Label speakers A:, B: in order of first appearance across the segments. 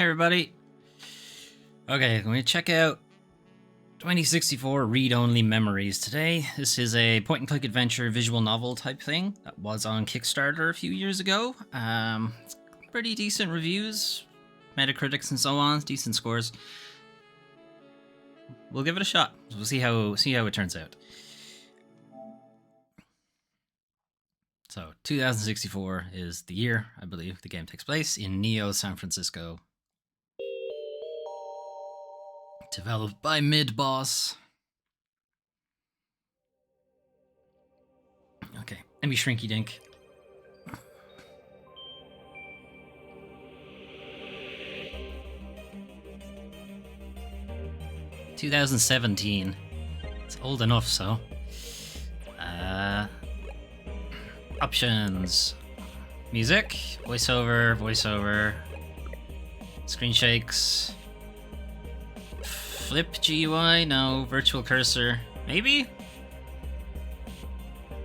A: Hey everybody. Okay, I'm going to check out 2064 Read-Only Memories today. This is a point-and-click adventure visual novel type thing that was on Kickstarter a few years ago. Pretty decent reviews, Metacritics and so on, decent scores. We'll give it a shot. We'll see how it turns out. So 2064 is the year, I believe, the game takes place in Neo, San Francisco. Developed by Mid-Boss. Okay, let me shrinky dink. ...2017. It's old enough, so... Options. Music, voiceover, screen shakes... Flip GUI? No. Virtual cursor? Maybe?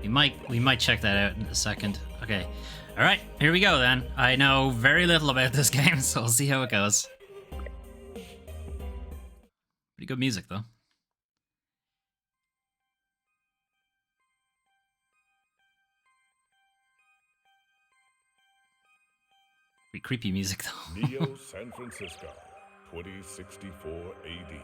A: We might check that out in a second. Okay. Alright, here we go then. I know very little about this game, so we'll see how it goes. Pretty good music, though. Pretty creepy music, though.
B: Neo, San Francisco, 2064 AD.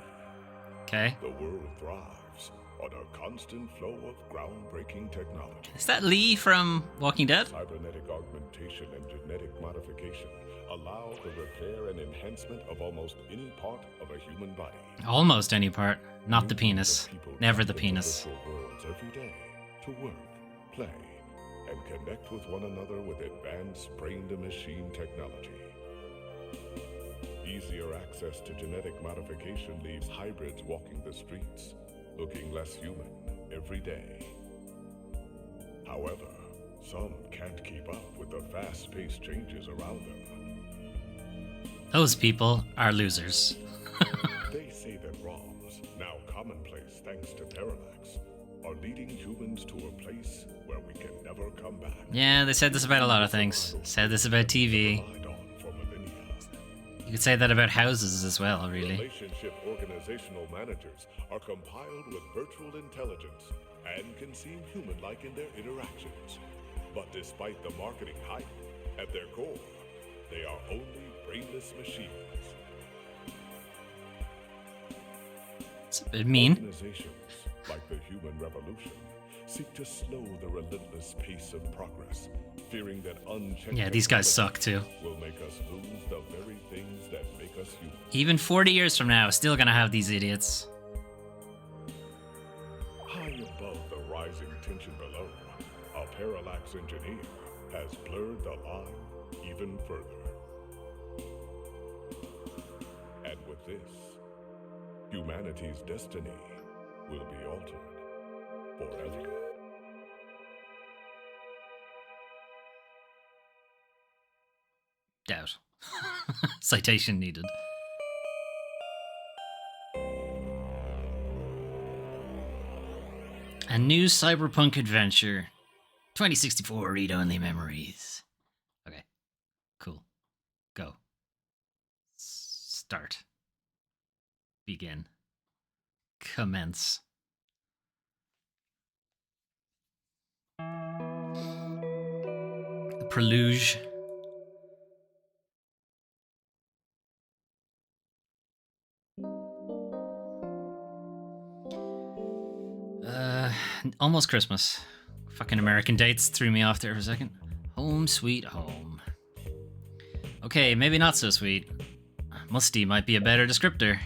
A: Okay.
B: The world thrives on a constant flow of groundbreaking technology.
A: Is that Lee from Walking Dead?
B: Cybernetic augmentation and genetic modification allow the repair and enhancement of almost any part of a human body.
A: Almost any part. Not the penis. Never the penis.
B: Virtual worlds every day to work, play, and connect with one another with advanced brain-to-machine technology. Easier access to genetic modification leaves hybrids walking the streets, looking less human every day. However, some can't keep up with the fast-paced changes around them.
A: Those people are losers.
B: They say that ROMs, now commonplace thanks to Parallax, are leading humans to a place where we can never come back.
A: Yeah, they said this about a lot of things. Said this about TV. You could say that about houses as well, really.
B: Relationship organizational managers are compiled with virtual intelligence and can seem human-like in their interactions. But despite the marketing hype, at their core, they are only brainless machines.
A: It's a bit mean.
B: Organizations, like the Human Revolution, seek to slow the relentless pace of progress, fearing that unchecked
A: Yeah, these guys suck too.
B: will make us lose the very things that make us human.
A: Even 40 years from now, still gonna have these idiots.
B: High above the rising tension below, a Parallax engineer has blurred the line even further. And with this, humanity's destiny will be altered forever.
A: Doubt. Citation needed. A new cyberpunk adventure. 2064 read-only memories. Okay. Cool. Go. Start. Begin. Commence. The prelude. Almost Christmas. Fucking American dates threw me off there for a second. Home sweet home. Okay, maybe not so sweet. Musty might be a better descriptor.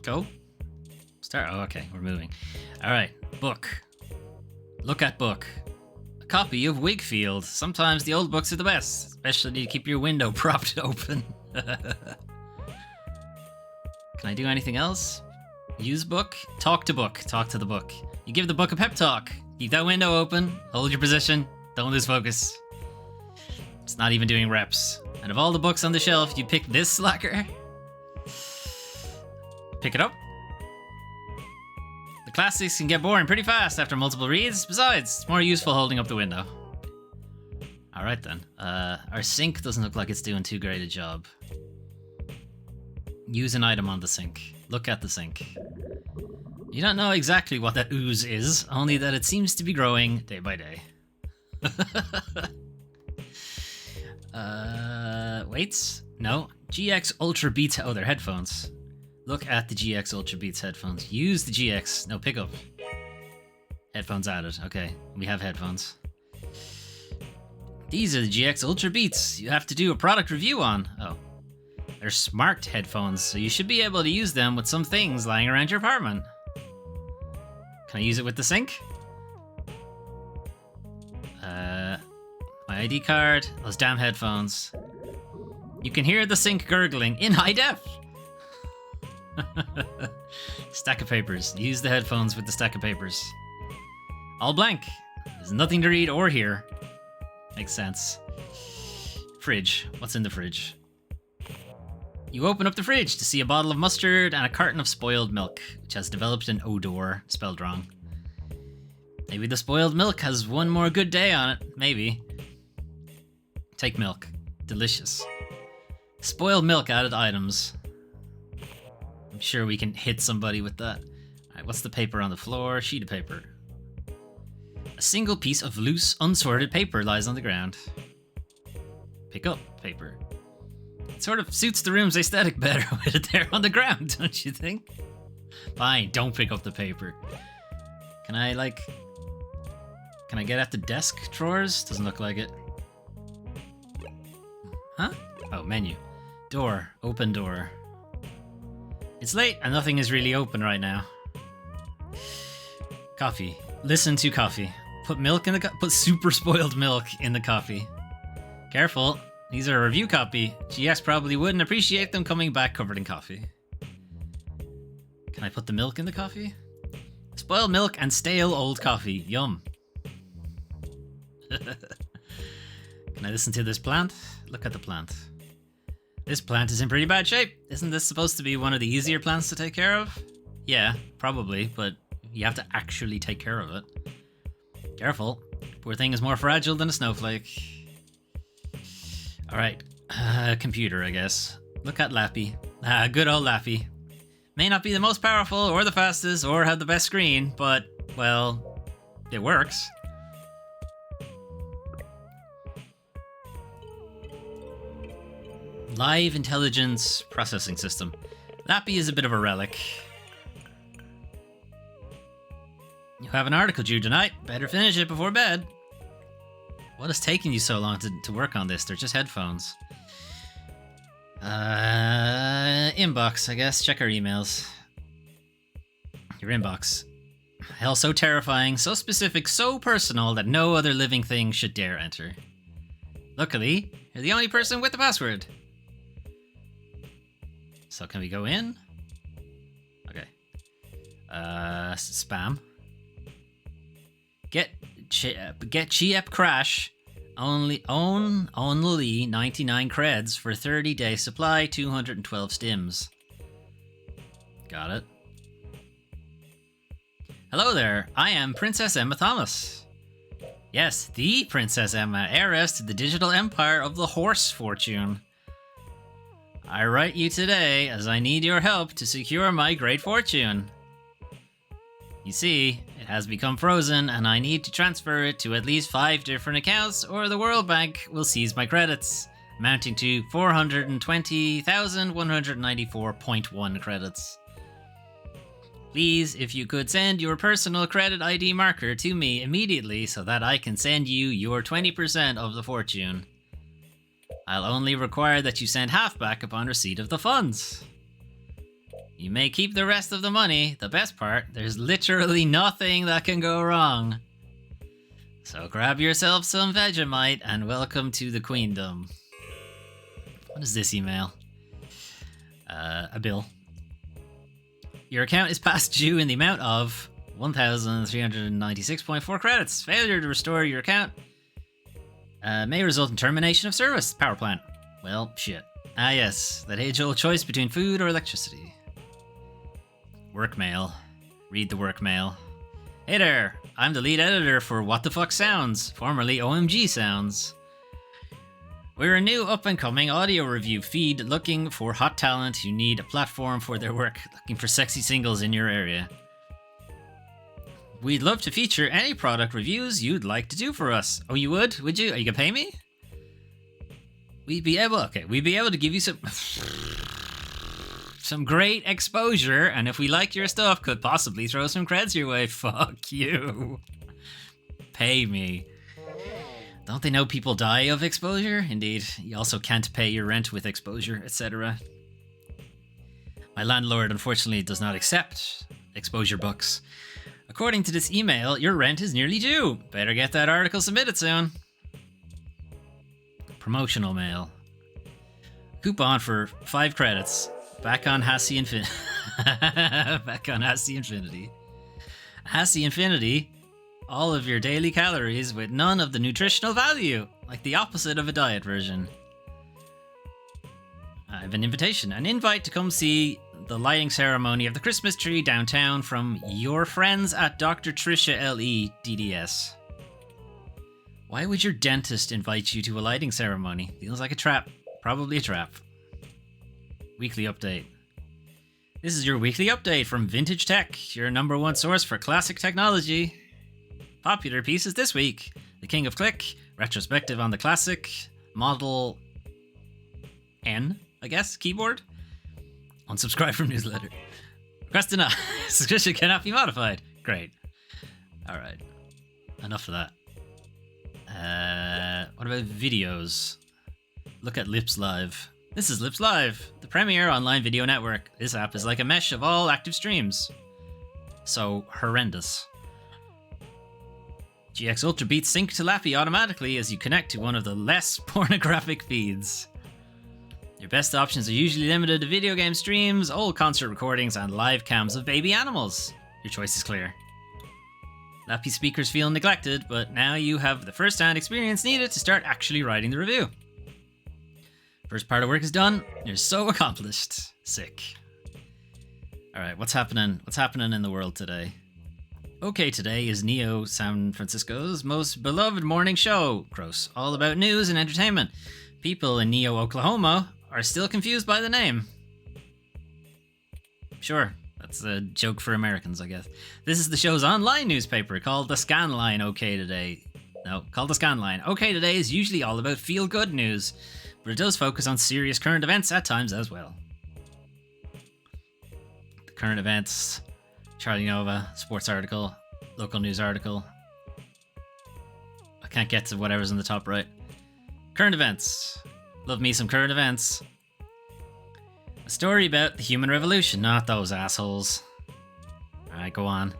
A: Go? Start? Oh, okay, we're moving. Alright, book. Look at book. A copy of Wakefield. Sometimes the old books are the best, especially to keep your window propped open. Can I do anything else? Use book? Talk to book. Talk to the book. You give the book a pep talk. Keep that window open. Hold your position. Don't lose focus. It's not even doing reps. And of all the books on the shelf, you pick this slacker? Pick it up. The classics can get boring pretty fast after multiple reads. Besides, it's more useful holding up the window. Alright then. Our sink doesn't look like it's doing too great a job. Use an item on the sink. Look at the sink. You don't know exactly what that ooze is, only that it seems to be growing day by day. Weights? No. GX Ultra Beats. Oh, they're headphones. Look at the GX Ultra Beats headphones. Use the GX. No, pick up. Headphones added. Okay, we have headphones. These are the GX Ultra Beats you have to do a product review on. Oh. They're smart headphones, so you should be able to use them with some things lying around your apartment. Can I use it with the sink? My ID card, those damn headphones. You can hear the sink gurgling in high def. Stack of papers. Use the headphones with the stack of papers. All blank. There's nothing to read or hear. Makes sense. Fridge. What's in the fridge? You open up the fridge to see a bottle of mustard and a carton of spoiled milk, which has developed an odor, spelled wrong. Maybe the spoiled milk has one more good day on it. Maybe. Take milk. Delicious. Spoiled milk added items. I'm sure we can hit somebody with that. Alright, what's the paper on the floor? Sheet of paper. A single piece of loose, unsorted paper lies on the ground. Pick up paper. It sort of suits the room's aesthetic better with it there on the ground, don't you think? Fine, don't pick up the paper. Can I get at the desk drawers? Doesn't look like it. Huh? Oh, menu. Door. Open door. It's late and nothing is really open right now. Coffee. Listen to coffee. Put milk in the put super spoiled milk in the coffee. Careful. These are a review copy. GX probably wouldn't appreciate them coming back covered in coffee. Can I put the milk in the coffee? Spoiled milk and stale old coffee. Yum. Can I listen to this plant? Look at the plant. This plant is in pretty bad shape. Isn't this supposed to be one of the easier plants to take care of? Yeah, probably, but you have to actually take care of it. Careful. Poor thing is more fragile than a snowflake. Alright, computer, I guess. Look at Lappy. Good old Lappy. May not be the most powerful, or the fastest, or have the best screen, but, well, it works. Live Intelligence Processing System. Lappy is a bit of a relic. You have an article due tonight. Better finish it before bed. What is taking you so long to work on this? They're just headphones. Inbox, I guess. Check our emails. Your inbox. Hell, so terrifying, so specific, so personal that no other living thing should dare enter. Luckily, you're the only person with the password. So can we go in? Okay. Spam. Get Chiep Crash. Only 99 creds for 30-day supply, 212 stims. Got it. Hello there, I am Princess Emma Thomas. Yes, the Princess Emma, heiress to the digital empire of the horse fortune. I write you today as I need your help to secure my great fortune. You see, it has become frozen and I need to transfer it to at least 5 different accounts or the World Bank will seize my credits, amounting to 420,194.1 credits. Please, if you could send your personal credit ID marker to me immediately so that I can send you your 20% of the fortune. I'll only require that you send half back upon receipt of the funds. You may keep the rest of the money. The best part, there's literally nothing that can go wrong. So grab yourself some Vegemite and welcome to the Queendom. What is this email? A bill. Your account is past due in the amount of 1,396.4 credits. Failure to restore your account may result in termination of service. Power plant. Well, shit. Ah yes, that age-old choice between food or electricity. Work mail. Read the work mail. Hey there, I'm the lead editor for What the Fuck Sounds, formerly OMG Sounds. We're a new up-and-coming audio review feed looking for hot talent who need a platform for their work, looking for sexy singles in your area. We'd love to feature any product reviews you'd like to do for us. Oh, you would? Would you? Are you gonna pay me? We'd be able to give you some great exposure, and if we liked your stuff, could possibly throw some creds your way. Fuck you. Pay me. Don't they know people die of exposure? Indeed. You also can't pay your rent with exposure, etc. My landlord unfortunately does not accept exposure bucks. According to this email, your rent is nearly due. Better get that article submitted soon. Promotional mail. Coupon for 5 credits. Back on Hassie Infinity. Back on Hassie Infinity. Hassie Infinity. All of your daily calories with none of the nutritional value. Like the opposite of a diet version. I have an invitation. An invite to come see the lighting ceremony of the Christmas tree downtown from your friends at Dr. Trisha L.E. DDS. Why would your dentist invite you to a lighting ceremony? Feels like a trap. Probably a trap. Weekly update. This is your weekly update from Vintage Tech, your #1 source for classic technology. Popular pieces this week. The King of Click, retrospective on the classic Model N, I guess, keyboard. Unsubscribe from newsletter. Request denied. Subscription cannot be modified. Great. Alright. Enough of that. What about videos? Look at Lips Live. This is Lips Live, the premier online video network. This app is like a mesh of all active streams. So horrendous. GX Ultra Beats sync to Lappy automatically as you connect to one of the less pornographic feeds. Your best options are usually limited to video game streams, old concert recordings, and live cams of baby animals. Your choice is clear. Lappy speakers feel neglected, but now you have the first-hand experience needed to start actually writing the review. First part of work is done. You're so accomplished. Sick. Alright, what's happening? What's happening in the world today? Okay, today is Neo San Francisco's most beloved morning show. Gross. All about news and entertainment. People in Neo, Oklahoma are still confused by the name. Sure, that's a joke for Americans, I guess. This is the show's online newspaper called The Scanline OK Today. No, called The Scanline. OK Today is usually all about feel-good news, but it does focus on serious current events at times as well. The current events, Charlie Nova, sports article, local news article. I can't get to whatever's in the top right. Current events. Love me some current events. A story about the human revolution, not those assholes. Alright, go on.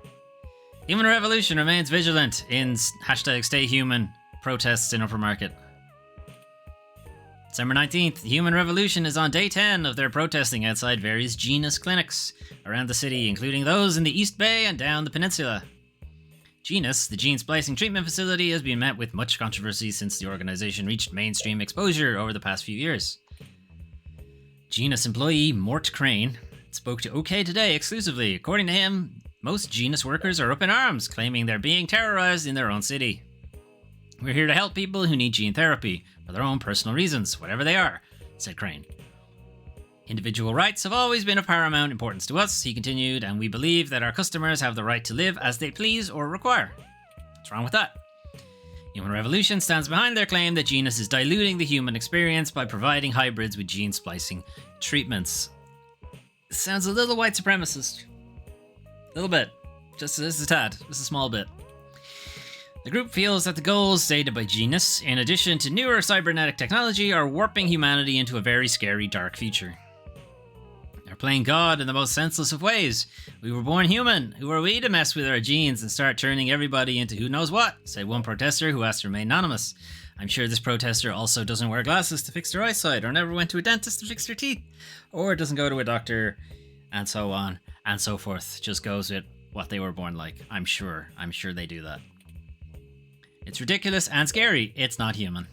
A: Human revolution remains vigilant in #StayHuman protests in Upper Market. December 19th, the Human Revolution is on day 10 of their protesting outside various Genus clinics around the city, including those in the East Bay and down the peninsula. Genus, the gene splicing treatment facility, has been met with much controversy since the organization reached mainstream exposure over the past few years. Genus employee Mort Crane spoke to OK Today exclusively. According to him, most Genus workers are up in arms, claiming they're being terrorized in their own city. We're here to help people who need gene therapy for their own personal reasons, whatever they are, said Crane. Individual rights have always been of paramount importance to us, he continued, and we believe that our customers have the right to live as they please or require. What's wrong with that? Human Revolution stands behind their claim that Genus is diluting the human experience by providing hybrids with gene splicing treatments. This sounds a little white supremacist. A little bit. Just a tad. Just a small bit. The group feels that the goals stated by Genus, in addition to newer cybernetic technology, are warping humanity into a very scary dark future. They're playing God in the most senseless of ways. We were born human. Who are we to mess with our genes and start turning everybody into who knows what? Said one protester who asked to remain anonymous. I'm sure this protester also doesn't wear glasses to fix their eyesight, or never went to a dentist to fix their teeth, or doesn't go to a doctor, and so on and so forth. Just goes with what they were born like. I'm sure they do that. It's ridiculous and scary. It's not human.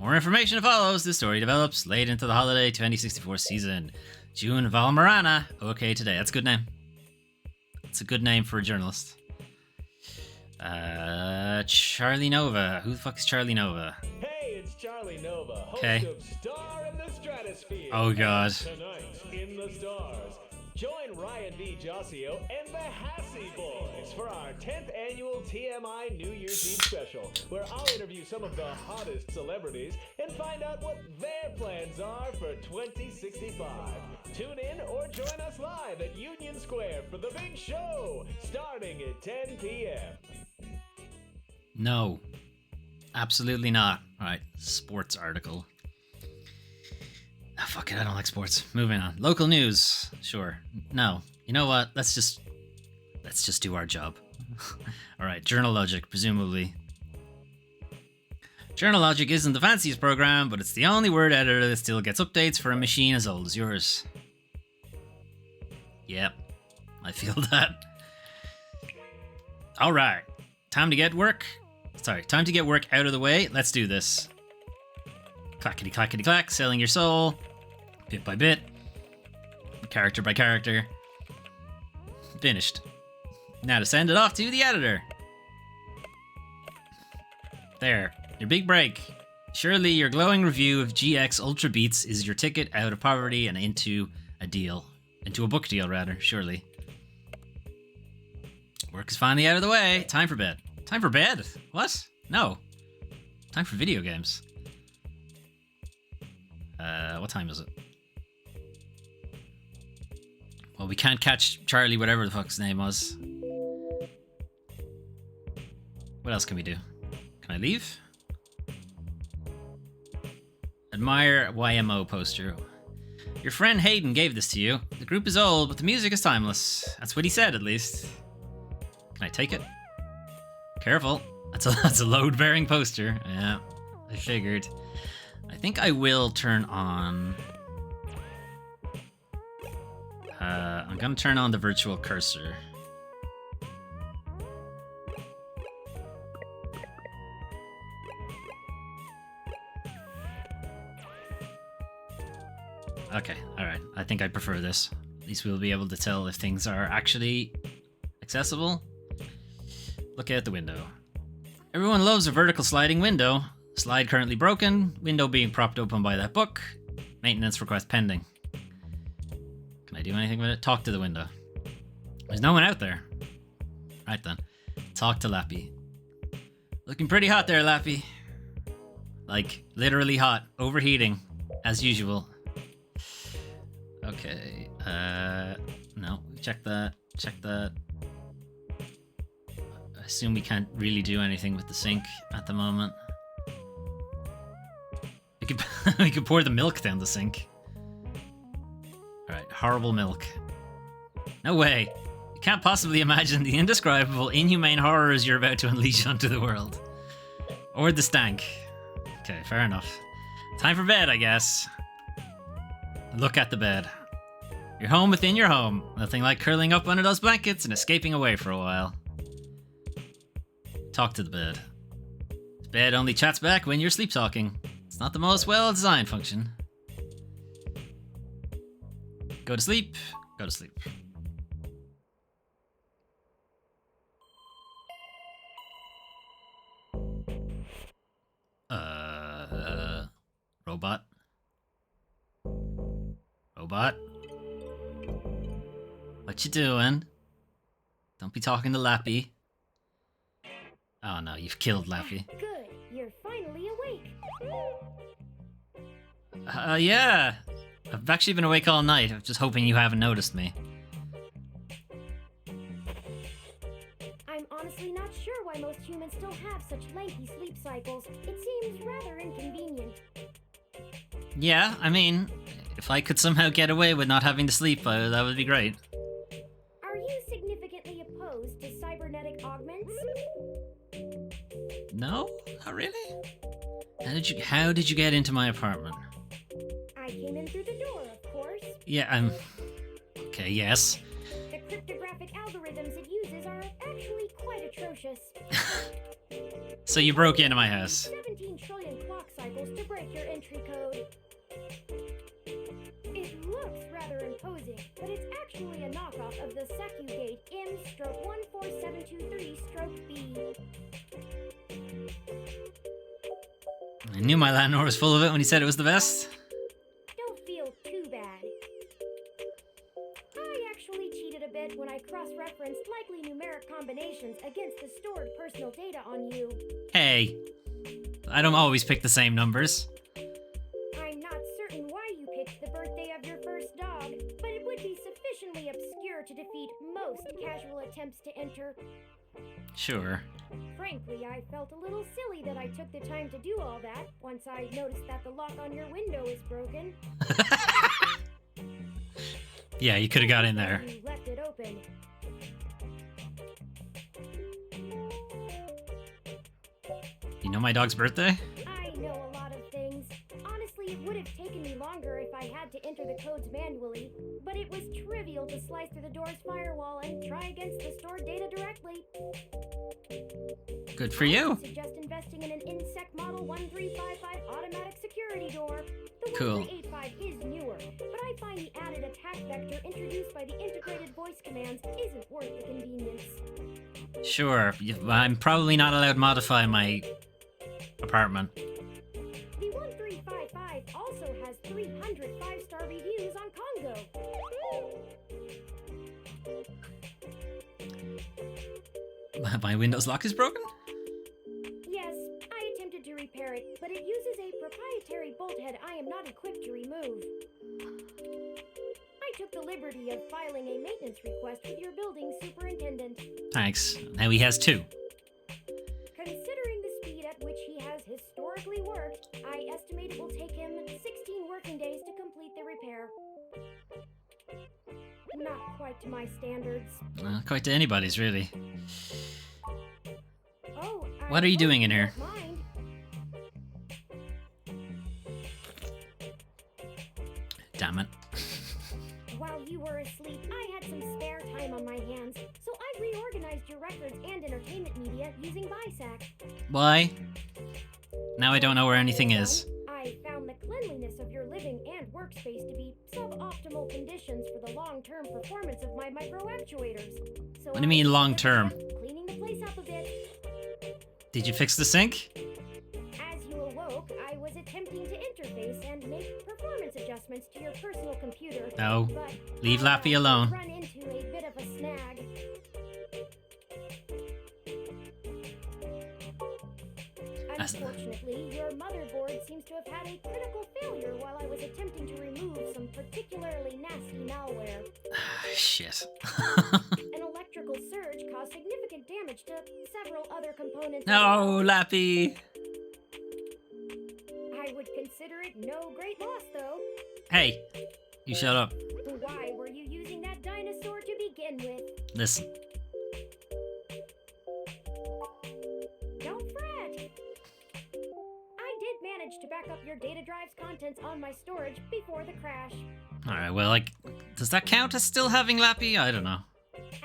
A: More information follows. This story develops late into the holiday 2064 season. June Valmarana. OK Today. That's a good name. That's a good name for a journalist. Charlie Nova. Who the fuck is Charlie Nova?
C: Hey, it's Charlie Nova.
A: Okay.
C: Of Star in the Stratosphere.
A: Oh god.
C: Tonight in the stars, join Ryan V. Josio and the Hassy Boys for our 10th annual TMI New Year's Eve special, where I'll interview some of the hottest celebrities and find out what their plans are for 2065. Tune in or join us live at Union Square for the big show, starting at 10 p.m.
A: No. Absolutely not. Alright, sports article. Oh, fuck it, I don't like sports. Moving on. Local news. Sure. No. You know what? Let's just do our job. Alright, Journal Logic, presumably. Journal Logic isn't the fanciest program, but it's the only word editor that still gets updates for a machine as old as yours. Yep. I feel that. Alright. Time to get work out of the way. Let's do this. Clackety clackety clack, selling your soul. Bit by bit. Character by character. Finished. Now to send it off to the editor. There. Your big break. Surely your glowing review of GX Ultra Beats is your ticket out of poverty and into a deal. Into a book deal, rather. Surely. Work is finally out of the way. Time for bed. Time for bed? What? No. Time for video games. What time is it? Well, we can't catch Charlie, whatever the fuck his name was. What else can we do? Can I leave? Admire YMO poster. Your friend Hayden gave this to you. The group is old, but the music is timeless. That's what he said, at least. Can I take it? Careful. That's a load-bearing poster. Yeah, I figured. I think I will turn on... I'm gonna turn on the virtual cursor. Okay, alright. I think I prefer this. At least we'll be able to tell if things are actually accessible. Look out the window. Everyone loves a vertical sliding window. Slide currently broken. Window being propped open by that book. Maintenance request pending. Can I do anything with it? Talk to the window. There's no one out there. Right then. Talk to Lappy. Looking pretty hot there, Lappy. Like, literally hot. Overheating. As usual. Okay. No. Check that. Check that. I assume we can't really do anything with the sink at the moment. We could pour the milk down the sink. Alright, horrible milk. No way. You can't possibly imagine the indescribable, inhumane horrors you're about to unleash onto the world. Or the stank. Okay, fair enough. Time for bed, I guess. Look at the bed. You're home within your home. Nothing like curling up under those blankets and escaping away for a while. Talk to the bed. The bed only chats back when you're sleep talking. It's not the most well-designed function. Go to sleep. Go to sleep. Robot? Robot? What you doing? Don't be talking to Lappy. Oh no, you've killed Lappy.
D: Good, you're finally awake.
A: Yeah. I've actually been awake all night. I'm just hoping you haven't noticed me.
D: I'm honestly not sure why most humans still have such lengthy sleep cycles. It seems rather inconvenient.
A: Yeah, I mean, if I could somehow get away with not having to sleep, that would be great.
D: Are you significantly opposed to cybernetic augments?
A: No, not really. How did you get into my apartment?
D: I came in through the door, of course.
A: Yeah, okay, yes.
D: The cryptographic algorithms it uses are actually quite atrocious.
A: So you broke into my house.
D: 17 trillion clock cycles to break your entry code. It looks rather imposing, but it's actually a knockoff of the SecuGate M/14723-B.
A: I knew my landlord was full of it when he said it was the best.
D: Don't feel too bad. I actually cheated a bit when I cross-referenced likely numeric combinations against the stored personal data on you.
A: Hey, I don't always pick the same numbers.
D: I'm not certain why you picked the birthday of your first dog, but it would be sufficiently obscure to defeat most casual attempts to enter.
A: Sure.
D: Frankly, I felt a little silly that I took the time to do all that once I noticed that the lock on your window is broken.
A: Yeah, you could have got in there.
D: You left it open.
A: You know my dog's birthday?
D: I know a lot of things. Honestly, it would have taken me longer if I had to enter the codes manually, but it was trivial to slice through the door's firewall and try against the stored data directly.
A: Good for you.
D: I suggest investing in an Insect Model 1355 automatic security door. The
A: Cool.
D: 1385 is newer, but I find the added attack vector introduced by the integrated voice commands isn't worth the convenience.
A: Sure. I'm probably not allowed to modify my apartment.
D: The 1355 also has 300 5-star reviews on Congo.
A: My Windows lock is broken?
D: Yes, I attempted to repair it, but it uses a proprietary bolt head I am not equipped to remove. I took the liberty of filing a maintenance request with your building superintendent.
A: Thanks. Now he has 2.
D: Considering the speed at which he has historically worked, I estimate it will take him 16 working days to complete the repair. Not quite to my standards.
A: Quite to anybody's, really.
D: Oh,
A: What are you doing in here?
D: don't mind.
A: Damn it.
D: While you were asleep, I had some spare time on my hands, so I reorganized your records and entertainment media using BISAC.
A: Why? Now I don't know where anything is.
D: I found the cleanliness of your living and workspace to be suboptimal conditions for the long-term performance of my microactuators. So
A: What do you mean long-term?
D: Cleaning the place up a bit.
A: Did you fix the sink?
D: As you awoke, I was attempting to interface and make performance adjustments to your personal computer.
A: No.
D: But
A: Leave
D: I
A: Lappy alone.
D: run into a bit of a snag. Unfortunately, your motherboard seems to have had a critical failure while I was attempting to remove some particularly nasty malware.
A: Shit.
D: An electrical surge caused significant damage to several other components.
A: No, Lappy.
D: I would consider it no great loss, though.
A: Hey, you shut up.
D: Why were you using that dinosaur to begin with?
A: Listen.
D: Don't fret. I did manage to back up your data drive's contents on my storage before the crash.
A: Alright, well, like, does that count as still having Lappy? I don't know.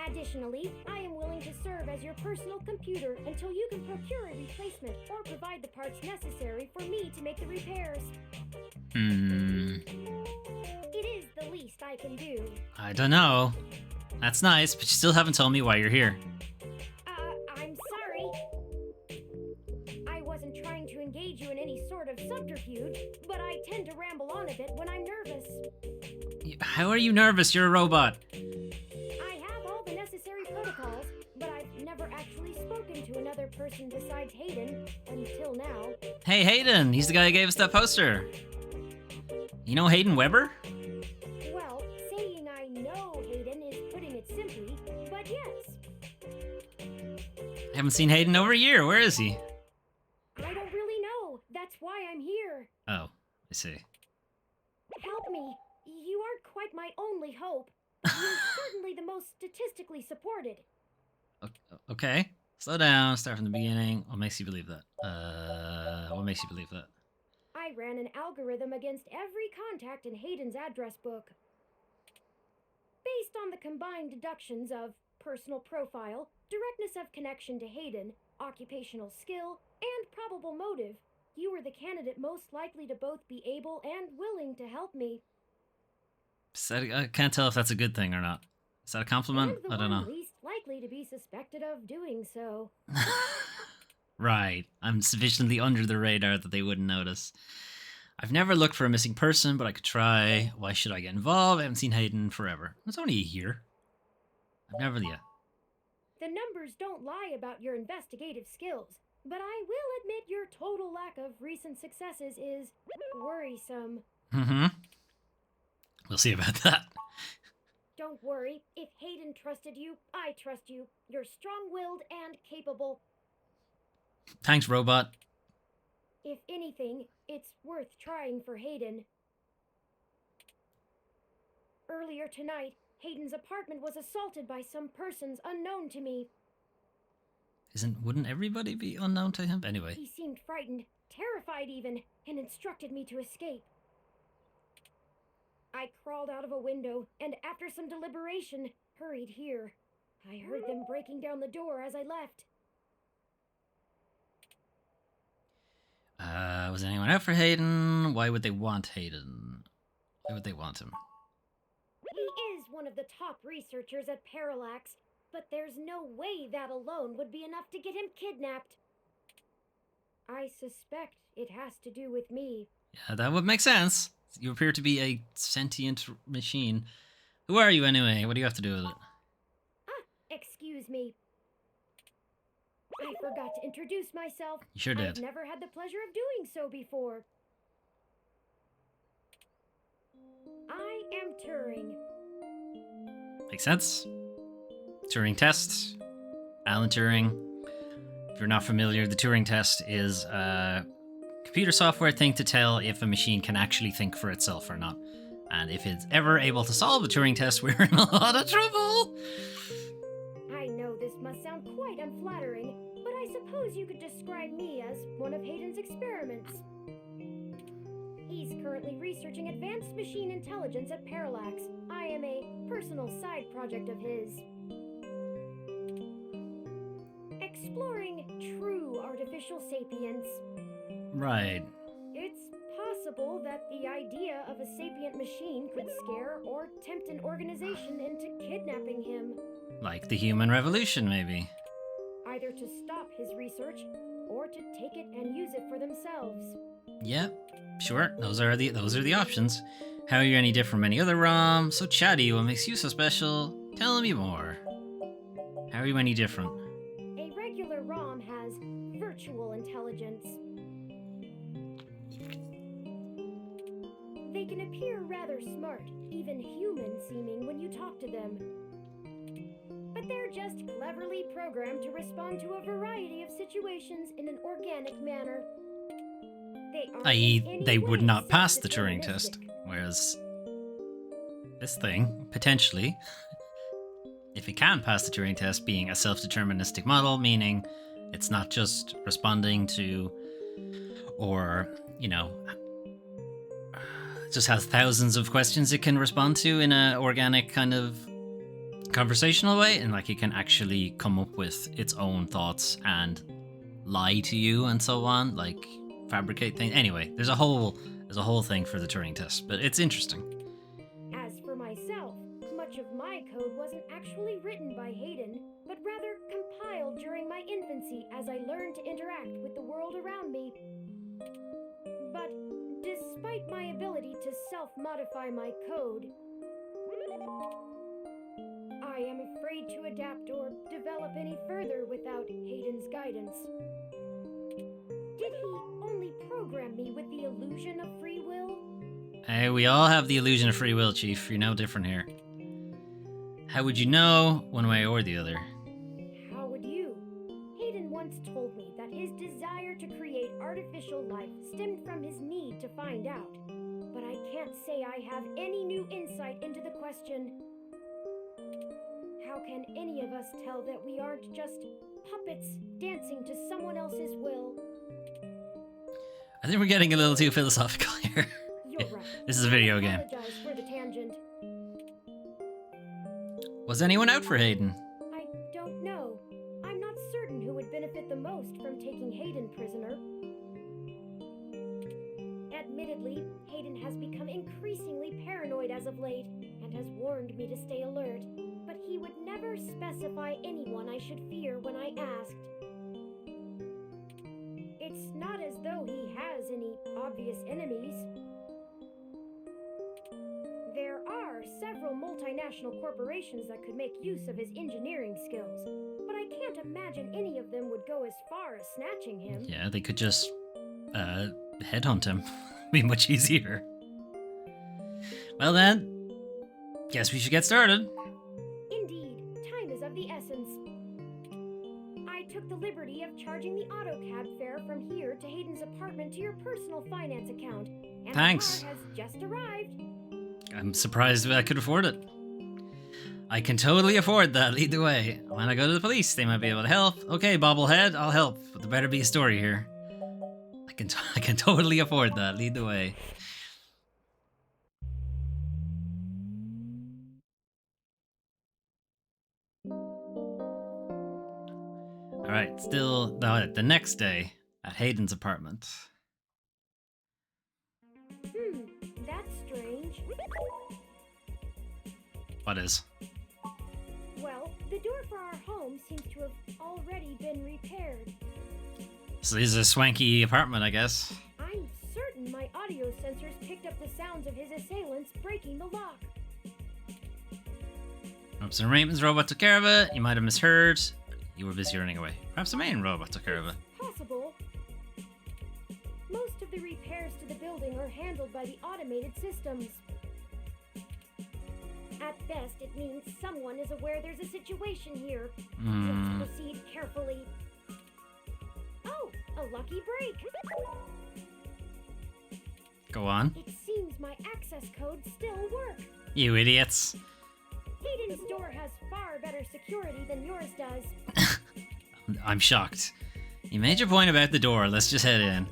D: Additionally, I am willing to serve as your personal computer until you can procure a replacement or provide the parts necessary for me to make the repairs. It is the least I can do.
A: I don't know. That's nice, but you still haven't told me why you're here.
D: I'm sorry. I wasn't trying to engage you in any sort of subterfuge, but I tend to ramble on a bit when I'm nervous.
A: How are you nervous? You're a robot.
D: I have all the necessary protocols, but I've never actually spoken to another person besides Hayden until now.
A: Hey, Hayden! He's the guy who gave us that poster. You know Hayden Weber?
D: Well, saying I know Hayden is putting it simply, but yes.
A: I haven't seen Hayden over a year. Where is he?
D: I don't really know. That's why I'm here.
A: Oh, I see.
D: Help me. You aren't quite my only hope. You're certainly the most statistically supported.
A: Okay. Slow down. Start from the beginning. What makes you believe that? What makes you believe that?
D: I ran an algorithm against every contact in Hayden's address book. Based on the combined deductions of personal profile, directness of connection to Hayden, occupational skill, and probable motive, you were the candidate most likely to both be able and willing to help me.
A: I can't tell if that's a good thing or not. Is that a compliment?
D: And the
A: I don't
D: one
A: know.
D: least likely to be suspected of doing so.
A: Right. I'm sufficiently under the radar that they wouldn't notice. I've never looked for a missing person, but I could try. Why should I get involved? I haven't seen Hayden forever. It's only a year. I've never, yeah.
D: The numbers don't lie about your investigative skills, but I will admit your total lack of recent successes is worrisome.
A: Mm-hmm. We'll see about that.
D: Don't worry. If Hayden trusted you, I trust you. You're strong-willed and capable.
A: Thanks, robot.
D: If anything, it's worth trying for Hayden. Earlier tonight, Hayden's apartment was assaulted by some persons unknown to me.
A: Wouldn't everybody be unknown to him? Anyway.
D: He seemed frightened, terrified even, and instructed me to escape. I crawled out of a window, and after some deliberation, hurried here. I heard them breaking down the door as I left.
A: Was anyone out for Hayden? Why would they want Hayden? Why would they want him?
D: He is one of the top researchers at Parallax, but there's no way that alone would be enough to get him kidnapped. I suspect it has to do with me.
A: Yeah, that would make sense. You appear to be a sentient machine. Who are you anyway? What do you have to do with it?
D: Excuse me. I forgot to introduce myself.
A: You sure did.
D: I've never had the pleasure of doing so before. I am Turing.
A: Makes sense. Turing test. Alan Turing. If you're not familiar, the Turing test is a computer software thing to tell if a machine can actually think for itself or not. And if it's ever able to solve a Turing test, we're in a lot of trouble.
D: I know this must sound quite unflattering, but I suppose you could describe me as one of Hayden's experiments. He's currently researching advanced machine intelligence at Parallax. I am a personal side project of his. Exploring true artificial sapience.
A: Right.
D: It's possible that the idea of a sapient machine could scare or tempt an organization into kidnapping him.
A: Like the human revolution, maybe.
D: Either to stop his research or to take it and use it for themselves.
A: Yeah, sure. Those are the options. How are you any different from any other ROM? So chatty, what makes you so special? Tell me more. How are you any different?
D: A regular ROM has virtual intelligence. They can appear rather smart, even human-seeming when you talk to them. But they're just cleverly programmed to respond to a variety of situations in an organic manner.
A: I.e., they would not pass the Turing test. Whereas this thing, potentially, if it can pass the Turing test, being a self-deterministic model, meaning it's not just responding to, or, you know, it just has thousands of questions it can respond to in an organic kind of conversational way, and like it can actually come up with its own thoughts and lie to you and so on, like fabricate things. Anyway, there's a whole thing for the Turing test, but it's interesting.
D: As for myself, much of my code wasn't actually written by Hayden, but rather compiled during my infancy as I learned to interact with the world around me. But despite my ability to self-modify my code, I am afraid to adapt or develop any further without Hayden's guidance. Did he only program me with the illusion of free will?
A: Hey, we all have the illusion of free will, Chief. You're no different here. How would you know one way or the other?
D: How would you? Hayden once told me that his desire to create artificial life stemmed from his need to find out. But I can't say I have any new insight into the question. How can any of us tell that we aren't just puppets dancing to someone else's will?
A: I think we're getting a little too philosophical here.
D: You're right.
A: This is a video
D: I
A: game.
D: apologize for the tangent.
A: Was anyone out for Hayden?
D: I don't know. I'm not certain who would benefit the most from taking Hayden prisoner. Admittedly, Hayden has become increasingly paranoid as of late and has warned me to stay alert, but he would never specify anyone I should fear when I asked. It's not as though he has any obvious enemies. There are several multinational corporations that could make use of his engineering skills, but I can't imagine any of them would go as far as snatching him.
A: Yeah, they could just headhunt him. Be much easier. Well then, guess we should get started.
D: Indeed, time is of the essence. I took the liberty of charging the AutoCab fare from here to Hayden's apartment to your personal finance account, and
A: Thanks.
D: the car has just arrived.
A: I'm surprised I could afford it. I can totally afford that. Lead the way. When I go to the police, they might be able to help. Okay, bobblehead, I'll help, but there better be a story here. I can totally afford that. Lead the way. All right, still the next day at Hayden's apartment.
D: That's strange.
A: What is?
D: Well, the door for our home seems to have already been repaired.
A: So this is a swanky apartment, I guess.
D: I'm certain my audio sensors picked up the sounds of his assailants breaking the lock.
A: Perhaps the maintenance robot took care of it. You might have misheard. You were busy running away. Perhaps the main robot took care of it.
D: Possible. Most of the repairs to the building are handled by the automated systems. At best, it means someone is aware there's a situation here. Let's proceed carefully. Oh, a lucky break.
A: Go on.
D: It seems my access codes still work.
A: You idiots.
D: Hayden's door has far better security than yours does.
A: I'm shocked. You made your point about the door. Let's just head in.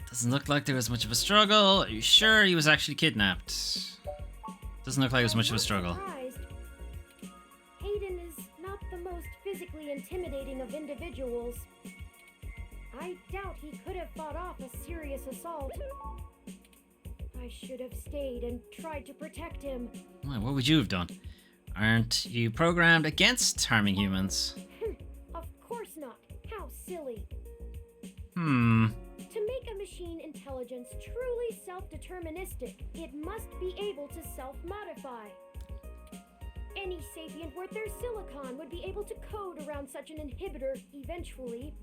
A: Doesn't look like there was much of a struggle. Are you sure he was actually kidnapped? Doesn't look like it was much of a struggle.
D: Surprised. Hayden is not the most physically intimidating of individuals. I doubt he could have fought off a serious assault. I should have stayed and tried to protect him.
A: Well, what would you have done? Aren't you programmed against harming humans?
D: Of course not. How silly. To make a machine intelligence truly self-deterministic, it must be able to self-modify. Any sapient worth their silicon would be able to code around such an inhibitor eventually.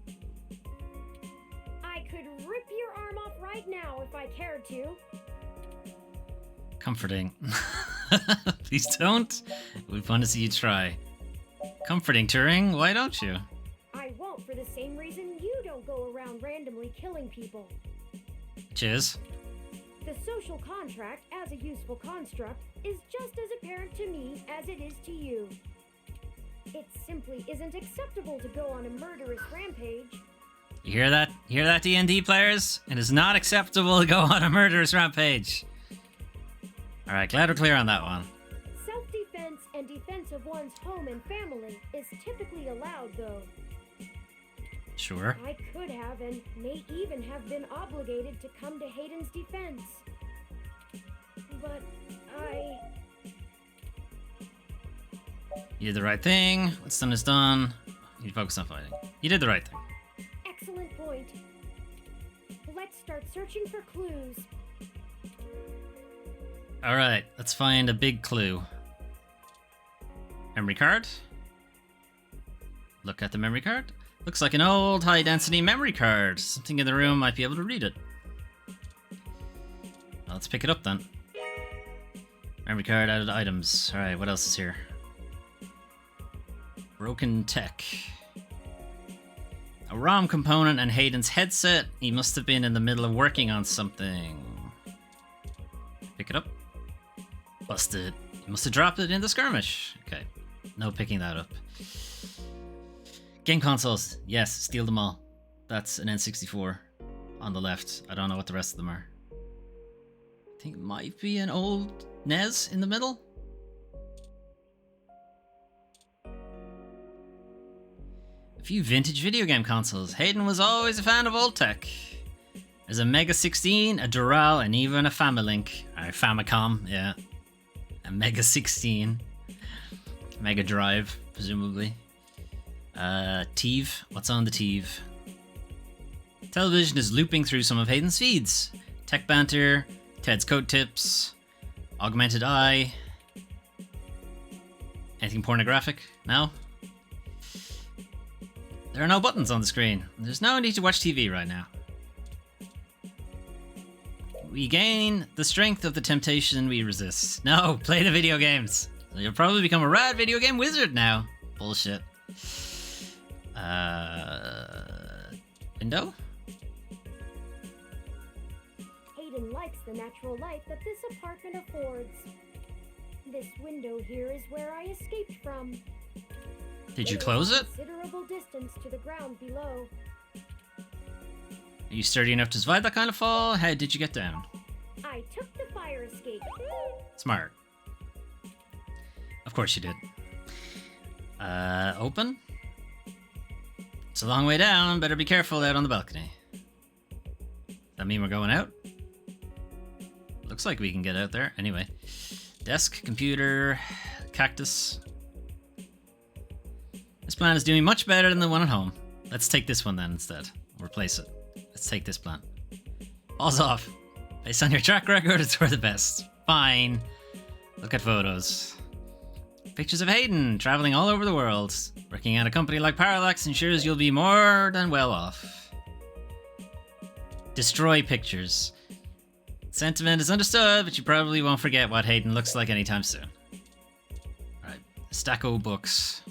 D: I could rip your arm off right now if I cared to.
A: Comforting. Please don't. We'd want to see you try. Comforting, Turing. Why don't you?
D: I won't for the same reason you don't go around randomly killing people.
A: Cheers.
D: The social contract, as a useful construct, is just as apparent to me as it is to you. It simply isn't acceptable to go on a murderous rampage.
A: You hear that? Hear that, D&D players? It is not acceptable to go on a murderous rampage. Alright, glad we're clear on that one.
D: Self-defense and defense of one's home and family is typically allowed, though.
A: Sure.
D: I could have and may even have been obligated to come to Hayden's defense. But I...
A: You did the right thing. What's done is done. You focus on fighting. You did the right thing.
D: Excellent point. Let's start searching for clues.
A: Alright, let's find a big clue. Memory card. Look at the memory card. Looks like an old high-density memory card. Something in the room might be able to read it. Well, let's pick it up then. Memory card, added items. Alright, what else is here? Broken tech. A ROM component and Hayden's headset. He must have been in the middle of working on something. Pick it up. Busted. He must have dropped it in the skirmish. Okay. No picking that up. Game consoles. Yes, steal them all. That's an N64 on the left. I don't know what the rest of them are. I think it might be an old NES in the middle. A few vintage video game consoles. Hayden was always a fan of old tech. There's a Mega 16, a Doral, and even a Familink. Or Famicom, yeah. A Mega 16. Mega Drive, presumably. TiVo. What's on the TiVo? Television is looping through some of Hayden's feeds. Tech banter, Ted's code tips, augmented eye. Anything pornographic? No? There are no buttons on the screen. There's no need to watch TV right now. We gain the strength of the temptation we resist. No, play the video games. You'll probably become a rad video game wizard now. Bullshit. Window?
D: Hayden likes the natural light that this apartment affords. This window here is where I escaped from.
A: Did you close it?
D: Considerable distance to the ground below.
A: Are you sturdy enough to survive that kind of fall? How did you get down?
D: I took the fire escape.
A: Smart. Of course you did. Open? It's a long way down. Better be careful out on the balcony. Does that mean we're going out? Looks like we can get out there. Anyway. Desk, computer, cactus. This plan is doing much better than the one at home. Let's take this one then instead. Replace it. Let's take this plan. Balls off. Based on your track record, it's for the best. Fine. Look at photos. Pictures of Hayden traveling all over the world. Working at a company like Parallax ensures you'll be more than well off. Destroy pictures. Sentiment is understood, but you probably won't forget what Hayden looks like anytime soon. Alright. Stack of books.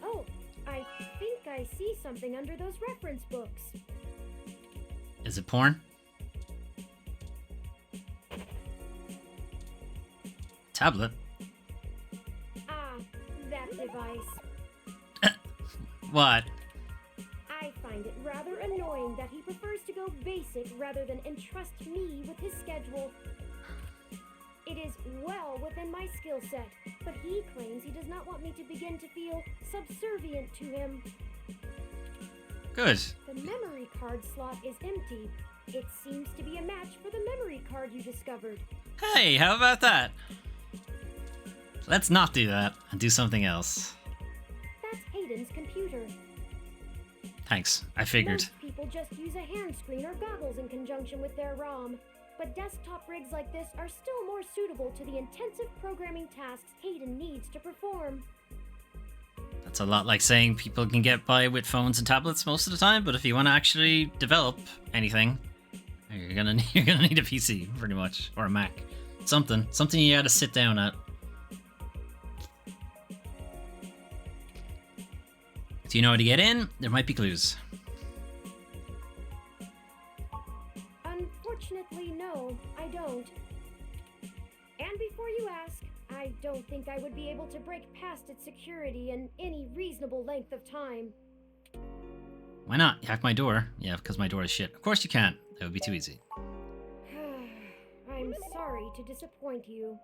D: Oh, I think I see something under those reference books.
A: Is it porn? Tablet?
D: Ah, that device.
A: What?
D: I find it rather annoying that he prefers to go basic rather than entrust me with his schedule. It is well within my skill set, but he claims he does not want me to begin to feel subservient to him.
A: Good.
D: The memory card slot is empty. It seems to be a match for the memory card you discovered.
A: Hey, how about that? Let's not do that and do something else.
D: That's Hayden's computer.
A: Thanks, I figured.
D: Most people just use a hand screen or goggles in conjunction with their ROM, but desktop rigs like this are still more suitable to the intensive programming tasks Hayden needs to perform.
A: That's a lot like saying people can get by with phones and tablets most of the time, but if you want to actually develop anything, you're gonna need a PC, pretty much, or a Mac. Something you gotta sit down at. Do you know how to get in? There might be clues.
D: Unfortunately, no, I don't. And before you ask, I don't think I would be able to break past its security in any reasonable length of time.
A: Why not? You hack my door. Yeah, because my door is shit. Of course you can't. That would be too easy.
D: I'm sorry to disappoint you.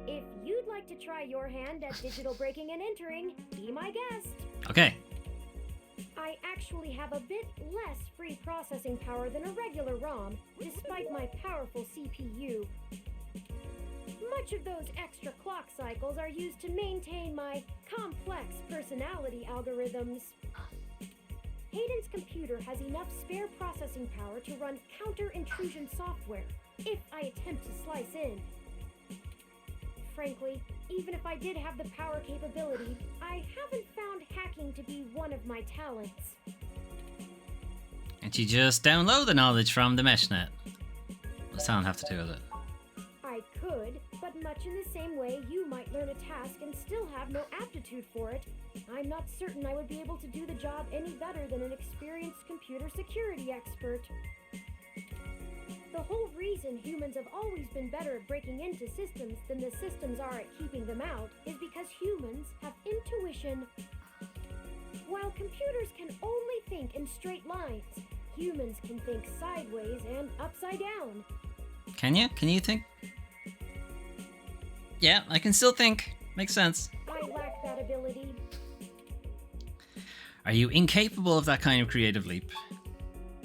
D: If you'd like to try your hand at digital breaking and entering, be my guest.
A: Okay.
D: I actually have a bit less free processing power than a regular ROM, despite my powerful CPU. Much of those extra clock cycles are used to maintain my complex personality algorithms. Hayden's computer has enough spare processing power to run counter-intrusion software, if I attempt to slice in. Frankly, even if I did have the power capability, I haven't found hacking to be one of my talents.
A: Can't you just download the knowledge from the meshnet? What does that have to do with it?
D: I could, but much in the same way you might learn a task and still have no aptitude for it, I'm not certain I would be able to do the job any better than an experienced computer security expert. The whole reason humans have always been better at breaking into systems than the systems are at keeping them out is because humans have intuition. While computers can only think in straight lines, humans can think sideways and upside down.
A: Can you? Can you think? Yeah, I can still think. Makes sense.
D: I lack that ability.
A: Are you incapable of that kind of creative leap?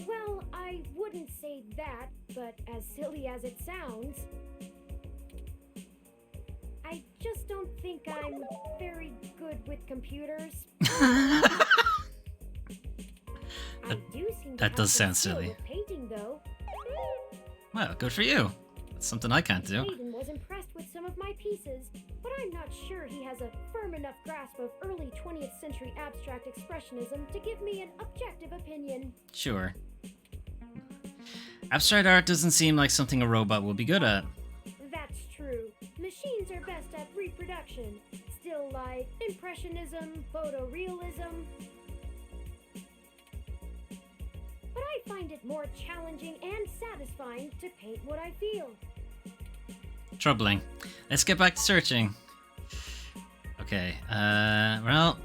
D: Well, I wouldn't say that, but as silly as it sounds, I I just don't think I'm very good with computers. I do seem to
A: That
D: have
A: does
D: some
A: sound
D: skill
A: silly.
D: with painting, though.
A: Well, good for you. That's something I can't do.
D: Hayden was impressed with some of my pieces, but I'm not sure he has a firm enough grasp of early 20th century abstract expressionism to give me an objective opinion.
A: Sure. Abstract art doesn't seem like something a robot will be good at.
D: That's true. Machines are best at reproduction. Still life, impressionism, photorealism. But I find it more challenging and satisfying to paint what I feel.
A: Troubling. Let's get back to searching. Okay, well,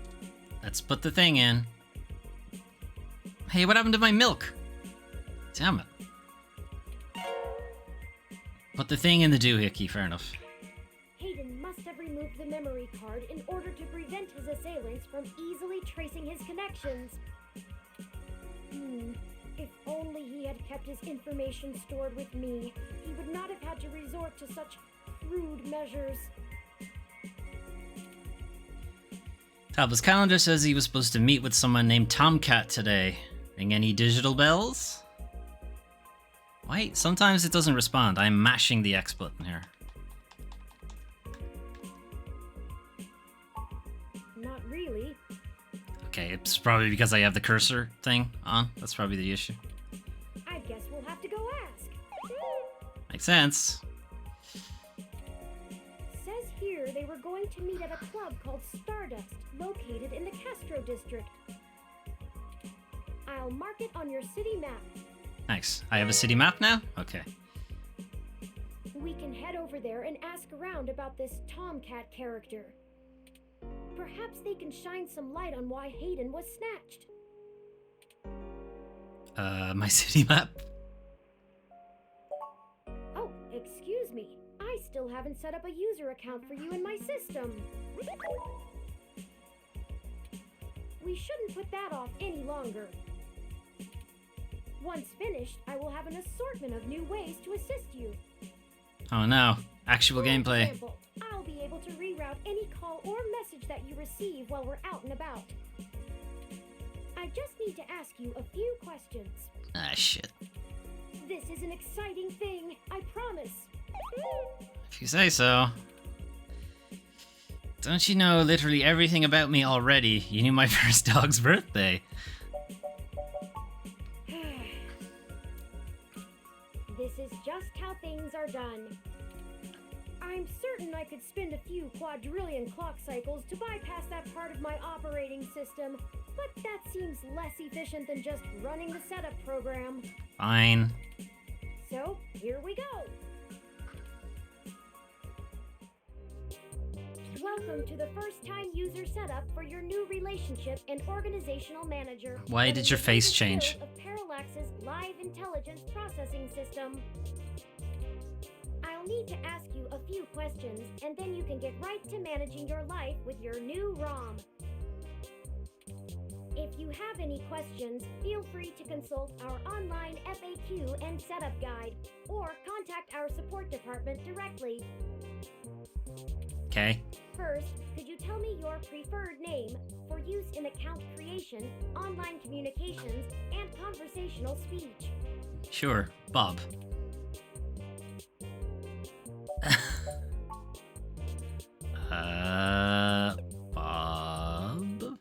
A: let's put the thing in. Hey, what happened to my milk? Damn it. Put the thing in the doohickey, fair enough.
D: Hayden must have removed the memory card in order to prevent his assailants from easily tracing his connections. If only he had kept his information stored with me, he would not have had to resort to such crude measures.
A: Table's calendar says he was supposed to meet with someone named Tomcat today. Ring any digital bells? Wait, sometimes it doesn't respond. I'm mashing the X button here.
D: Not really.
A: Okay, it's probably because I have the cursor thing on. That's probably the issue.
D: I guess we'll have to go ask.
A: Makes sense.
D: Says here they were going to meet at a club called Stardust, located in the Castro district. I'll mark it on your city map.
A: Nice. I have a city map now? Okay.
D: We can head over there and ask around about this Tomcat character. Perhaps they can shine some light on why Hayden was snatched.
A: My city map?
D: Oh, excuse me. I still haven't set up a user account for you in my system. We shouldn't put that off any longer. Once finished, I will have an assortment of new ways to assist you.
A: Oh no. Actual
D: For
A: gameplay.
D: example, I'll be able to reroute any call or message that you receive while we're out and about. I just need to ask you a few questions.
A: Ah, shit.
D: This is an exciting thing, I promise.
A: If you say so. Don't you know literally everything about me already? You knew my first dog's birthday.
D: This is just how things are done. I'm certain I could spend a few quadrillion clock cycles to bypass that part of my operating system, but that seems less efficient than just running the setup program.
A: Fine.
D: So, here we go. Welcome to the first-time user setup for your new relationship and organizational manager.
A: Why did your face change?
D: Of Parallax's live intelligence processing system. I'll need to ask you a few questions, and then you can get right to managing your life with your new ROM. If you have any questions, feel free to consult our online FAQ and setup guide, or contact our support department directly.
A: Okay.
D: First, could you tell me your preferred name for use in account creation, online communications, and conversational speech?
A: Sure. Bob. Bob?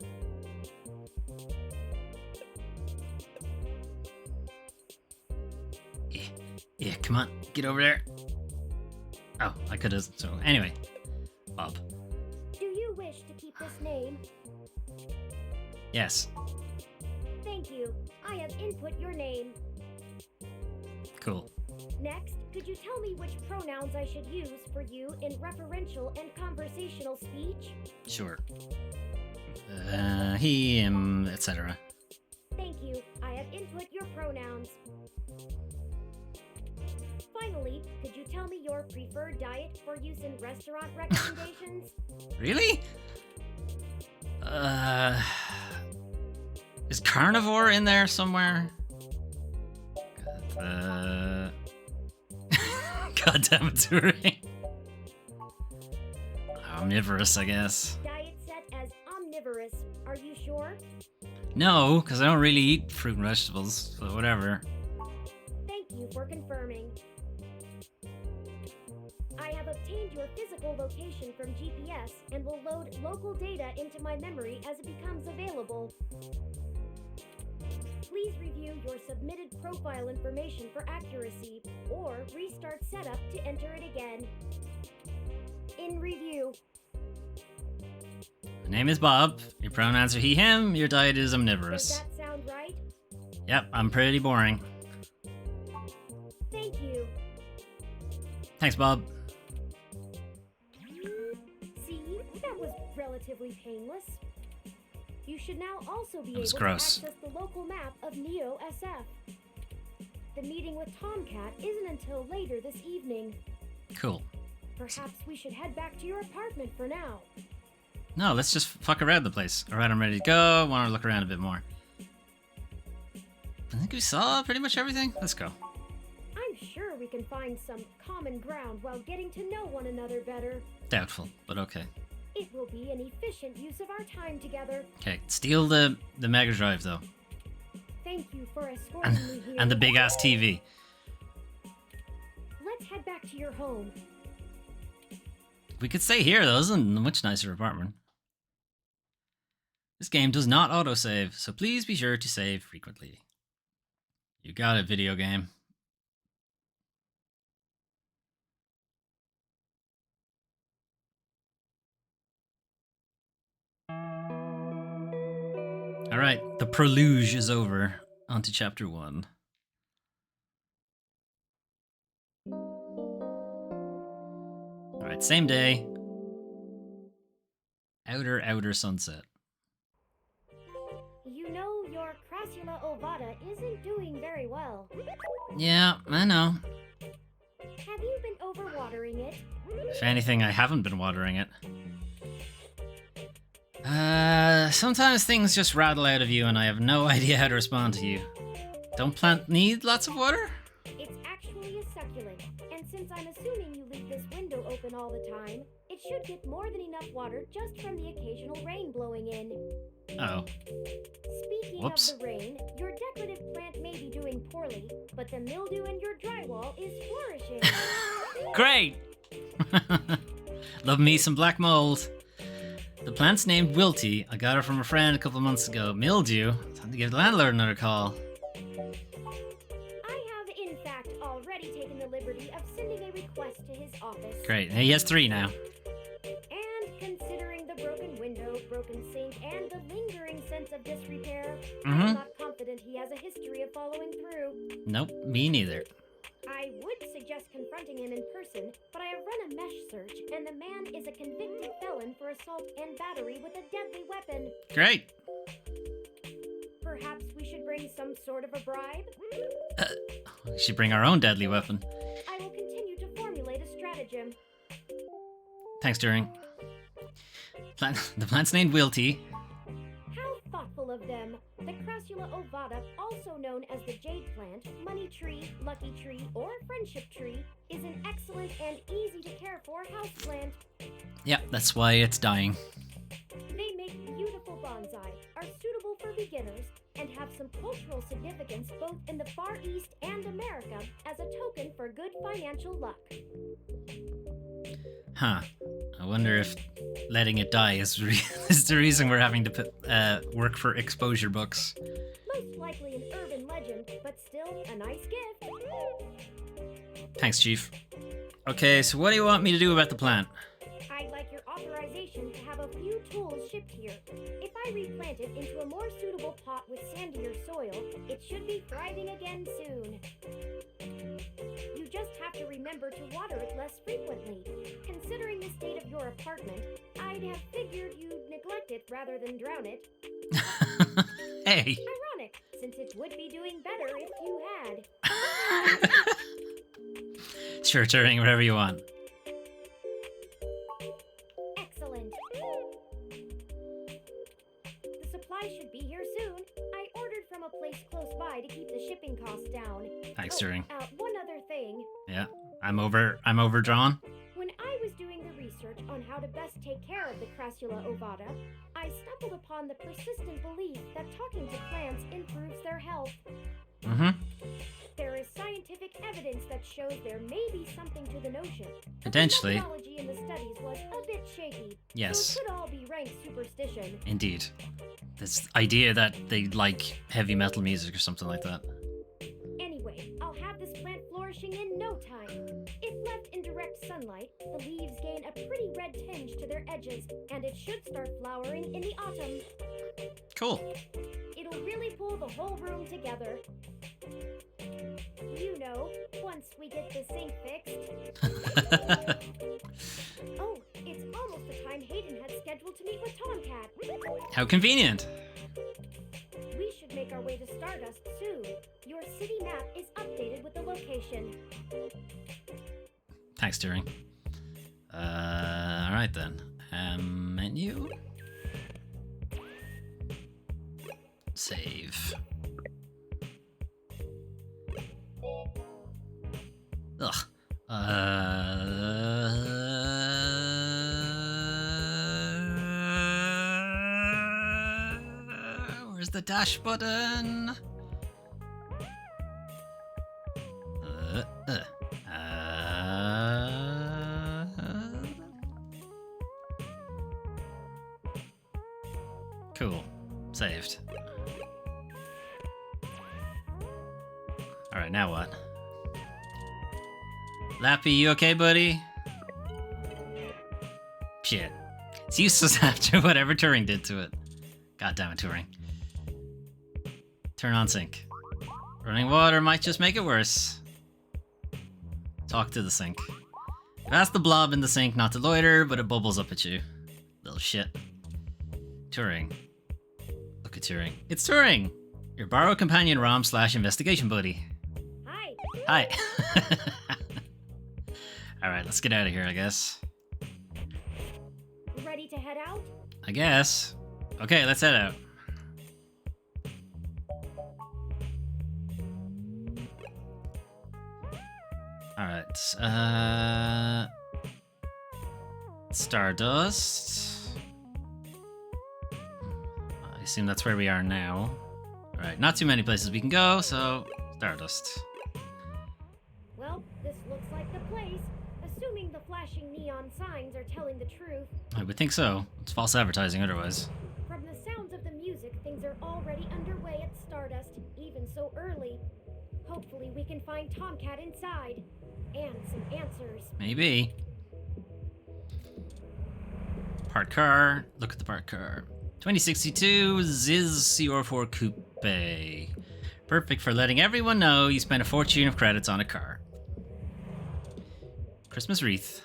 A: Yeah, come on. Get over there. Oh, I could have. So, anyway. Bob.
D: Do you wish to keep this name?
A: Yes.
D: Thank you. I have input your name.
A: Cool.
D: Next, could you tell me which pronouns I should use for you in referential and conversational speech?
A: Sure. He, him, etc.
D: Thank you. I have input your pronouns. Finally, could you tell me your preferred diet for use in restaurant recommendations?
A: Really? Is carnivore in there somewhere? God damn it, Turing. Omnivorous, I guess.
D: Diet set as omnivorous. Are you sure?
A: No, because I don't really eat fruit and vegetables, so whatever.
D: Thank you for confirming. I have obtained your physical location from GPS and will load local data into my memory as it becomes available. Please review your submitted profile information for accuracy, or restart setup to enter it again. In review.
A: My name is Bob. Your pronouns are he, him. Your diet is
D: Does
A: omnivorous.
D: that sound right?
A: Yep, I'm pretty boring.
D: Thank you.
A: Thanks, Bob.
D: See, that was relatively painless. You should now also be
A: That was
D: able
A: gross.
D: to access the local map of Neo SF. The meeting with Tomcat isn't until later this evening.
A: Cool.
D: Perhaps we should head back to your apartment for now.
A: No, let's just fuck around the place. Alright, I'm ready to go. Want to look around a bit more. I think we saw pretty much everything. Let's go.
D: I'm sure we can find some common ground while getting to know one another better.
A: Doubtful, but okay.
D: It will be an efficient use of our time together.
A: Okay, steal the Mega Drive, though.
D: Thank you for escorting me here.
A: And the big-ass TV.
D: Let's head back to your home.
A: We could stay here, though. This is a much nicer apartment. This game does not autosave, so please be sure to save frequently. You got it, video game. Alright, the preluge is over. On to chapter 1. Alright, same day. Outer sunset.
D: You know your Crassula ovata isn't doing very well.
A: Yeah, I know.
D: Have you been overwatering it?
A: If anything, I haven't been watering it. Sometimes things just rattle out of you and I have no idea how to respond to you. Don't plant need lots of water?
D: It's actually a succulent, and since I'm assuming you leave this window open all the time, it should get more than enough water just from the occasional rain blowing in.
A: Oh.
D: Speaking
A: Whoops.
D: of the rain, your decorative plant may be doing poorly, but the mildew in your drywall is flourishing.
A: Great! Love me some black mold. The plant's named Wilty. I got her from a friend a couple months ago. Mildew? Time to give the landlord another call.
D: I have, in fact, already taken the liberty of sending a request to his office.
A: Great. He has 3 now.
D: And considering the broken window, broken sink, and the lingering sense of disrepair,
A: Mhm.
D: I'm not confident he has a history of following through.
A: Nope, me neither.
D: I would suggest confronting him in person, but I have run a mesh search, and the man is a convicted felon for assault and battery with a deadly weapon.
A: Great.
D: Perhaps we should bring some sort of a bribe?
A: We should bring our own deadly weapon.
D: I will continue to formulate a stratagem.
A: Thanks, Turing. The plant's named Wilty.
D: How thoughtful of them! The Crassula ovata, also known as the jade plant, money tree, lucky tree, or friendship tree, is an excellent and easy to care for houseplant.
A: Yep, that's why it's dying.
D: They make beautiful bonsai, are suitable for beginners, and have some cultural significance both in the Far East and America as a token for good financial luck.
A: Huh. I wonder if letting it die is, is the reason we're having to put, work for exposure books.
D: Most likely an urban legend, but still a nice gift.
A: Thanks, Chief. Okay, so what do you want me to do about the plant?
D: I'd like your authorization to have a few tools shipped here. If I replant it into a more suitable pot with sandier soil, it should be thriving again soon. You just have to remember to water it less frequently. Considering the state of your apartment, I'd have figured you'd neglect it rather than drown it.
A: Hey!
D: Ironic, since it would be doing better if you had.
A: Sure, Turing, whatever you want.
D: Excellent. The supply should be here soon. I ordered from a place close by to keep the shipping costs down.
A: Thanks, Turing.
D: One other thing.
A: Yeah, I'm overdrawn.
D: When I was doing the research on how how to best take care of the Crassula ovata, I stumbled upon the persistent belief that talking to plants improves their health.
A: Mm-hmm.
D: There is scientific evidence that shows there may be something to the notion. But
A: Potentially.
D: the methodology in the studies was a bit shaky.
A: Yes.
D: So it could all be rank superstition.
A: Indeed. This idea that they like heavy metal music or something like that.
D: Anyway, I'll have this plant flourishing in no time. If left in direct sunlight, the leaves gain a pretty red tinge to their edges, and it should start flowering in the autumn.
A: Cool.
D: It'll really pull the whole room together. You know, once we get the sink fixed. Oh, it's almost the time Hayden had scheduled to meet with Tomcat.
A: How convenient.
D: We should make our way to Stardust soon. Your city map is updated with the location.
A: Thanks, Turing. Alright then. Menu. Save. Ugh. Where's the dash button? Cool. Saved. Alright, now what? Lappy, you okay, buddy? Shit. It's useless after whatever Turing did to it. God damn it, Turing. Turn on sink. Running water might just make it worse. Talk to the sink. Ask the blob in the sink not to loiter, but it bubbles up at you. Little shit. Turing. Look at Turing. It's Turing! Your borrowed companion ROM/investigation buddy.
D: Hi.
A: Hi. Alright, let's get out of here, I guess.
D: Ready to head out?
A: I guess. Okay, let's head out. Alright, Stardust. I assume that's where we are now. Alright, not too many places we can go, so Stardust.
D: Well, this looks like the place. Assuming the flashing neon signs are telling the truth.
A: I would think so. It's false advertising otherwise.
D: From the sounds of the music, things are already underway at Stardust, even so early. Hopefully we can find Tomcat inside. And some answers.
A: Maybe. Parked car. Look at the parked car. 2062 Ziz CR4 Coupe. Perfect for letting everyone know you spent a fortune of credits on a car. Christmas wreath.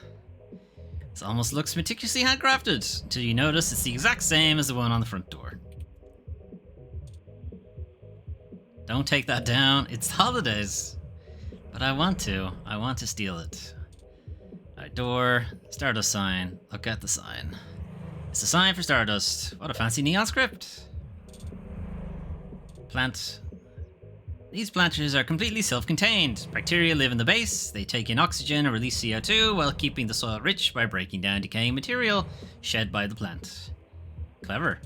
A: This almost looks meticulously handcrafted, until you notice it's the exact same as the one on the front door. Don't take that down, it's the holidays. But I want to steal it. Alright, door, Stardust sign, look at the sign. It's a sign for Stardust. What a fancy neon script. Plant. These planters are completely self-contained. Bacteria live in the base, they take in oxygen and release CO2 while keeping the soil rich by breaking down decaying material shed by the plant. Clever.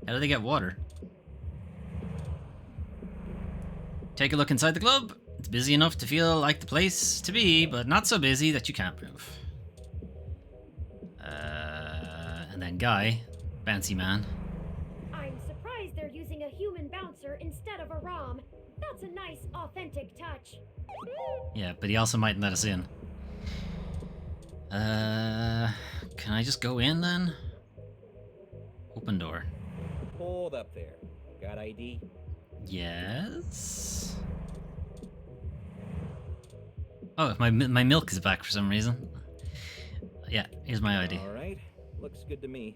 A: How do they get water? Take a look inside the club. It's busy enough to feel like the place to be, but not so busy that you can't move. And then Guy, bouncy man.
D: I'm surprised they're using a human bouncer instead of a ROM. That's a nice, authentic touch.
A: Yeah, but he also mightn't let us in. Can I just go in then? Open door.
E: Hold up there. Got ID?
A: Yes. Oh, my milk is back for some reason. Yeah, here's my ID.
E: All right. Looks good to me.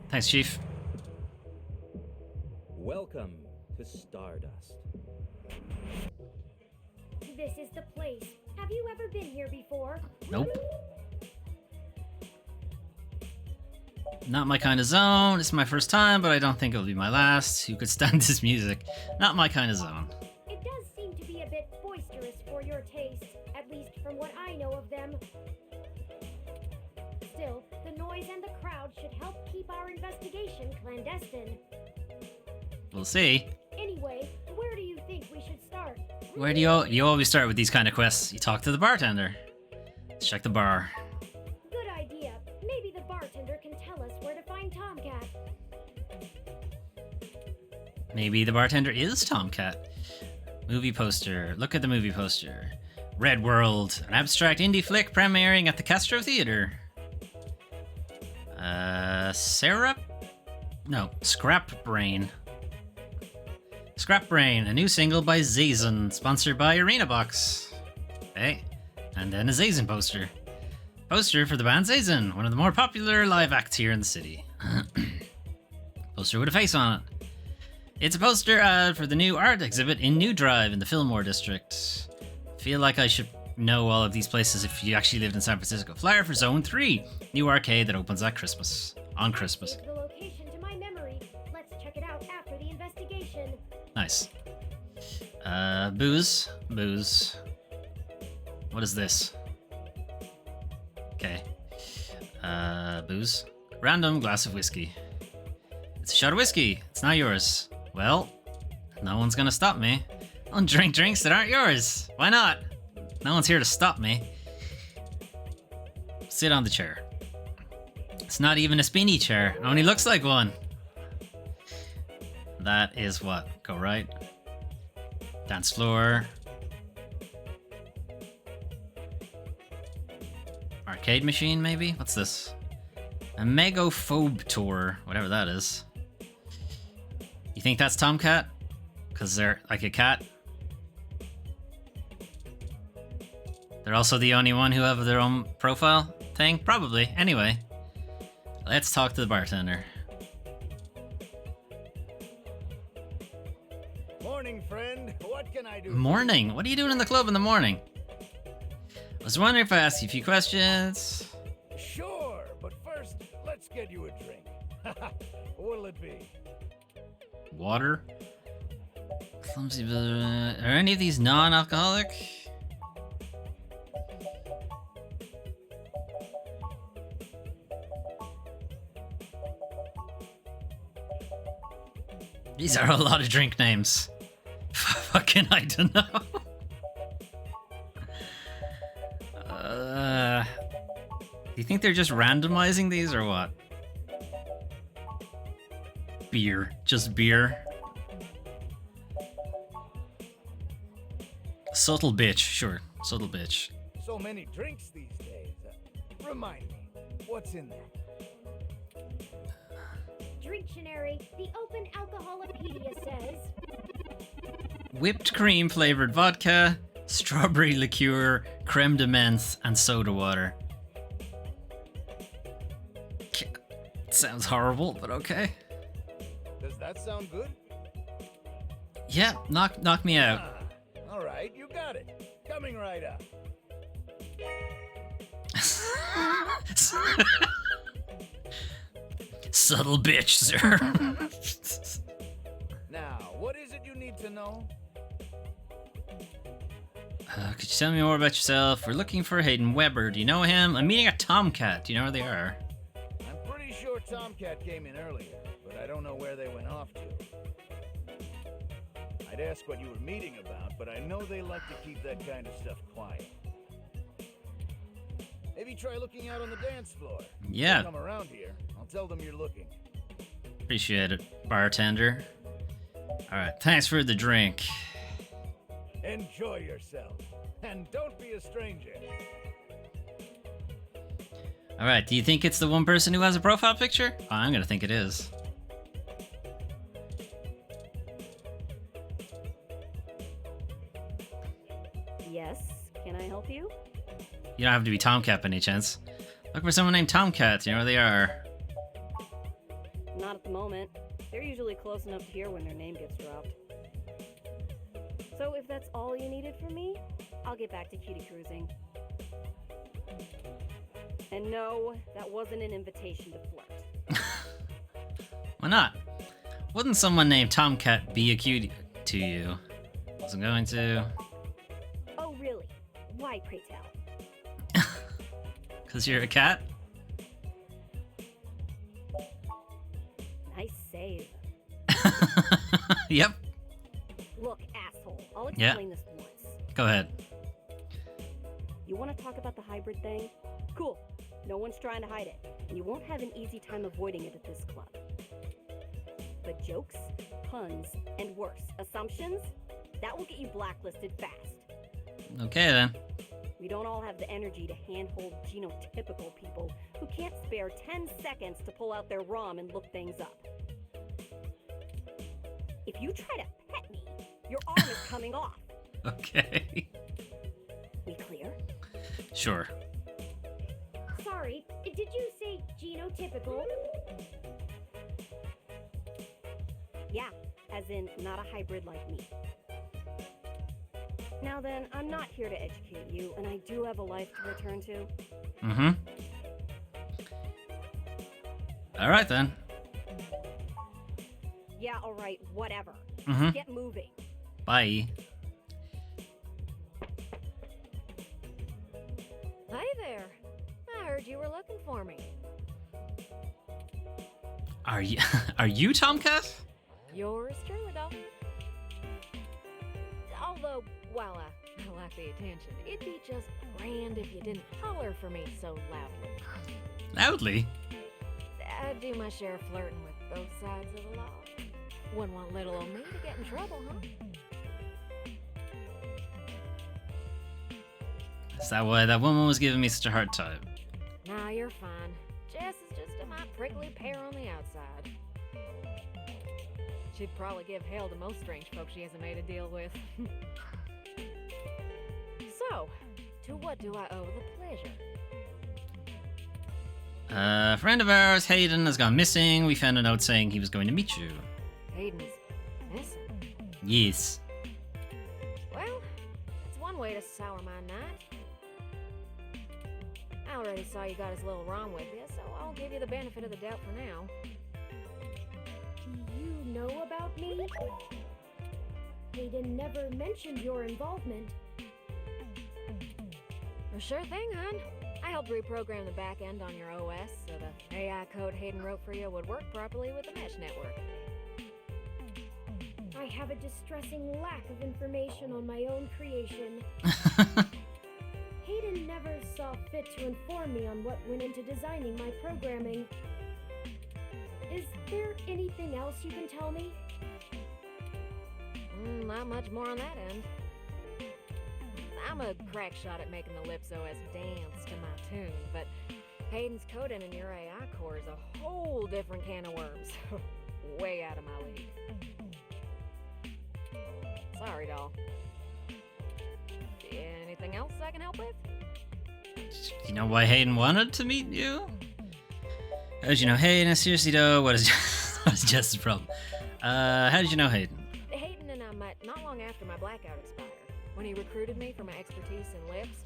A: Thanks, Chief.
E: Welcome to Stardust.
D: This is the place. Have you ever been here before?
A: Nope. Not my kind of zone. It's my first time, but I don't think it'll be my last. Who could stand this music? Not my kind of zone.
D: It does seem to be a bit boisterous for your taste, at least from what I know of them. Still, the noise and the crowd should help keep our investigation clandestine.
A: We'll see.
D: Anyway, where do you think we should start?
A: Where do you always start with these kind of quests? You talk to the bartender. Let's check the bar.
D: Good idea. Maybe the bartender can tell us where to find Tomcat.
A: Maybe the bartender is Tomcat. Movie poster. Look at the movie poster. Red World, an abstract indie flick premiering at the Castro Theater. Syrup? No, Scrap Brain. Scrap Brain, a new single by Zazen, sponsored by Arena Box. Okay, and then a Zazen poster. Poster for the band Zazen, one of the more popular live acts here in the city. Poster with a face on it. It's a poster ad for the new art exhibit in New Drive in the Fillmore district. Feel like I should know all of these places if you actually lived in San Francisco. Flyer for Zone 3, new arcade that opens at Christmas. On Christmas.
D: The location to my memory. Let's check it out after the investigation.
A: Nice. Booze. Booze. What is this? Okay. Booze. Random glass of whiskey. It's a shot of whiskey. It's not yours. Well, no one's gonna stop me. I'll drink drinks that aren't yours. Why not? No one's here to stop me. Sit on the chair. It's not even a spinny chair. It only looks like one. That is what? Go right. Dance floor. Arcade machine, maybe? What's this? A Megaphobe tour. Whatever that is. You think that's Tomcat? Because they're like a cat? They're also the only one who have their own profile thing? Probably. Anyway. Let's talk to the bartender.
F: Morning, friend. What can I do?
A: Morning? What are you doing in the club in the morning? I was wondering if I asked you a few questions.
F: Sure, but first, let's get you a drink. What'll it be?
A: Water? Clumsy. Are any of these non-alcoholic? These are a lot of drink names. Fucking, I don't know. Do you think they're just randomizing these or what? Beer. Just beer. Subtle bitch. Sure. Subtle bitch.
F: So many drinks these days. Remind me, what's in there?
D: Drinktionary, the Open Alcoholopedia says.
A: Whipped cream flavored vodka, strawberry liqueur, creme de menthe, and soda water. Sounds horrible, but okay.
F: Does that sound good?
A: Yeah, knock me out.
F: All right, you got it. Coming right up.
A: Subtle bitch, sir.
F: Now, what is it you need to know?
A: Could you tell me more about yourself? We're looking for Hayden Weber. Do you know him? I'm meeting a Tomcat. Do you know where they are?
F: I'm pretty sure Tomcat came in earlier, but I don't know where they went off to. I'd ask what you were meeting about, but I know they like to keep that kind of stuff quiet. Maybe try looking out on the dance floor.
A: Yeah.
F: If they come around here, I'll tell them you're looking.
A: Appreciate it, bartender. Alright, thanks for the drink.
F: Enjoy yourself, and don't be a stranger.
A: Alright, do you think it's the one person who has a profile picture? Oh, I'm gonna think it is.
G: Yes, can I help you?
A: You don't have to be Tomcat by any chance. Look for someone named Tomcat. Do you know where they are?
G: Not at the moment. They're usually close enough to hear when their name gets dropped. So if that's all you needed from me, I'll get back to cutie cruising. And no, that wasn't an invitation to flirt.
A: Why not? Wouldn't someone named Tomcat be a cutie to you? Wasn't going to.
G: Oh really? Why, pray tell?
A: 'Cause you're a cat?
G: Nice save.
A: Yep.
G: Look, asshole. I'll
A: Yeah.
G: explain this once.
A: Go ahead.
G: You want to talk about the hybrid thing? Cool. No one's trying to hide it, and you won't have an easy time avoiding it at this club. But jokes, puns, and worse, assumptions? That will get you blacklisted fast.
A: Okay then.
G: We don't all have the energy to handhold genotypical people who can't spare 10 seconds to pull out their ROM and look things up. If you try to pet me, your arm is coming off.
A: Okay.
G: We clear?
A: Sure.
D: Sorry, did you say genotypical?
G: Yeah, as in not a hybrid like me. Now then, I'm not here to educate you, and I do have a life to return to.
A: Mm-hmm. Alright then.
G: Yeah, alright, whatever.
A: Mm-hmm.
G: Get moving.
A: Bye.
H: Hi there. I heard you were looking for me.
A: Are you are you Tomcat?
H: Yours truly, though. Although, while I like the attention, it'd be just grand if you didn't holler for me so loudly.
A: Loudly?
H: I do my share of flirting with both sides of the law. Wouldn't want little old me to get in trouble, huh?
A: Is that why that woman was giving me such a hard time?
H: Nah, you're fine. Jess is just a my prickly pear on the outside. She'd probably give hell to most strange folks she hasn't made a deal with. So, to what do I owe the pleasure?
A: A friend of ours, Hayden, has gone missing. We found a note saying he was going to meet you.
H: Hayden's missing.
A: Yes.
H: Well, it's one way to sour my night. I already saw you got his little ROM with you, so I'll give you the benefit of the doubt for now.
D: Do you know about me? Hayden never mentioned your involvement.
H: Well, sure thing, hon. I helped reprogram the back end on your OS so the AI code Hayden wrote for you would work properly with the mesh network.
D: I have a distressing lack of information on my own creation. Hayden never saw fit to inform me on what went into designing my programming. Is there anything else you can tell me?
H: Not much more on that end. I'm a crack shot at making the Lips OS dance to my tune, but Hayden's coding in your AI core is a whole different can of worms. Way out of my league. Sorry, doll. Anything else I can help with?
A: You know why Hayden wanted to meet you? How did you know Hayden? Seriously though, what is Jess's problem? How did you know Hayden?
H: Hayden and I met not long after my blackout expired, when he recruited me for my expertise in lips.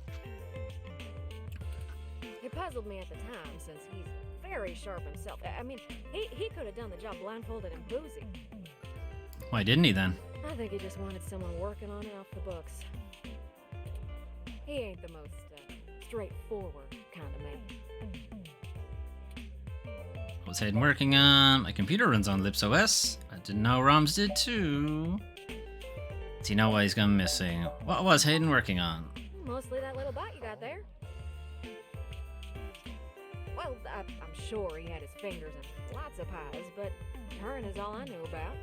H: It puzzled me at the time, since he's very sharp himself. I mean, he could have done the job blindfolded and boozy.
A: Why didn't he then?
H: I think he just wanted someone working on it off the books. He ain't the most straightforward kind of man.
A: What's Hayden working on? My computer runs on Lips OS. I didn't know ROMs did too. Do you know why he's gone missing? What was Hayden working on?
H: Mostly that little bot you got there. Well, I'm sure he had his fingers in lots of pies, but Turn is all I knew about.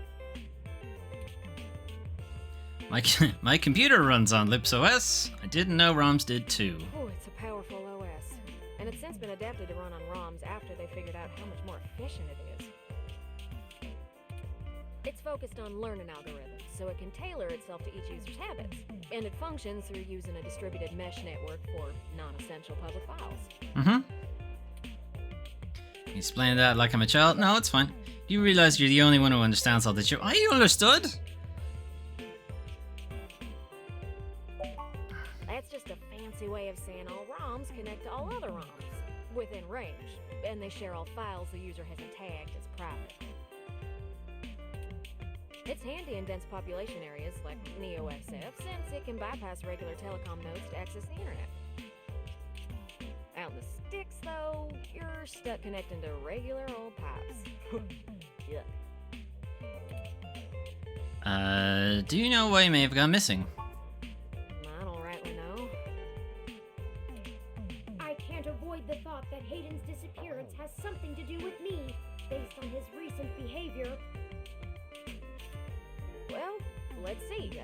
A: My computer runs on Lips OS. I didn't know ROMs did too.
H: Oh, it's a powerful OS. And it's since been adapted to run on ROMs after they figured out how much more efficient it is. It's focused on learning algorithms, so it can tailor itself to each user's habits. And it functions through using a distributed mesh network for non-essential public files.
A: Mm-hmm. You explain that like I'm a child? No, it's fine. Do you realize you're the only one who understands all this shit? I understood!
H: That's just a fancy way of saying all ROMs connect to all other ROMs within range, and they share all files the user hasn't tagged as private. It's handy in dense population areas like NeoSF, since it can bypass regular telecom nodes to access the internet. Out in on the sticks, though, you're stuck connecting to regular old pipes. Yuck.
A: Do you know why you may have gone missing?
H: I don't rightly know.
D: I can't avoid the thought that Hayden's disappearance has something to do with me, based on his recent behavior.
H: Well, let's see.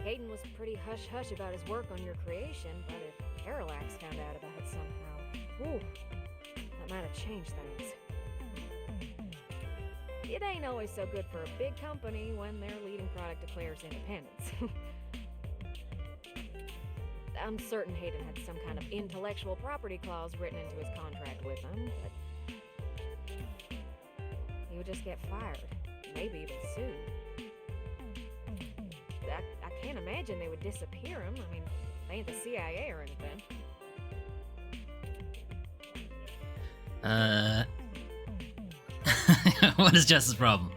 H: Hayden was pretty hush-hush about his work on your creation, but if Parallax found out about it somehow, ooh, that might have changed things. It ain't always so good for a big company when their leading product declares independence. I'm certain Hayden had some kind of intellectual property clause written into his contract with them, but he would just get fired, maybe even sued. I can't imagine they would disappear him. I mean, they ain't the CIA or anything.
A: What is Jess's problem?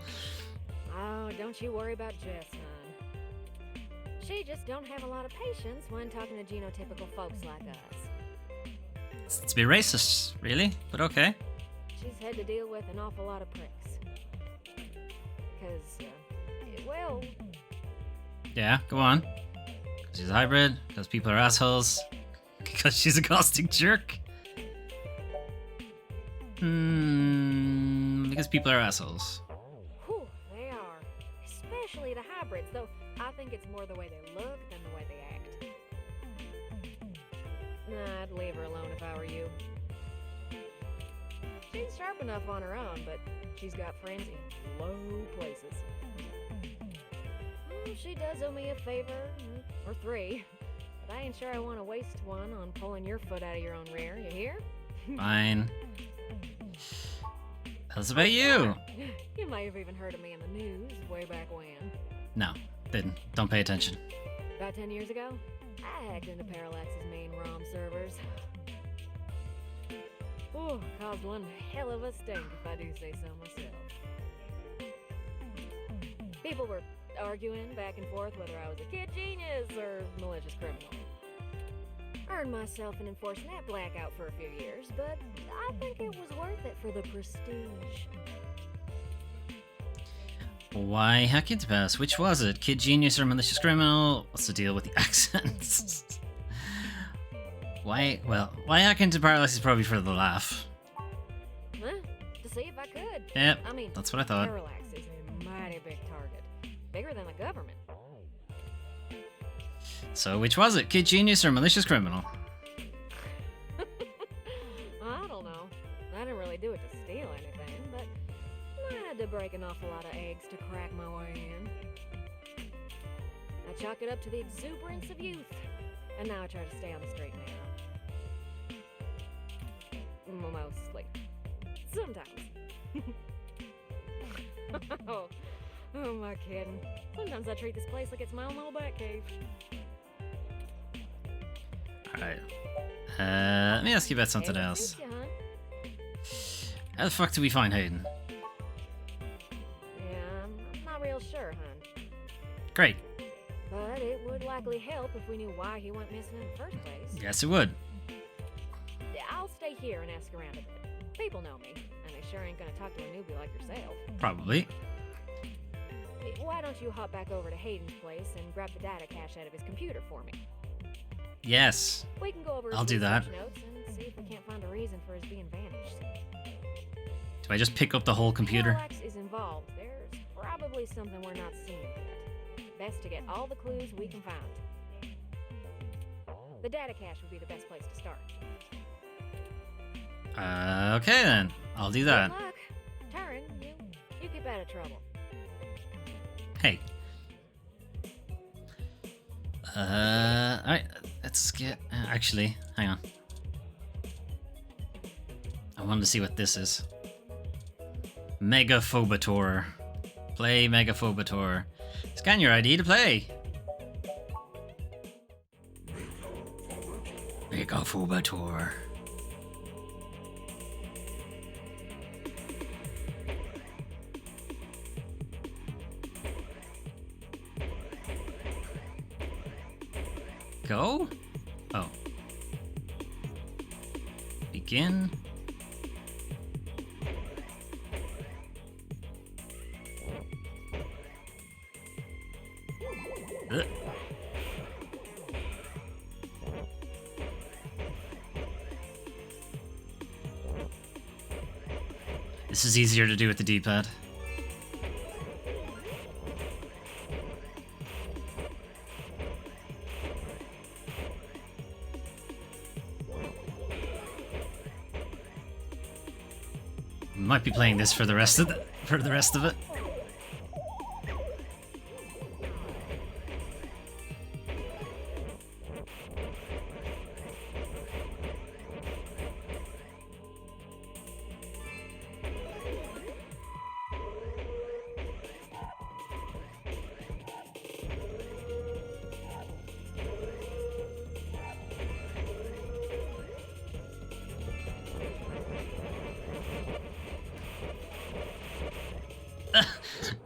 H: Oh, don't you worry about Jess, hon. She just don't have a lot of patience when talking to genotypical folks like us.
A: It's a bit racist, really, but okay.
H: She's had to deal with an awful lot of pricks. Because, well...
A: Yeah, go on. 'Cause she's a hybrid, because people are assholes, because she's a caustic jerk. Because people are assholes.
H: Whew, they are. Especially the hybrids, though I think it's more the way they look than the way they act. Nah, I'd leave her alone if I were you. She's sharp enough on her own, but she's got friends in low places. She does owe me a favor, or 3, but I ain't sure I want to waste one on pulling your foot out of your own rear, you hear?
A: Fine. That's about you.
H: You might have even heard of me in the news way back when.
A: No, didn't. Don't pay attention.
H: About 10 years ago, I hacked into Parallax's main ROM servers. Ooh, caused one hell of a stink if I do say so myself. People were arguing back and forth whether I was a kid genius or malicious criminal. Earned myself an enforcement blackout for a few years, but I think it was worth it for the prestige.
A: Why hack into pass? Which was it? Kid genius or malicious criminal? What's the deal with the accents? Why hack into Parallax is probably for the laugh.
H: Huh? To see if I could.
A: Yep,
H: I mean,
A: that's what I thought.
H: Parallax is a mighty big target. Bigger than the government.
A: So which was it? Kid genius or malicious criminal?
H: I don't know. I didn't really do it to steal anything, but I had to break an awful lot of eggs to crack my way in. I chalk it up to the exuberance of youth, and now I try to stay on the straight and narrow. Mostly. Sometimes. Oh, am I kidding? Sometimes I treat this place like it's my own little bat cave.
A: Alright. Let me ask you about something
H: Hey, what
A: else.
H: suits you, hon?
A: How the fuck do we find Hayden?
H: Yeah, I'm not real sure, hon.
A: Great.
H: But it would likely help if we knew why he went missing in the first place.
A: Yes, it would.
H: I'll stay here and ask around a bit. People know me, and they sure ain't gonna talk to a newbie like yourself.
A: Probably.
H: Why don't you hop back over to Hayden's place and grab the data cache out of his computer for me?
A: Yes.
H: We can go over his
A: I'll do that.
H: research notes and see if we can't find a reason for his being vanished.
A: Do I just pick up the whole computer?
H: Parallax is involved. There's probably something we're not seeing yet. Best to get all the clues we can find. The data cache would be the best place to start.
A: Okay then. I'll do that.
H: Good luck. Turin, you keep out of trouble.
A: Hey. Alright. Let's get... actually, hang on. I wanted to see what this is. Megaphobator. Play Megaphobator. Scan your ID to play. Megaphobator. Go? Oh. Sneak in. Ugh. This is easier to do with the D-pad. Might be playing this for the rest of it.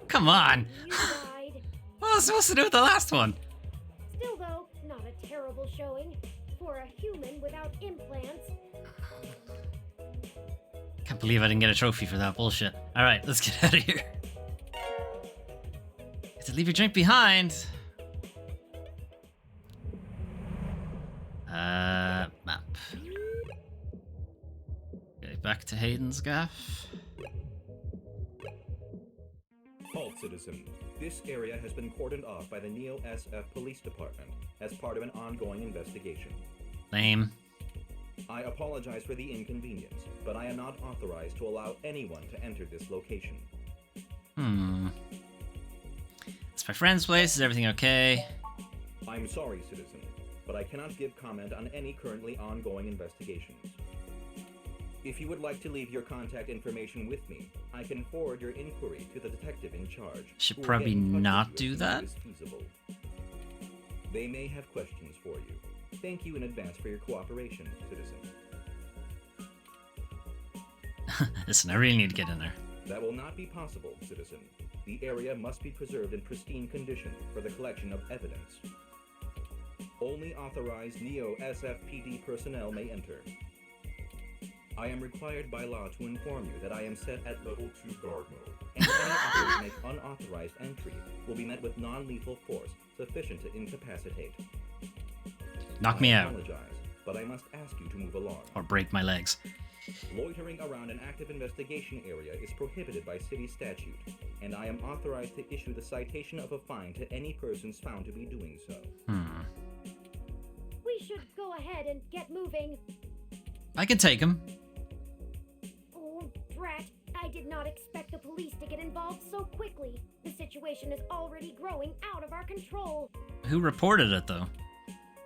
A: Come on!
D: You died.
A: What was I supposed to do with the last one?
D: Still, though, not a terrible showing for a human without implants.
A: Can't believe I didn't get a trophy for that bullshit. Alright, let's get out of here. You have to leave your drink behind. Map. Okay, back to Hayden's gaff.
E: Halt, citizen. This area has been cordoned off by the Neo-SF Police Department as part of an ongoing investigation.
A: Lame.
E: I apologize for the inconvenience, but I am not authorized to allow anyone to enter this location.
A: It's my friend's place. Is everything okay?
E: I'm sorry, citizen, but I cannot give comment on any currently ongoing investigations. If you would like to leave your contact information with me, I can forward your inquiry to the detective in charge.
A: Should
E: who will
A: probably
E: get in touch with
A: not
E: you
A: do
E: as soon
A: that.
E: as feasible. They may have questions for you. Thank you in advance for your cooperation, citizen.
A: Listen, I really need to get in there.
E: That will not be possible, citizen. The area must be preserved in pristine condition for the collection of evidence. Only authorized Neo-SFPD personnel may enter. I am required by law to inform you that I am set at level 2 guard mode, and any effort to make unauthorized entry will be met with non-lethal force sufficient to incapacitate.
A: Knock me
E: I
A: out.
E: apologize, but I must ask you to move along.
A: Or break my legs.
E: Loitering around an active investigation area is prohibited by city statute, and I am authorized to issue the citation of a fine to any persons found to be doing so.
D: We should go ahead and get moving.
A: I can take him.
D: Oh, drat. I did not expect the police to get involved so quickly. The situation is already growing out of our control.
A: Who reported it, though?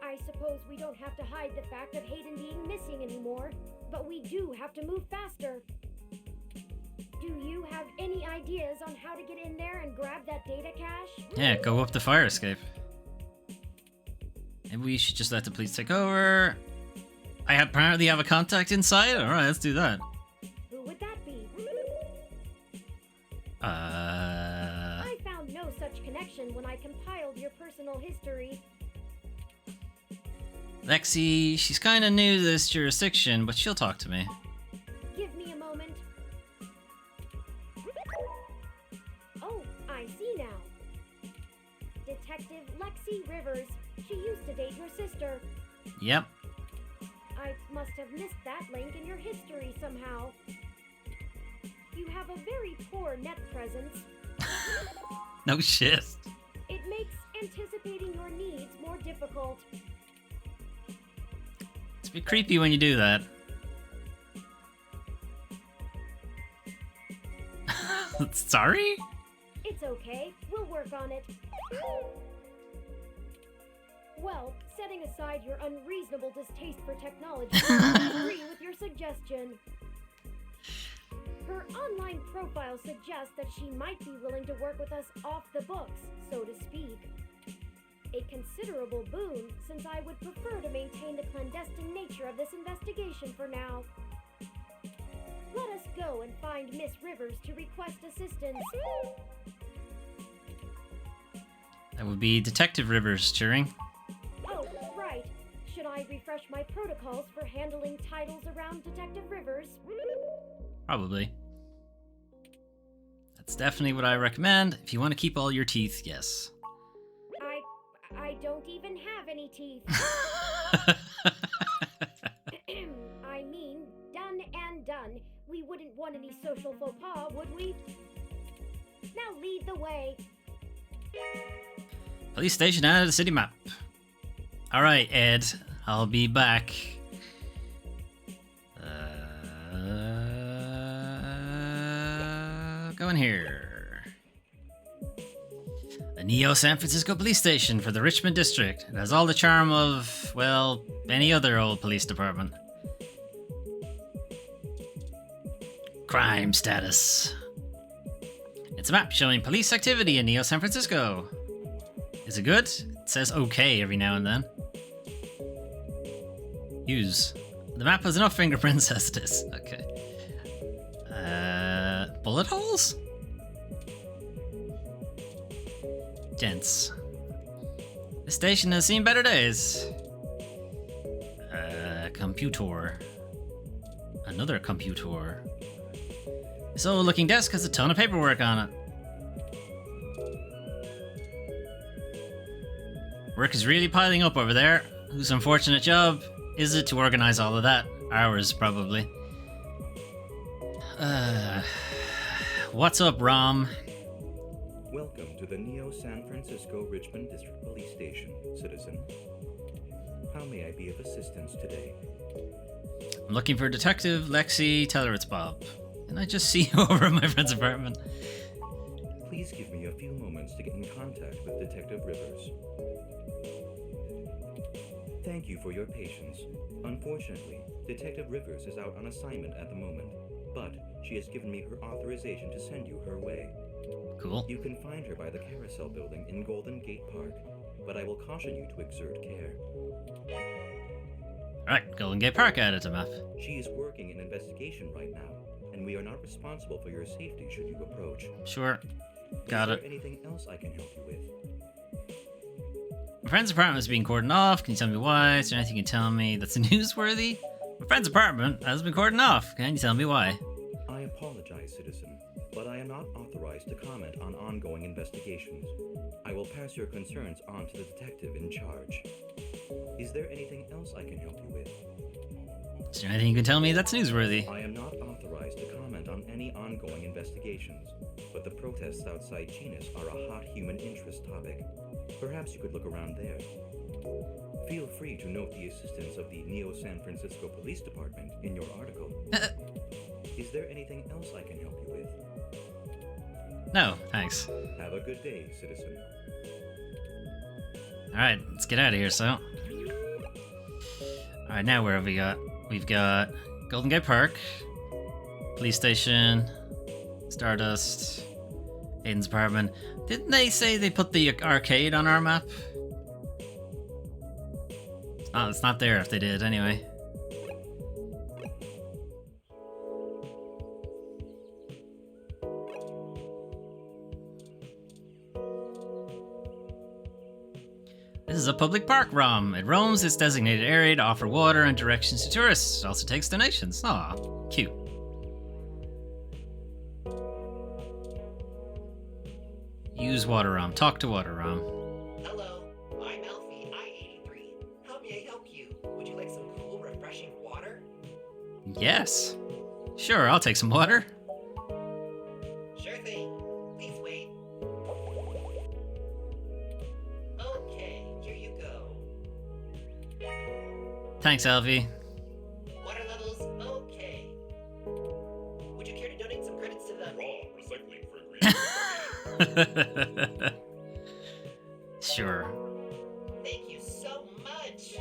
D: I suppose we don't have to hide the fact of Hayden being missing anymore, but we do have to move faster. Do you have any ideas on how to get in there and grab that data cache?
A: Yeah, go up the fire escape. Maybe we should just let the police take over. I apparently have a contact inside? Alright, let's do that.
D: Who would that be?
A: I
D: found no such connection when I compiled your personal history.
A: Lexi, she's kinda new to this jurisdiction, but she'll talk to me.
D: Give me a moment. Oh, I see now. Detective Lexi Rivers. She used to date your sister.
A: Yep.
D: I must have missed that link in your history somehow. You have a very poor net presence.
A: No shit.
D: It makes anticipating your needs more difficult.
A: It's a bit creepy when you do that. Sorry?
D: It's okay. We'll work on it. Well, setting aside your unreasonable distaste for technology, I agree with your suggestion. Her online profile suggests that she might be willing to work with us off the books, so to speak. A considerable boon, since I would prefer to maintain the clandestine nature of this investigation for now. Let us go and find Miss Rivers to request assistance.
A: That would be Detective Rivers, Turing.
D: Oh, right. should I refresh my protocols for handling titles around Detective Rivers?
A: Probably. That's definitely what I recommend. If you want to keep all your teeth, yes.
D: I don't even have any teeth. I mean, done and done. We wouldn't want any social faux pas, would we? Now lead the way.
A: Police station out of the city map. Alright, Ed. I'll be back. Go in here. The Neo San Francisco Police Station for the Richmond District. It has all the charm of, well, any other old police department. Crime status. It's a map showing police activity in Neo San Francisco. Is it good? It says okay every now and then. Use. The map has enough fingerprints as this. Okay. Bullet holes? Gents. The station has seen better days. Computer. Another computer. This old looking desk has a ton of paperwork on it. Work is really piling up over there. Whose unfortunate job is it to organize all of that? Ours, probably. What's up, Rom?
E: Welcome to the Neo San Francisco Richmond District Police Station, citizen. How may I be of assistance today?
A: I'm looking for Detective Lexi. Tell her it's Bob. Can I just see you over at my friend's apartment?
E: Please give me a few moments to get in contact with Detective Rivers. Thank you for your patience. Unfortunately, Detective Rivers is out on assignment at the moment, but she has given me her authorization to send you her way.
A: Cool.
E: You can find her by the Carousel Building in Golden Gate Park, but I will caution you to exert care.
A: Alright, Golden Gate Park added to map.
E: She is working an investigation right now, and we are not responsible for your safety should you approach.
A: Sure. Got
E: Is
A: it.
E: there anything else I can help you with?
A: My friend's apartment is being cordoned off. Can you tell me why? Is there anything you can tell me that's newsworthy? My friend's apartment has been cordoned off. Can you tell me why?
E: I apologize, citizen, but I am not authorized to comment on ongoing investigations. I will pass your concerns on to the detective in charge. Is there anything else I can help you with?
A: Is there anything you can tell me that's newsworthy?
E: I am not authorized to comment on any ongoing investigations, but the protests outside Genus are a hot human interest topic. Perhaps you could look around there. Feel free to note the assistance of the Neo San Francisco Police Department in your article. Is there anything else I can help you with?
A: No, thanks.
E: Have a good day, citizen.
A: Alright, let's get out of here, so. Alright, now where have we got? We've got Golden Gate Park, Police Station, Stardust, Aiden's apartment. Didn't they say they put the arcade on our map? It's not there if they did, anyway. This is a public park, Rom. It roams its designated area to offer water and directions to tourists. It also takes donations. Aw, cute. Use water, Rom. Talk to water, Rom.
I: Hello, I'm Alfie, I-83. How may I help you? Would you like some cool, refreshing water?
A: Yes. Sure, I'll take some water.
I: Sure thing. Please wait. Okay, here you go.
A: Thanks, Alfie.
I: Water levels, okay. Would you care to donate some credits to the...
B: Recycling for green.
A: Sure.
I: Thank you so much.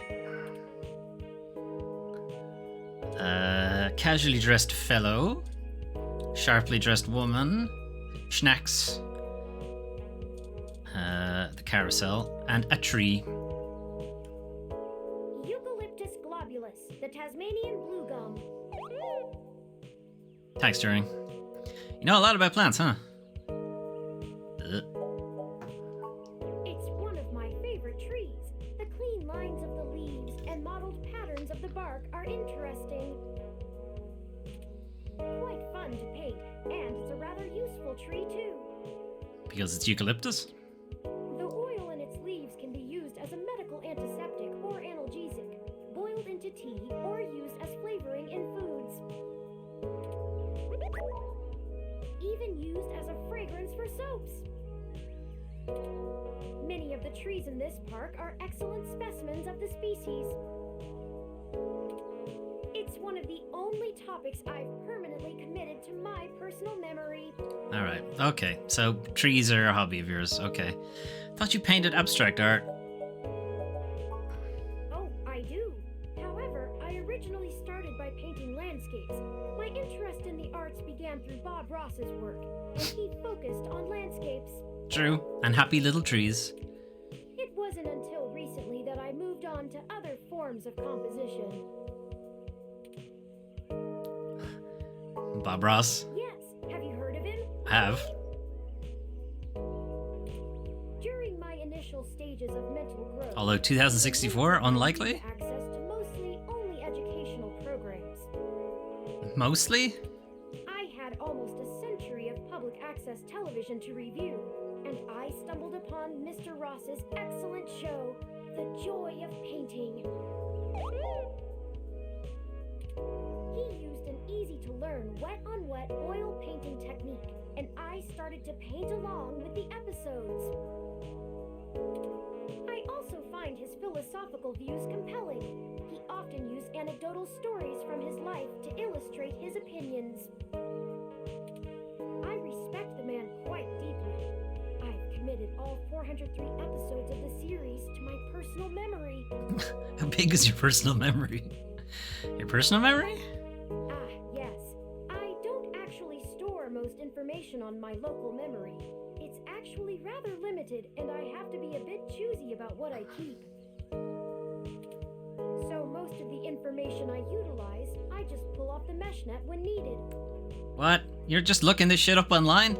A: Casually dressed fellow, sharply dressed woman, schnacks, the carousel, and a tree.
D: Eucalyptus globulus, the Tasmanian blue gum.
A: Thanks, Turing. You know a lot about plants, huh?
D: It's one of my favorite trees. The clean lines of the leaves and park are interesting. Quite fun to paint, and it's a rather useful tree too.
A: Because it's eucalyptus?
D: The oil in its leaves can be used as a medical antiseptic or analgesic, boiled into tea, or used as flavoring in foods. Even used as a fragrance for soaps. Many of the trees in this park are excellent specimens of the species. It's one of the only topics I've permanently committed to my personal memory.
A: Alright, okay. So, trees are a hobby of yours. Okay. Thought you painted abstract art.
D: Oh, I do. However, I originally started by painting landscapes. My interest in the arts began through Bob Ross's work, and he focused on landscapes.
A: True. And happy little trees.
D: It wasn't until recently that I moved on to other forms of composition.
A: Bob Ross.
D: Yes, have you heard of him?
A: Have.
D: During my initial stages of mental growth,
A: Although 2064, unlikely?
D: access to mostly only educational programs.
A: Mostly?
D: I had almost a century of public access television to review, and I stumbled upon Mr. Ross's excellent show, The Joy of Painting. He used an easy-to-learn wet-on-wet oil painting technique, and I started to paint along with the episodes. I also find his philosophical views compelling. He often used anecdotal stories from his life to illustrate his opinions. I respect the man quite deeply. I've committed all 403 episodes of the series to my personal memory.
A: How big is your personal memory? Your personal memory?
D: Ah, yes. I don't actually store most information on my local memory. It's actually rather limited, and I have to be a bit choosy about what I keep. So most of the information I utilize, I just pull off the mesh net when needed.
A: What? You're just looking this shit up online?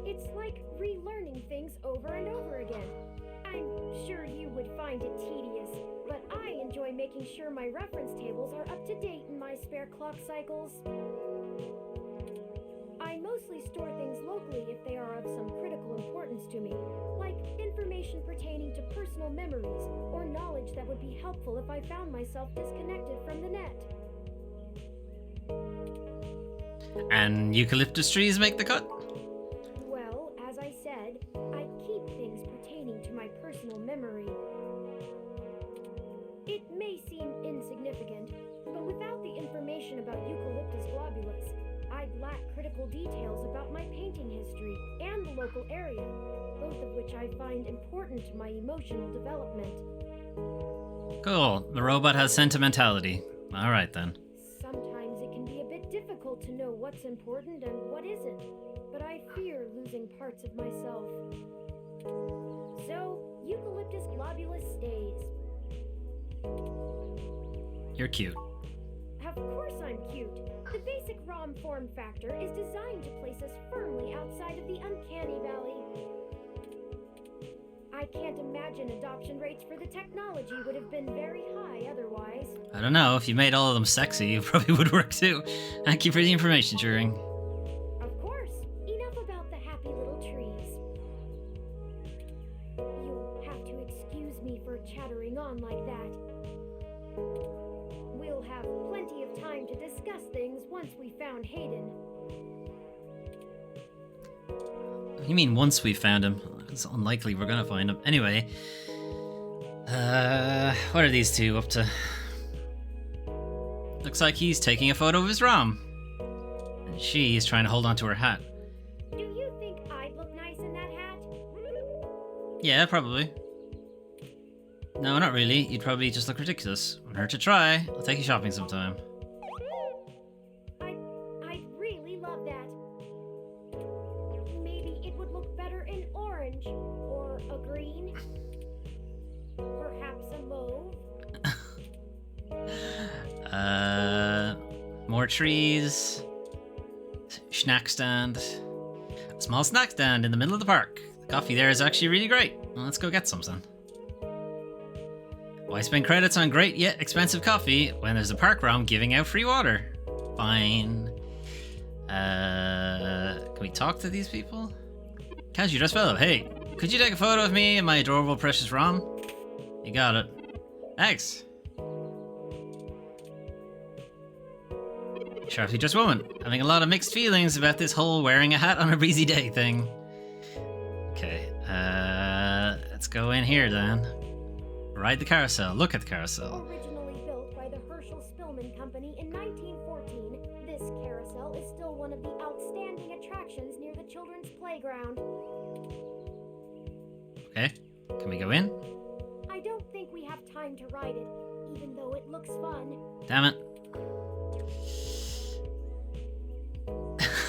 D: It's like relearning things over and over again. I'm sure you would find it tedious, but I enjoy making sure my reference tables are up to date in my spare clock cycles. I mostly store things locally if they are of some critical importance to me, like information pertaining to personal memories or knowledge that would be helpful if I found myself disconnected from the net.
A: And eucalyptus trees make the cut?
D: Well, as I said, I keep things pertaining to my personal memory. It may seem insignificant, but without the information about Eucalyptus globulus, I'd lack critical details about my painting history and the local area, both of which I find important to my emotional development.
A: Cool. The robot has sentimentality. Alright then.
D: Sometimes it can be a bit difficult to know what's important and what isn't, but I fear losing parts of myself. So, Eucalyptus globulus stays.
A: You're cute.
D: Of course I'm cute. The basic ROM form factor is designed to place us firmly outside of the uncanny valley. I can't imagine adoption rates for the technology would have been very high otherwise.
A: I don't know, if you made all of them sexy, it probably would work too. Thank you for the information, Turing.
D: Of course. Enough about the happy little trees. You'll have to excuse me for chattering on like that. We'll have plenty of time to discuss things once we found Hayden.
A: You mean once we found him? It's unlikely we're gonna find him. Anyway, what are these two up to? Looks like he's taking a photo of his ROM. And she is trying to hold on to her hat.
D: Do you think I'd look nice in that hat?
A: Yeah, probably. No, not really. You'd probably just look ridiculous. Wouldn't hurt to try. I'll take you shopping sometime.
D: I'd really love that. Maybe it would look better in orange, or a green, perhaps a mauve.
A: More trees. Snack stand. A small snack stand in the middle of the park. The coffee there is actually really great. Well, let's go get something. Why spend credits on great yet expensive coffee when there's a park ROM giving out free water? Fine. Can we talk to these people? Cash, you dress fellow. Hey, could you take a photo of me and my adorable precious ROM? You got it. Thanks. Sharply dressed woman. Having a lot of mixed feelings about this whole wearing a hat on a breezy day thing. Okay, let's go in here then. Ride the carousel. Look at the carousel.
D: Originally built by the Herschel Spillman Company in 1914, this carousel is still one of the outstanding attractions near the children's playground.
A: Okay, can we go in?
D: I don't think we have time to ride it, even though it looks fun.
A: Damn it.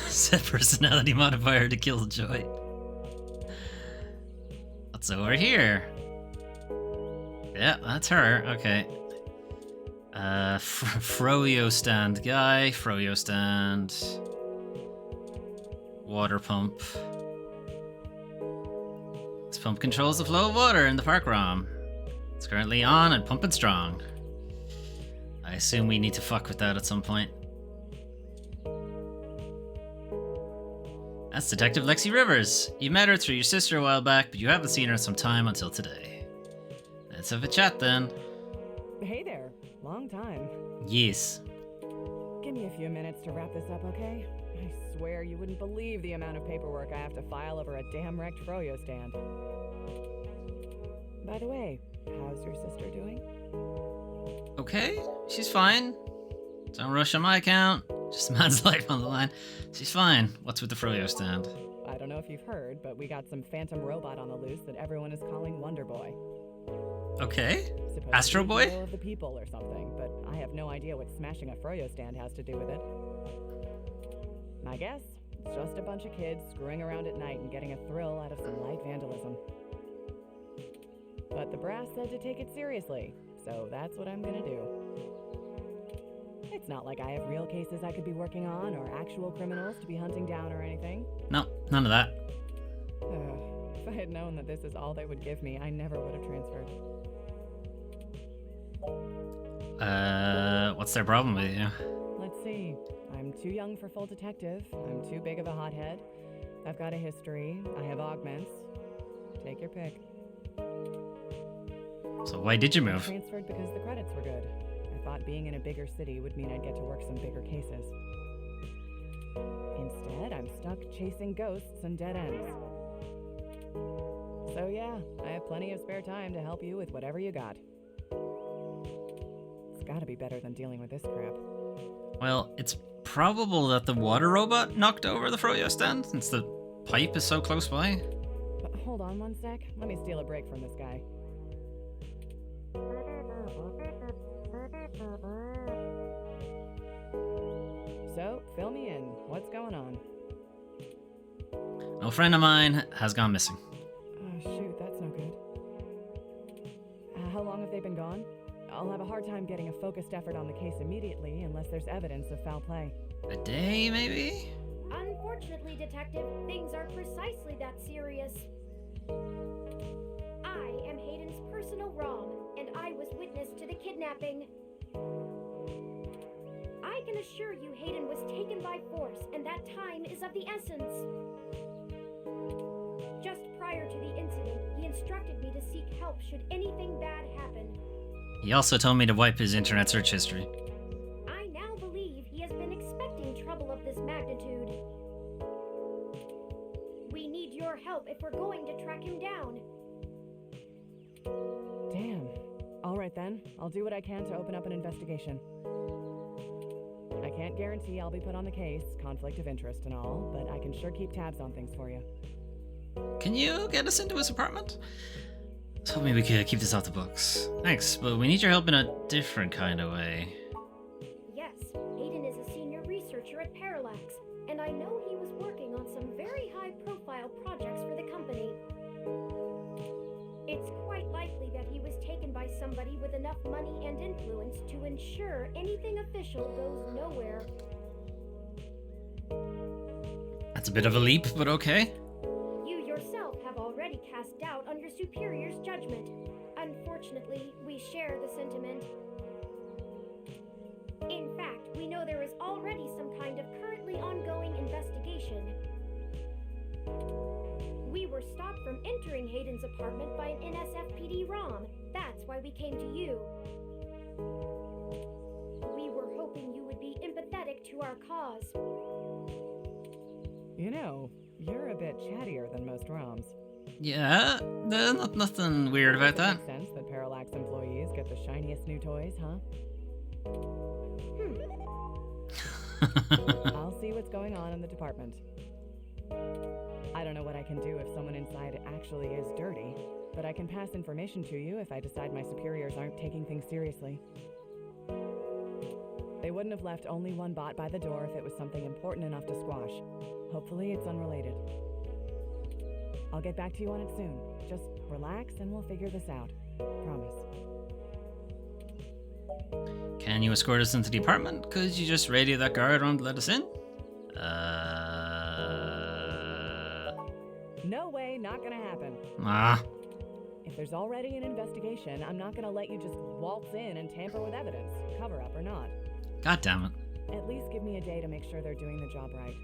A: Set personality modifier to Killjoy. What's over here? Yeah, that's her. Okay. Froyo stand guy. Froyo stand. Water pump. This pump controls the flow of water in the park ROM. It's currently on and pumping strong. I assume we need to fuck with that at some point. That's Detective Lexi Rivers. You met her through your sister a while back, but you haven't seen her in some time until today. Let's have a chat then.
J: Hey there. Long time.
A: Yes.
J: Give me a few minutes to wrap this up, okay? I swear you wouldn't believe the amount of paperwork I have to file over a damn wrecked Froyo stand. By the way, how's your sister doing?
A: Okay, she's fine. Don't rush on my account. Just a man's life on the line. She's fine. What's with the Froyo stand?
J: I don't know if you've heard, but we got some phantom robot on the loose that everyone is calling Wonder Boy.
A: Okay.
J: Supposed
A: Astro
J: to be
A: Boy?
J: hero of the people or something, but I have no idea what smashing a Froyo stand has to do with it. I guess it's just a bunch of kids screwing around at night and getting a thrill out of some light vandalism. But the brass said to take it seriously, so that's what I'm gonna do. It's not like I have real cases I could be working on or actual criminals to be hunting down or anything.
A: No, none of that.
J: If I had known that this is all they would give me, I never would have transferred.
A: What's their problem with you?
J: Let's see. I'm too young for full detective. I'm too big of a hothead. I've got a history. I have augments. Take your pick.
A: So why did you
J: I
A: move?
J: transferred because the credits were good. I thought being in a bigger city would mean I'd get to work some bigger cases. Instead, I'm stuck chasing ghosts and dead ends. So yeah, I have plenty of spare time to help you with whatever you got. It's gotta be better than dealing with this crap.
A: Well, it's probable that the water robot knocked over the Froyo stand since the pipe is so close by.
J: But hold on one sec. Let me steal a break from this guy. So, fill me in. What's going on?
A: No friend of mine has gone missing.
J: Oh, shoot, that's no good. How long have they been gone? I'll have a hard time getting a focused effort on the case immediately unless there's evidence of foul play.
A: A day, maybe?
D: Unfortunately, Detective, things are precisely that serious. I am Hayden's personal ROM, and I was witness to the kidnapping. I can assure you Hayden was taken by force, and that time is of the essence. Just prior to the incident, he instructed me to seek help should anything bad happen.
A: He also told me to wipe his internet search history.
D: I now believe he has been expecting trouble of this magnitude. We need your help if we're going to track him down.
J: Damn. Alright then, I'll do what I can to open up an investigation. I can't guarantee I'll be put on the case, conflict of interest and all, but I can sure keep tabs on things for you.
A: Can you get us into his apartment? I was hoping we could keep this off the books. Thanks, but we need your help in a different kind of way.
D: Yes, Hayden is a senior researcher at Parallax, and I know he was working on some very high-profile projects for the company. It's quite likely that he was taken by somebody with enough money and influence to ensure anything official goes nowhere.
A: That's a bit of a leap, but okay.
D: You yourself have already cast doubt on your superior's judgment. Unfortunately, we share the sentiment. In fact, we know there is already some kind of currently ongoing investigation. We were stopped from entering Hayden's apartment by an NSFPD ROM. That's why we came to you. We were hoping you would be empathetic to our cause.
J: You know, you're a bit chattier than most ROMs.
A: Yeah, nothing weird about that.
J: Makes sense that Parallax employees get the shiniest new toys, huh? I'll see what's going on in the department. I don't know what I can do if someone inside actually is dirty, but I can pass information to you if I decide my superiors aren't taking things seriously. They wouldn't have left only one bot by the door if it was something important enough to squash. Hopefully it's unrelated. I'll get back to you on it soon. Just relax and we'll figure this out. Promise.
A: Can you escort us into the apartment? Could you just radio that guard around to let us in?
J: No way, not gonna happen.
A: Ah.
J: If there's already an investigation, I'm not gonna let you just waltz in and tamper with evidence, cover up or not.
A: God damn it.
J: At least give me a day to make sure they're doing the job right.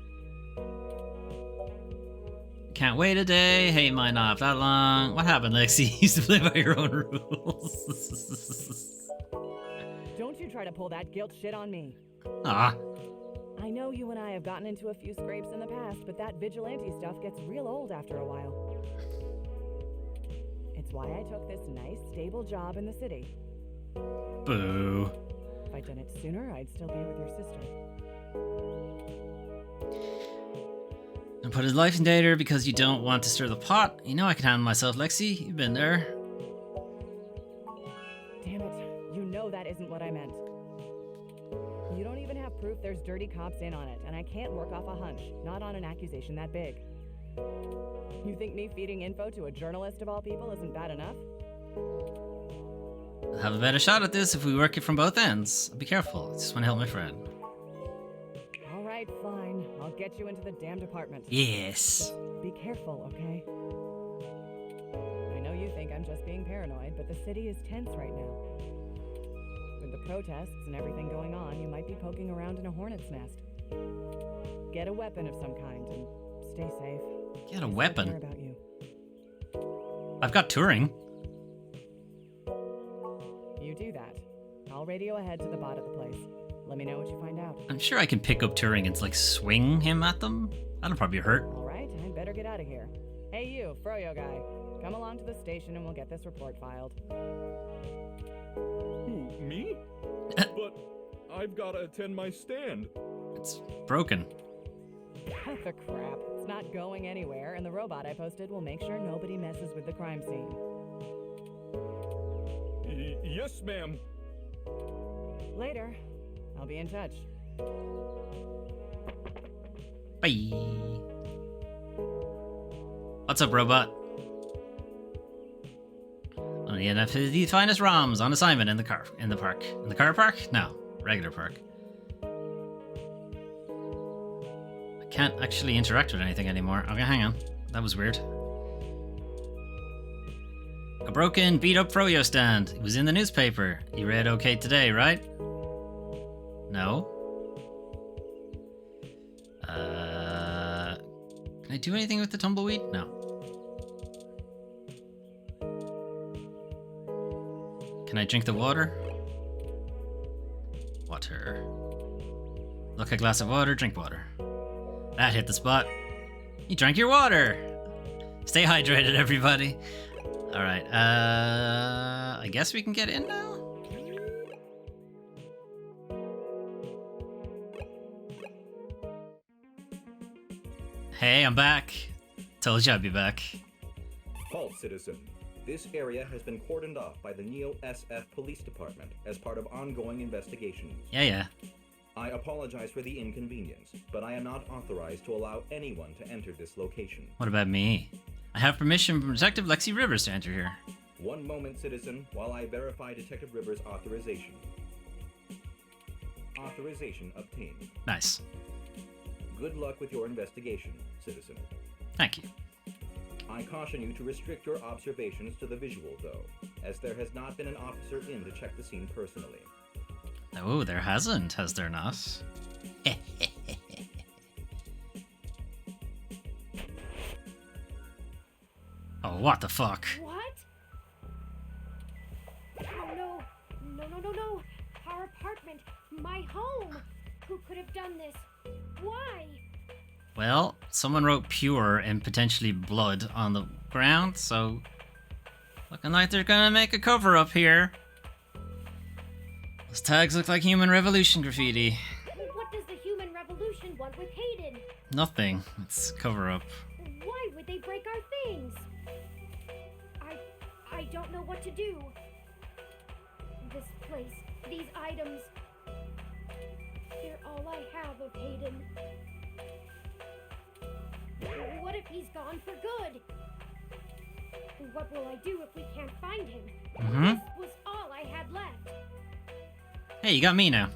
A: Can't wait a day. Hey, might not have that long. What happened, Lexi? You used to play by your own rules.
J: Don't you try to pull that guilt shit on me.
A: Ah.
J: I know you and I have gotten into a few scrapes in the past, but that vigilante stuff gets real old after a while. It's why I took this nice, stable job in the city.
A: Boo.
J: If I'd done it sooner, I'd still be with your sister.
A: And put his life in danger because you don't want to stir the pot. You know I can handle myself, Lexi. You've been there.
J: Damn it. You know that isn't what I meant. You don't even have proof there's dirty cops in on it, and I can't work off a hunch, not on an accusation that big. You think me feeding info to a journalist of all people isn't bad enough?
A: I'll have a better shot at this if we work it from both ends. Be careful. I just want to help my friend.
J: All right, fine. I'll get you into the damn department.
A: Yes.
J: Be careful, okay? I know you think I'm just being paranoid, but the city is tense right now. With the protests and everything going on, you might be poking around in a hornet's nest. Get a weapon of some kind and stay safe.
A: Get a
J: I
A: weapon?
J: care about you.
A: I've got Turing.
J: You do that. I'll radio ahead to the bot at the place. Let me know what you find out.
A: I'm sure I can pick up Turing and like swing him at them. That'll probably hurt.
J: All right, I better get out of here. Hey you, Froyo guy. Come along to the station and we'll get this report filed.
E: Who, me? But I've gotta attend my stand.
A: It's broken.
J: Cut the crap. It's not going anywhere, and the robot I posted will make sure nobody messes with the crime scene.
E: Yes, ma'am.
J: Later. I'll be in touch.
A: Bye. What's up, robot? One of the NFT's finest ROMs on assignment in the park. In the car park? No, regular park. I can't actually interact with anything anymore. Okay, hang on. That was weird. A broken, beat-up Froyo stand. It was in the newspaper. You read OK Today, right? No. Can I do anything with the tumbleweed? No. Can I drink the water? Water. Look, a glass of water, drink water. That hit the spot. You drank your water! Stay hydrated, everybody. Alright, I guess we can get in now? Hey, I'm back. Told you I'd be back.
E: Halt, citizen. This area has been cordoned off by the Neo-SF Police Department as part of ongoing investigations.
A: Yeah.
E: I apologize for the inconvenience, but I am not authorized to allow anyone to enter this location.
A: What about me? I have permission from Detective Lexi Rivers to enter here.
E: One moment, citizen, while I verify Detective Rivers' authorization. Authorization obtained.
A: Nice.
E: Good luck with your investigation, citizen.
A: Thank you.
E: I caution you to restrict your observations to the visual, though, as there has not been an officer in to check the scene personally.
A: Oh, there hasn't, has there not? Oh, what the fuck?
D: What? Oh no! No, no, no, no! Our apartment! My home! Who could have done this? Why?
A: Well, someone wrote pure and potentially blood on the ground, so looking like they're gonna make a cover up here. Those tags look like Human Revolution graffiti.
D: What does the Human Revolution want with Hayden?
A: Nothing. It's cover up.
D: Why would they break our things? I don't know what to do. This place, these items, they're all I have of Hayden. What if he's gone for good? What will I do if we can't find him? This was all I had left.
A: Hey, you got me now.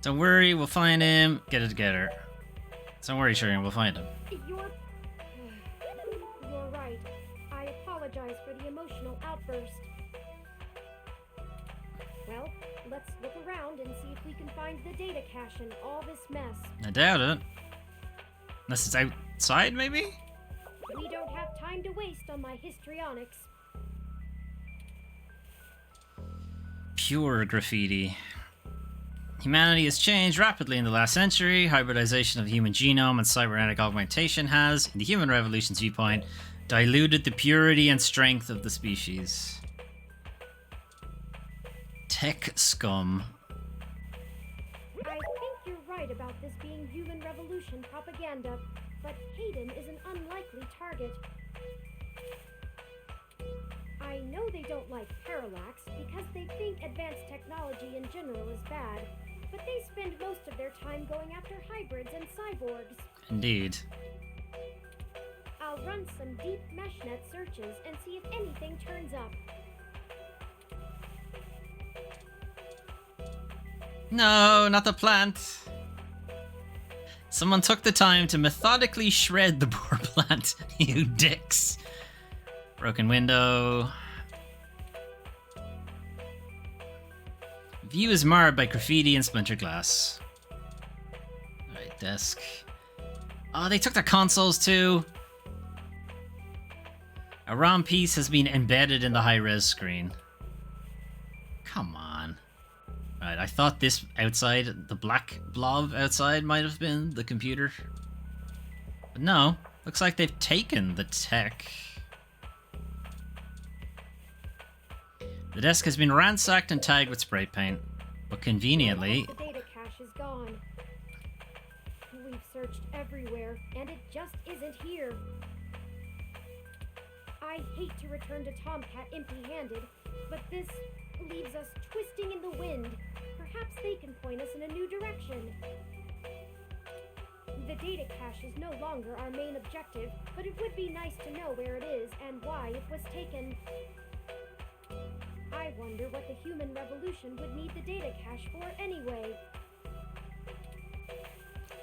A: Don't worry, we'll find him. Get it together. Don't worry, Shireen, we'll find him.
D: You're right. I apologize for the emotional outburst. Well, let's look around and see if we can find the data cache in all this mess.
A: I doubt it. Unless it's outside, maybe?
D: We don't have time to waste on my histrionics.
A: Pure graffiti. Humanity has changed rapidly in the last century. Hybridization of the human genome and cybernetic augmentation has, in the Human Revolution's viewpoint, diluted the purity and strength of the species. Tech scum.
D: I think you're right about this being Human Revolution propaganda, but Hayden is an unlikely target. I know they don't like Parallax because they think advanced technology in general is bad, but they spend most of their time going after hybrids and cyborgs.
A: Indeed.
D: I'll run some deep meshnet searches and see if anything turns up.
A: No, not the plant. Someone took the time to methodically shred the poor plant, you dicks. Broken window. View is marred by graffiti and splintered glass. Alright, desk. Oh, they took the consoles too. A ROM piece has been embedded in the high-res screen. Come on. Right, I thought this outside, the black blob outside might have been the computer. But no, looks like they've taken the tech. The desk has been ransacked and tagged with spray paint, but conveniently...
D: The data cache is gone. We've searched everywhere, and it just isn't here. I hate to return to Tomcat empty-handed, but this leaves us twisting in the wind. Perhaps they can point us in a new direction. The data cache is no longer our main objective, but it would be nice to know where it is and why it was taken. I wonder what the Human Revolution would need the data cache for anyway.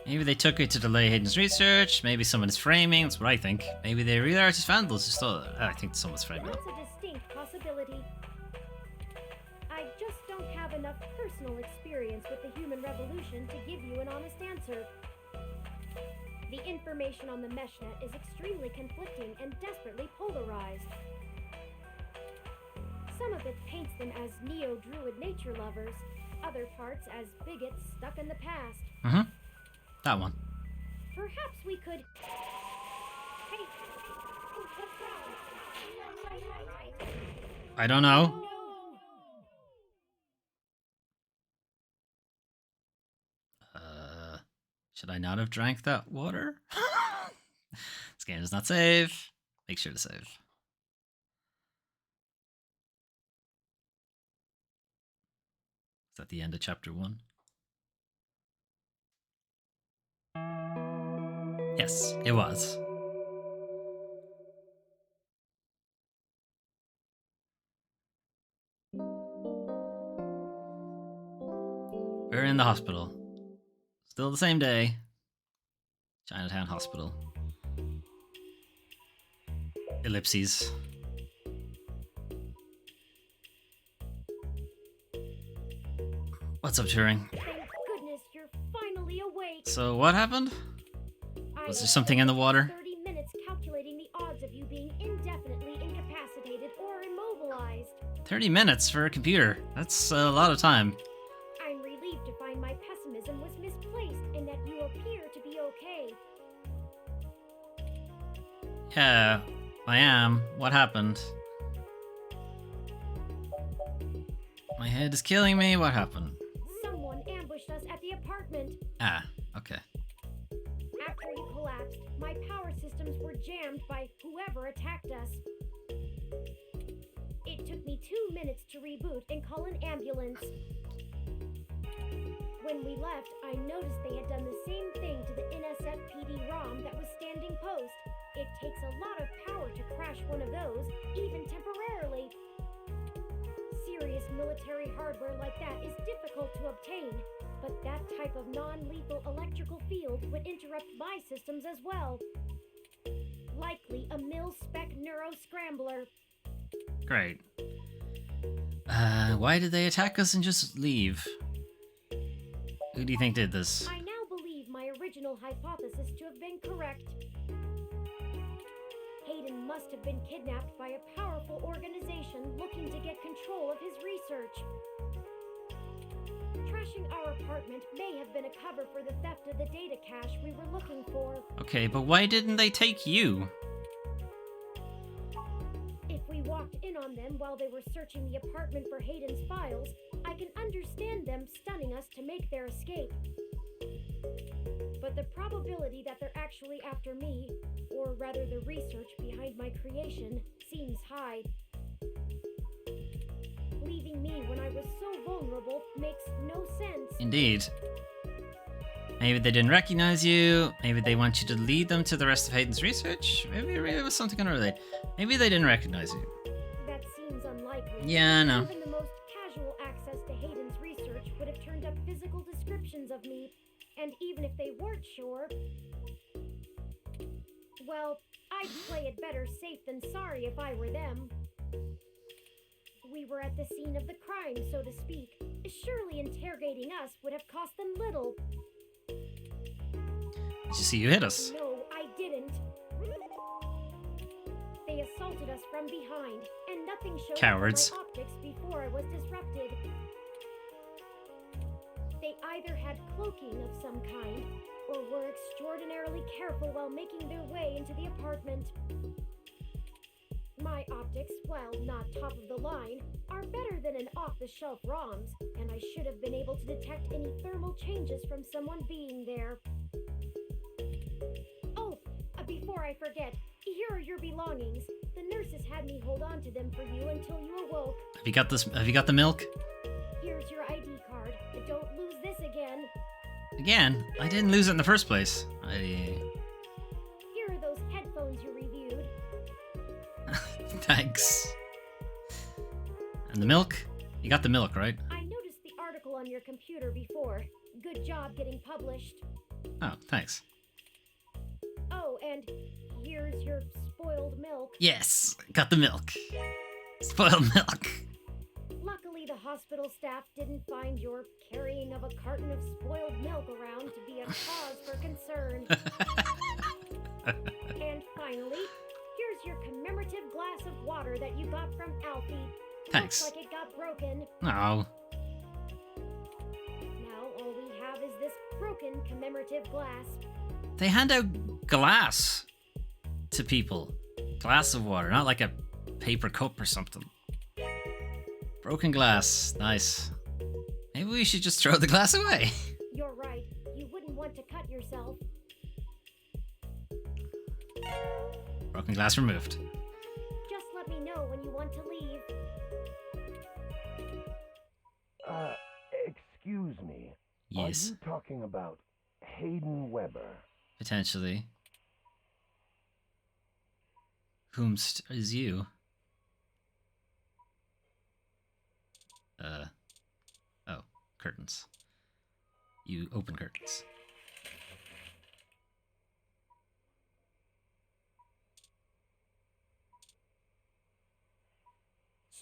A: Maybe they took it to delay Hayden's research, maybe someone is framing, that's what I think. Maybe they really are just vandals, just thought, I think someone's framing.
D: That's a distinct possibility. I just don't have enough personal experience with the Human Revolution to give you an honest answer. The information on the meshnet is extremely conflicting and desperately polarized. Some of it paints them as neo-druid nature lovers, other parts as bigots stuck in the past.
A: Mm-hmm. That one.
D: Perhaps we could... Hey,
A: I don't know. Should I not have drank that water? This game does not save. Make sure to save. Is that the end of chapter 1? Yes, it was. We're in the hospital. Still the same day. Chinatown Hospital. ellipses. What's up, Turing?
D: Thank goodness you're finally awake.
A: So what happened?
D: I
A: Was there something in the water?
D: 30 minutes calculating the odds of you being indefinitely incapacitated or immobilized.
A: 30 minutes for a computer. That's a lot of time.
D: I'm relieved to find my pessimism was misplaced and that you appear to be okay.
A: Yeah, I am. What happened? My head is killing me. What happened?
D: Someone ambushed us at the apartment.
A: Ah, okay.
D: After you collapsed, my power systems were jammed by whoever attacked us. It took me 2 minutes to reboot and call an ambulance. When we left, I noticed they had done the same thing to the NSFPD ROM that was standing post. It takes a lot of power to crash one of those, even temporarily. Serious military hardware like that is difficult to obtain, but that type of non-lethal electrical field would interrupt my systems as well. Likely a mil-spec neuro-scrambler.
A: Great. Why did they attack us and just leave? Who do you think did this?
D: I now believe my original hypothesis to have been correct. Hayden must have been kidnapped by a powerful organization looking to get control of his research. Trashing our apartment may have been a cover for the theft of the data cache we were looking for.
A: Okay, but why didn't they take you?
D: If we walked in on them while they were searching the apartment for Hayden's files, I can understand them stunning us to make their escape. But the probability that they're actually after me, or rather the research behind my creation, seems high. Leaving me when I was so vulnerable makes no sense.
A: Indeed. Maybe they didn't recognize you. Maybe they want you to lead them to the rest of Hayden's research. Maybe it was something unrelated. Maybe they didn't recognize you.
D: That seems unlikely.
A: Yeah, I know.
D: Even the most casual access to Hayden's research would have turned up physical descriptions of me. And even if they weren't sure, well, I'd play it better safe than sorry if I were them. We were at the scene of the crime, so to speak. Surely interrogating us would have cost them little.
A: Did you see you hit us?
D: No, I didn't. They assaulted us from behind, and nothing showed
A: Cowards.
D: up on my optics before I was disrupted. They either had cloaking of some kind, or were extraordinarily careful while making their way into the apartment. My optics, while not top of the line, are better than an off-the-shelf ROM's, and I should have been able to detect any thermal changes from someone being there. Oh, before I forget, here are your belongings. The nurses had me hold on to them for you until you awoke.
A: Have you got this? Have you got the milk?
D: Here's your ID card. Don't lose this again.
A: Again? I didn't lose it in the first place.
D: Here are those headphones you reviewed.
A: Thanks. And the milk? You got the milk, right?
D: I noticed the article on your computer before. Good job getting published.
A: Oh, thanks.
D: Oh, and here's your spoiled milk.
A: Yes, got the milk. Spoiled milk.
D: Luckily, the hospital staff didn't find your carrying of a carton of spoiled milk around to be a cause for concern. And finally, here's your commemorative glass of water that you got from Alfie.
A: Thanks.
D: Looks like it got broken.
A: Oh.
D: Now all we have is this broken commemorative glass.
A: They hand out glass to people. Glass of water, not like a paper cup or something. Broken glass. Nice. Maybe we should just throw the glass away.
D: You're right. You wouldn't want to cut yourself.
A: Broken glass removed.
D: Just let me know when you want to leave.
F: Excuse me.
A: Yes.
F: Are you talking about Hayden Weber?
A: Potentially. Whomst is you? Oh, curtains. You open curtains.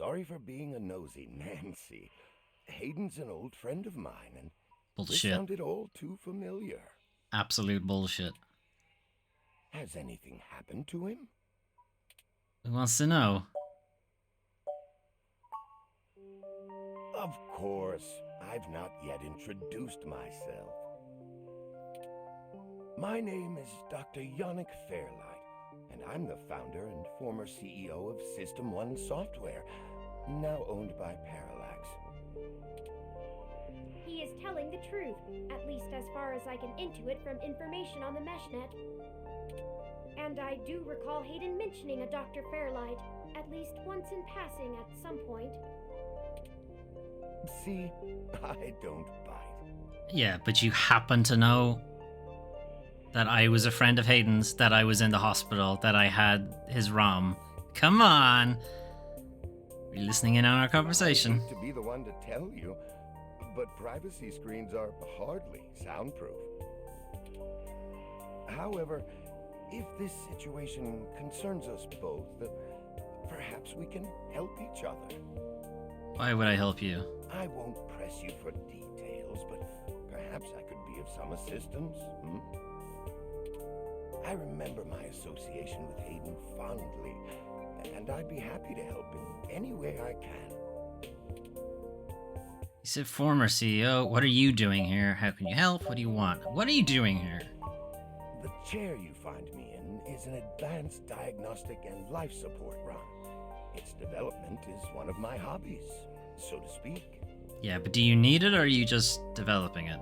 K: sorry for being a nosy Nancy. Hayden's an old friend of mine, and this
A: Bullshit.
K: sounded all too familiar.
A: Absolute bullshit.
K: Has anything happened to him?
A: Who wants to know?
K: Of course, I've not yet introduced myself. My name is Dr. Yannick Fairlight, and I'm the founder and former CEO of System 1 Software, now owned by Parallax.
D: He is telling the truth, at least as far as I can intuit from information on the meshnet. And I do recall Hayden mentioning a Dr. Fairlight, at least once in passing at some point.
K: See, I don't bite.
A: Yeah, but you happen to know that I was a friend of Hayden's, that I was in the hospital, that I had his ROM. Come on! You're listening in on our conversation.
K: To be the one to tell you, but privacy screens are hardly soundproof. However, if this situation concerns us both, perhaps we can help each other.
A: Why would I help you?
K: I won't press you for details, but perhaps I could be of some assistance. I remember my association with Hayden fondly, and I'd be happy to help in any way I can.
A: You said former CEO. What are you doing here? How can you help? What do you want? What are you doing here?
K: The chair you find me in is an advanced diagnostic and life support ROM. Its development is one of my hobbies, so to speak.
A: Yeah, but do you need it or are you just developing it?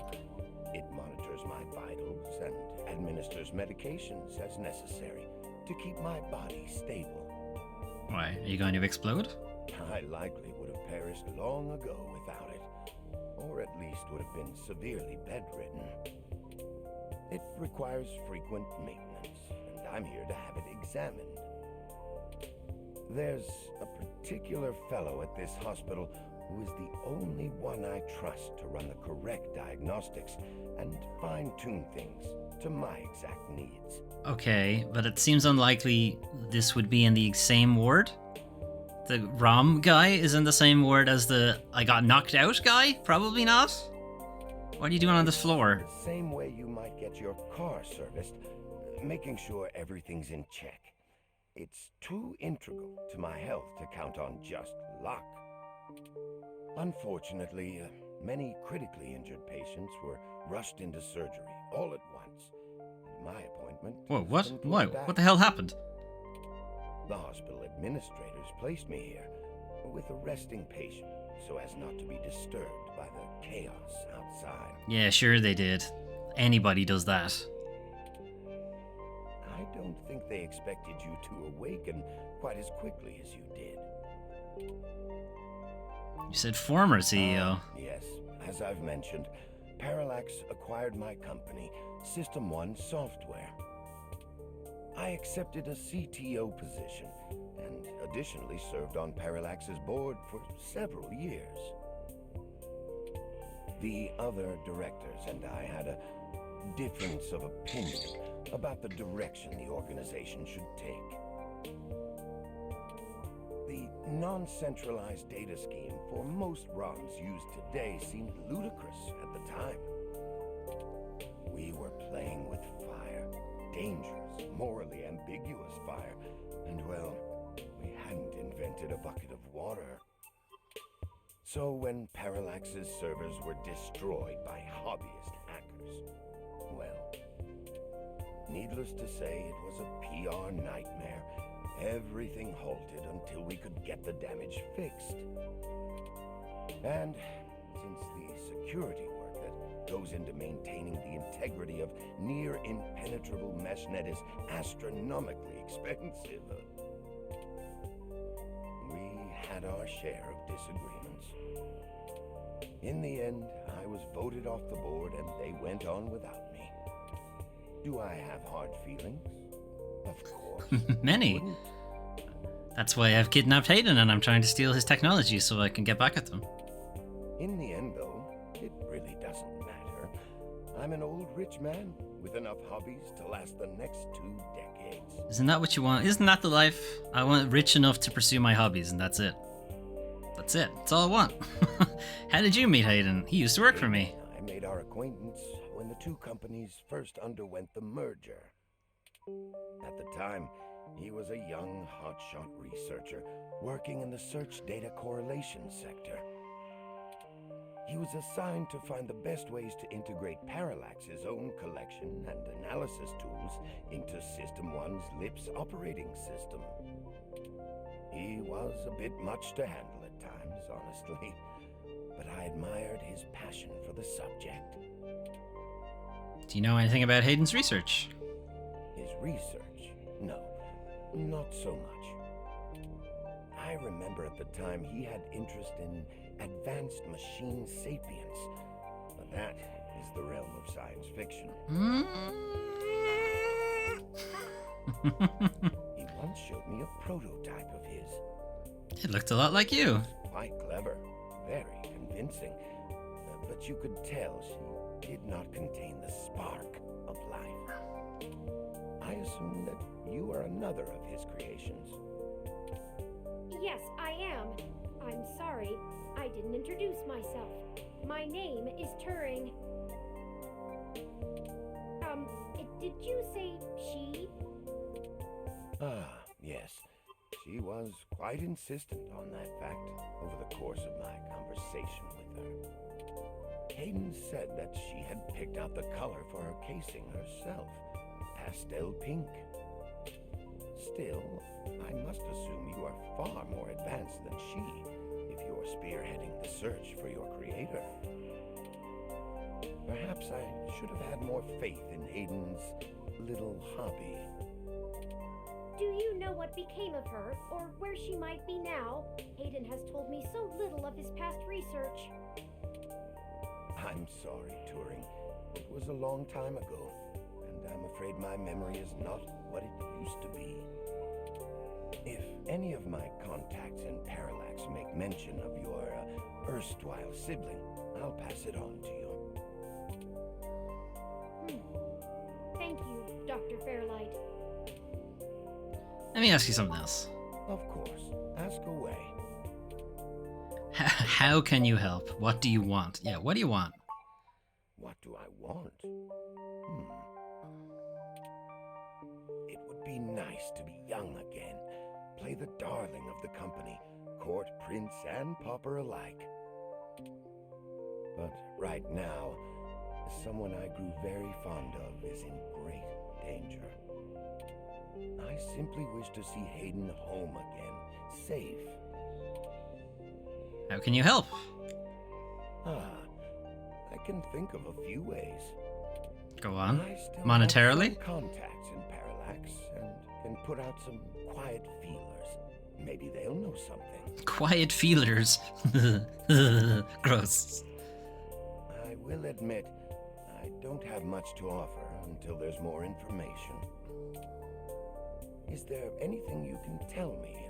K: It monitors my vitals and administers medications as necessary to keep my body stable.
A: Why? Are you going to explode?
K: I likely would have perished long ago without it, or at least would have been severely bedridden. It requires frequent maintenance, and I'm here to have it examined. There's a particular fellow at this hospital who is the only one I trust to run the correct diagnostics and fine-tune things to my exact needs.
A: Okay, but it seems unlikely this would be in the same ward. The ROM guy is in the same ward as the I got knocked out guy? Probably not. What are you doing on this floor?
K: The same way you might get your car serviced, making sure everything's in check. It's too integral to my health to count on just luck. Unfortunately, many critically injured patients were rushed into surgery all at once. My appointment...
A: Whoa, what? Why? What the hell happened?
K: The hospital administrators placed me here with a resting patient so as not to be disturbed by the chaos outside.
A: Yeah, sure they did. Anybody does that.
K: I don't think they expected you to awaken quite as quickly as you did.
A: You said former CEO.
K: Yes, as I've mentioned, Parallax acquired my company, System 1 Software. I accepted a CTO position and additionally served on Parallax's board for several years. The other directors and I had a difference of opinion about the direction the organization should take. The non-centralized data scheme for most ROMs used today seemed ludicrous at the time. We were playing with fire, dangerous, morally ambiguous fire, and well, we hadn't invented a bucket of water. So when Parallax's servers were destroyed by hobbyist hackers, well, needless to say, it was a PR nightmare. Everything halted until we could get the damage fixed. And since the security work that goes into maintaining the integrity of near-impenetrable meshnet is astronomically expensive, we had our share of disagreements. In the end, I was voted off the board and they went on without me. Do I have hard feelings? Of course.
A: Many. That's why I've kidnapped Hayden and I'm trying to steal his technology so I can get back at them.
K: In the end, though, it really doesn't matter. I'm an old rich man with enough hobbies to last the next 2 decades.
A: Isn't that what you want? Isn't that the life? I want rich enough to pursue my hobbies and that's it. That's it. That's all I want. How did you meet Hayden? He used to work for me.
K: I made our acquaintance when the two companies first underwent the merger. At the time, he was a young, hotshot researcher working in the search data correlation sector. He was assigned to find the best ways to integrate Parallax's own collection and analysis tools into System 1's LIPS operating system. He was a bit much to handle at times, honestly, but I admired his passion for the subject.
A: Do you know anything about Hayden's research?
K: His research? No, not so much. I remember at the time he had interest in advanced machine sapience, but that is the realm of science fiction. He once showed me a prototype of his.
A: It looked a lot like you.
K: Quite clever, very convincing, but you could tell she did not contain the spark of life. I assume that you are another of his creations.
D: Yes, I am. I'm sorry, I didn't introduce myself. My name is Turing. Did you say she?
K: Ah, yes. She was quite insistent on that fact over the course of my conversation with her. Hayden said that she had picked out the color for her casing herself, pastel pink. Still, I must assume you are far more advanced than she if you're spearheading the search for your creator. Perhaps I should have had more faith in Hayden's little hobby.
D: Do you know what became of her, or where she might be now? Hayden has told me so little of his past research.
K: I'm sorry, Turing. It was a long time ago, and I'm afraid my memory is not what it used to be. If any of my contacts in Parallax make mention of your erstwhile sibling, I'll pass it on to you.
D: Thank you, Dr. Fairlight.
A: Let me ask you something else.
K: Of course. Ask away.
A: How can you help? What do you want? Yeah, what do you want?
K: What do I want? It would be nice to be young again. Play the darling of the company, court prince and pauper alike. But right now, someone I grew very fond of is in great danger. I simply wish to see Hayden home again, safe.
A: How can you help?
K: I can think of a few ways.
A: Go on.
K: I still
A: Monetarily?
K: have some contacts in Parallax and can put out some quiet feelers. Maybe they'll know something.
A: Quiet feelers. Gross.
K: I will admit, I don't have much to offer until there's more information. Is there anything you can tell me?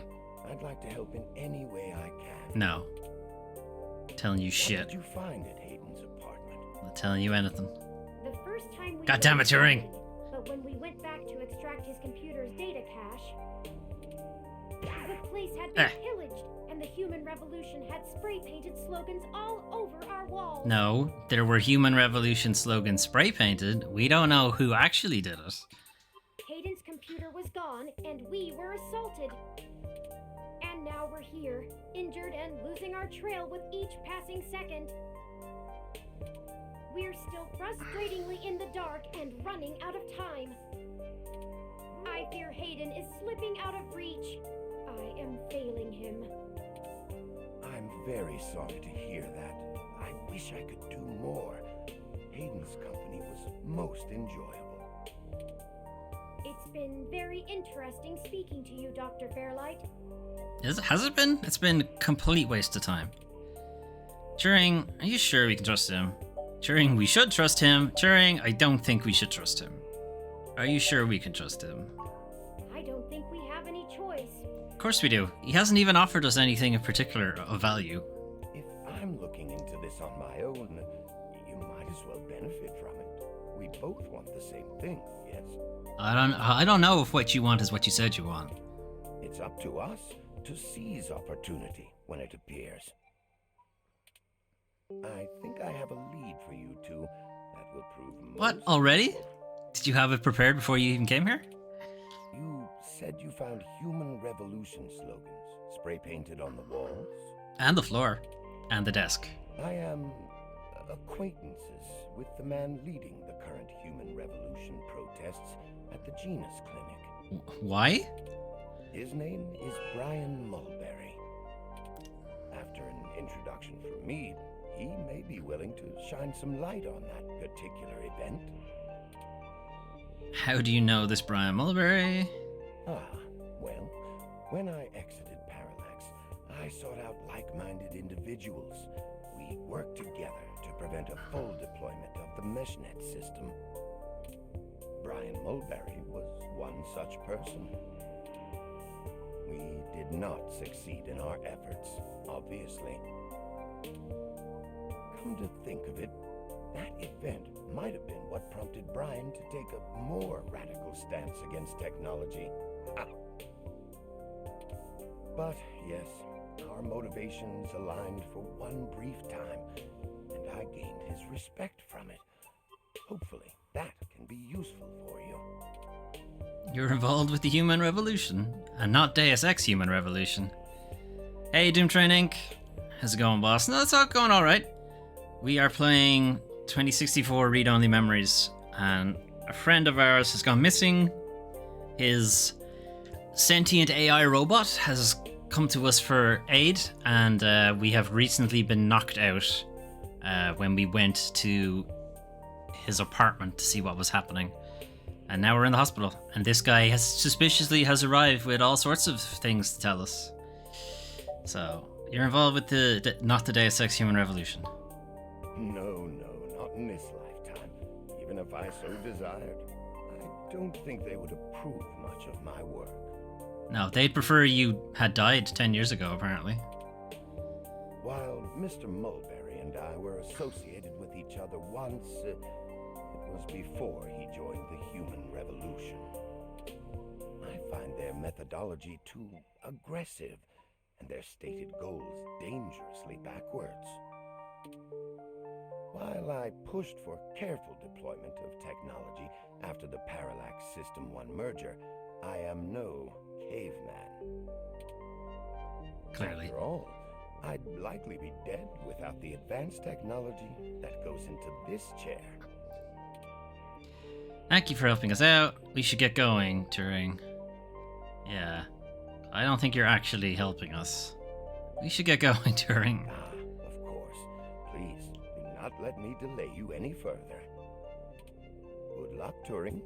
K: I'd like to help in any way I can.
A: No. Telling you shit.
K: What did you find at Hayden's apartment?
A: Not telling you anything.
D: The first time we
A: God damn it, Turing!
D: But when we went back to extract his computer's data cache, the place had been pillaged, and the human revolution had spray-painted slogans all over our walls.
A: No, there were Human Revolution slogans spray-painted. We don't know who actually did it.
D: Hayden's computer was gone, and we were assaulted. And now we're here, injured and losing our trail with each passing second. We're still frustratingly in the dark and running out of time. I fear Hayden is slipping out of reach. I am failing him.
K: I'm very sorry to hear that. I wish I could do more. Hayden's company was most enjoyable.
D: It's been very interesting speaking to you, Dr. Fairlight.
A: Has it been? It's been a complete waste of time. Turing, are you sure we can trust him? Turing, we should trust him. Turing, I don't think we should trust him. Are you sure we can trust him?
D: I don't think we have any choice.
A: Of course we do. He hasn't even offered us anything in particular of value.
K: If I'm looking into this on my own, you might as well benefit from it. We both want the same thing, yes?
A: I don't know if what you want is what you said you want.
K: It's up to us to seize opportunity, when it appears. I think I have a lead for you two that will prove
A: What,
K: most
A: already?
K: useful.
A: Did you have it prepared before you even came here?
K: You said you found human revolution slogans spray painted on the walls?
A: And the floor. And the desk.
K: I am acquaintances with the man leading the current human revolution protests at the Genus Clinic.
A: Why?
K: His name is Brian Mulberry. After an introduction from me, he may be willing to shine some light on that particular event.
A: How do you know this Brian Mulberry?
K: Well, when I exited Parallax, I sought out like-minded individuals. We worked together to prevent a full deployment of the MeshNet system. Brian Mulberry was one such person. We did not succeed in our efforts, obviously. Come to think of it, that event might have been what prompted Brian to take a more radical stance against technology. But yes, our motivations aligned for one brief time, and I gained his respect from it. Hopefully, that can be useful for you.
A: You're involved with the Human Revolution, and not Deus Ex Human Revolution. Hey, Doom Train Inc. How's it going, boss? No, it's all going alright. We are playing 2064 Read-Only Memories, and a friend of ours has gone missing. His sentient AI robot has come to us for aid, and we have recently been knocked out when we went to his apartment to see what was happening. And now we're in the hospital, and this guy suspiciously has arrived with all sorts of things to tell us. So, you're involved with not the Deus Ex Human Revolution.
K: No, not in this lifetime. Even if I so desired, I don't think they would approve much of my work.
A: No, they'd prefer you had died 10 years ago, apparently.
K: While Mr. Mulberry and I were associated with each other once, it was before he joined the Human Revolution. I find their methodology too aggressive, and their stated goals dangerously backwards. While I pushed for careful deployment of technology after the Parallax System 1 merger, I am no caveman.
A: Clearly.
K: After all, I'd likely be dead without the advanced technology that goes into this chair.
A: Thank you for helping us out. We should get going, Turing. Yeah. I don't think you're actually helping us. We should get going, Turing.
K: Of course. Please, do not let me delay you any further. Good luck, Turing.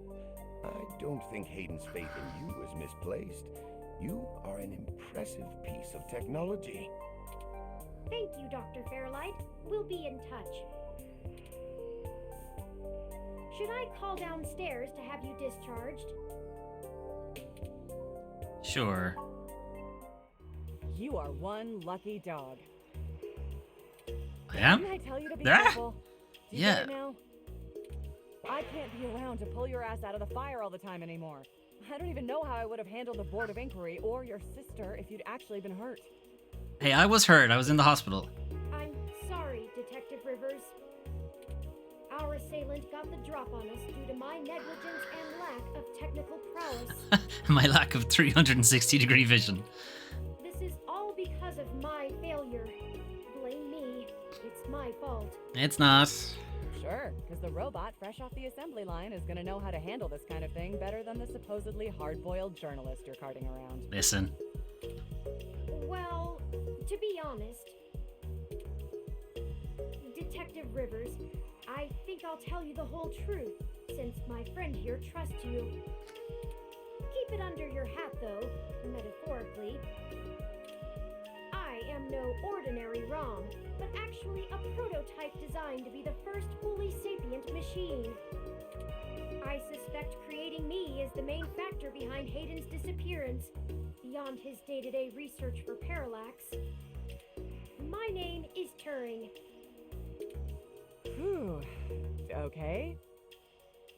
K: I don't think Hayden's faith in you is misplaced. You are an impressive piece of technology.
D: Thank you, Dr. Fairlight. We'll be in touch. Should I call downstairs to have you discharged?
A: Sure.
J: You are one lucky dog.
A: I am?
J: Didn't I tell you to be
A: Ah!
J: careful? Do you
A: Yeah.
J: get it now? I can't be around to pull your ass out of the fire all the time anymore. I don't even know how I would have handled the Board of Inquiry or your sister if you'd actually been hurt.
A: Hey, I was hurt. I was in the hospital.
D: I'm sorry, Detective Rivers. Our assailant got the drop on us due to my negligence and lack of technical prowess.
A: My lack of 360-degree vision.
D: This is all because of my failure. Blame me. It's my fault.
A: It's not.
J: Sure, because the robot fresh off the assembly line is going to know how to handle this kind of thing better than the supposedly hard-boiled journalist you're carting around.
A: Listen.
D: Well, to be honest, Detective Rivers, I think I'll tell you the whole truth, since my friend here trusts you. Keep it under your hat, though, metaphorically. I am no ordinary ROM, but actually a prototype designed to be the first fully sapient machine. I suspect creating me is the main factor behind Hayden's disappearance, beyond his day-to-day research for Parallax. My name is Turing.
J: Whew. Okay.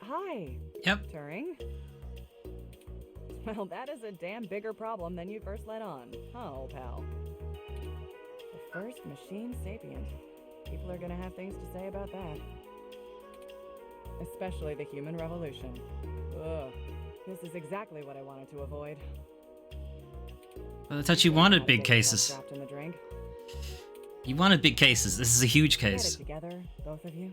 J: Hi.
A: Yep.
J: Turing. Well, that is a damn bigger problem than you first let on, huh, old pal? first machine sapient. People are gonna have things to say about that. Especially the human revolution. Ugh. This is exactly what I wanted to avoid.
A: Well, I thought you wanted big cases.
J: Dropped in the drink.
A: You wanted big cases. This is a huge
J: Get
A: case.
J: it together, both of you.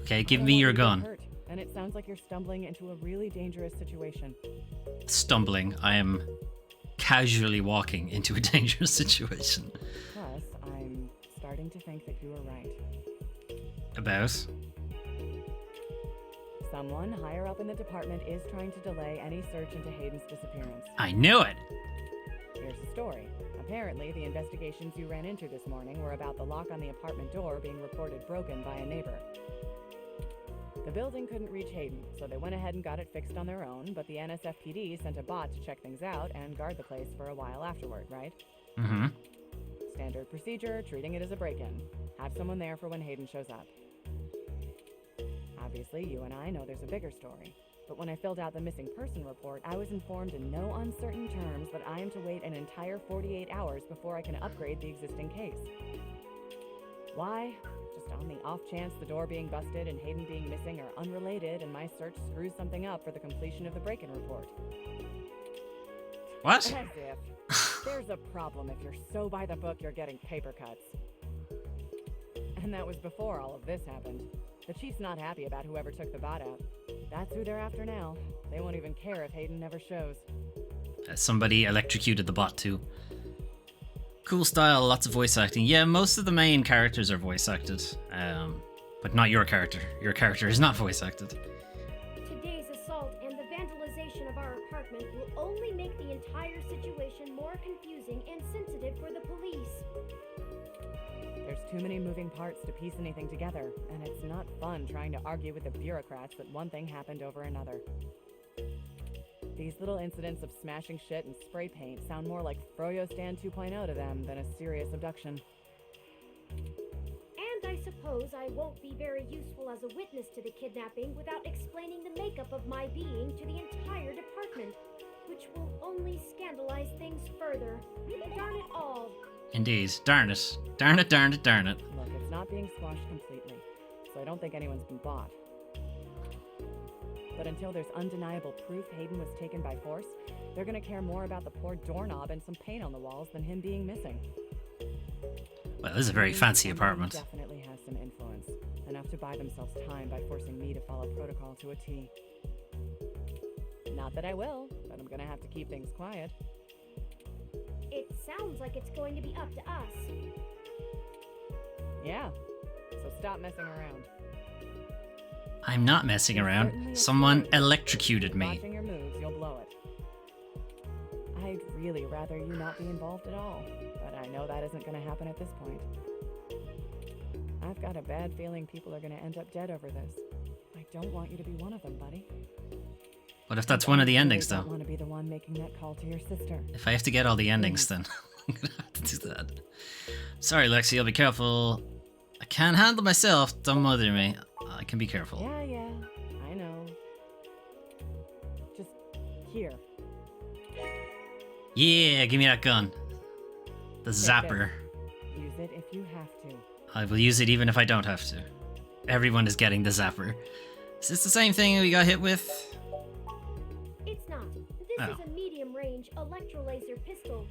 A: Okay, give
J: I
A: me
J: don't
A: your
J: want you to
A: gun.
J: get hurt, and it sounds like you're stumbling into a really dangerous situation.
A: Stumbling. I am casually walking into a dangerous situation.
J: Plus, I'm starting to think that you were right.
A: About?
J: Someone higher up in the department is trying to delay any search into Hayden's disappearance.
A: I knew it!
J: Here's the story. Apparently, the investigations you ran into this morning were about the lock on the apartment door being reported broken by a neighbor. The building couldn't reach Hayden, so they went ahead and got it fixed on their own, but the NSFPD sent a bot to check things out and guard the place for a while afterward, right?
A: Mm-hmm.
J: Standard procedure, treating it as a break-in. Have someone there for when Hayden shows up. Obviously, you and I know there's a bigger story. But when I filled out the missing person report, I was informed in no uncertain terms that I am to wait an entire 48 hours before I can upgrade the existing case. Why? Just on the off chance the door being busted and Hayden being missing are unrelated and my search screws something up for the completion of the break-in report.
A: What?
J: As if. There's a problem if you're so by the book you're getting paper cuts. And that was before all of this happened. The chief's not happy about whoever took the bot out. That's who they're after now. They won't even care if Hayden never shows.
A: Somebody electrocuted the bot too. Cool style, lots of voice acting. Yeah, most of the main characters are voice acted. But not your character. Your character is not voice acted.
D: Today's assault and the vandalization of our apartment will only make the entire situation more confusing and sensitive for the police.
J: There's too many moving parts to piece anything together, and it's not fun trying to argue with the bureaucrats that one thing happened over another. These little incidents of smashing shit and spray paint sound more like Froyo Stand 2.0 to them than a serious abduction.
D: And I suppose I won't be very useful as a witness to the kidnapping without explaining the makeup of my being to the entire department, which will only scandalize things further. Darn it all.
A: Indeed. Darn it. Darn it, darn it, darn it.
J: Look, it's not being squashed completely, so I don't think anyone's been bought. But until there's undeniable proof Hayden was taken by force, they're gonna care more about the poor doorknob and some paint on the walls than him being missing.
A: Well, this is a very fancy apartment.
J: Definitely has some influence, enough to buy themselves time by forcing me to follow protocol to a T. Not that I will, but I'm gonna have to keep things quiet.
D: It sounds like it's going to be up to us.
J: Yeah, so stop messing around.
A: I'm not messing around. Someone electrocuted me.
J: Watching your moves, you'll blow it. I'd really rather you not be involved at all, but I know that isn't going to happen at this point. I've got a bad feeling people are going to end up dead over this. I don't want you to be one of them, buddy.
A: What if that's one of the endings,
J: I
A: though?
J: don't want to be the one making that call to your sister.
A: If I have to get all the endings, then I'm gonna have to do that. Sorry, Lexi, I'll be careful. I can't handle myself. Don't mother me. I can be careful.
J: Yeah, I know. Just here.
A: Yeah, give me that gun. The
J: Take
A: zapper.
J: it. Use it if you have to.
A: I will use it even if I don't have to. Everyone is getting the zapper. Is this the same thing we got hit with?
D: It's not. This
A: Oh.
D: is a medium-range electrolaser pistol.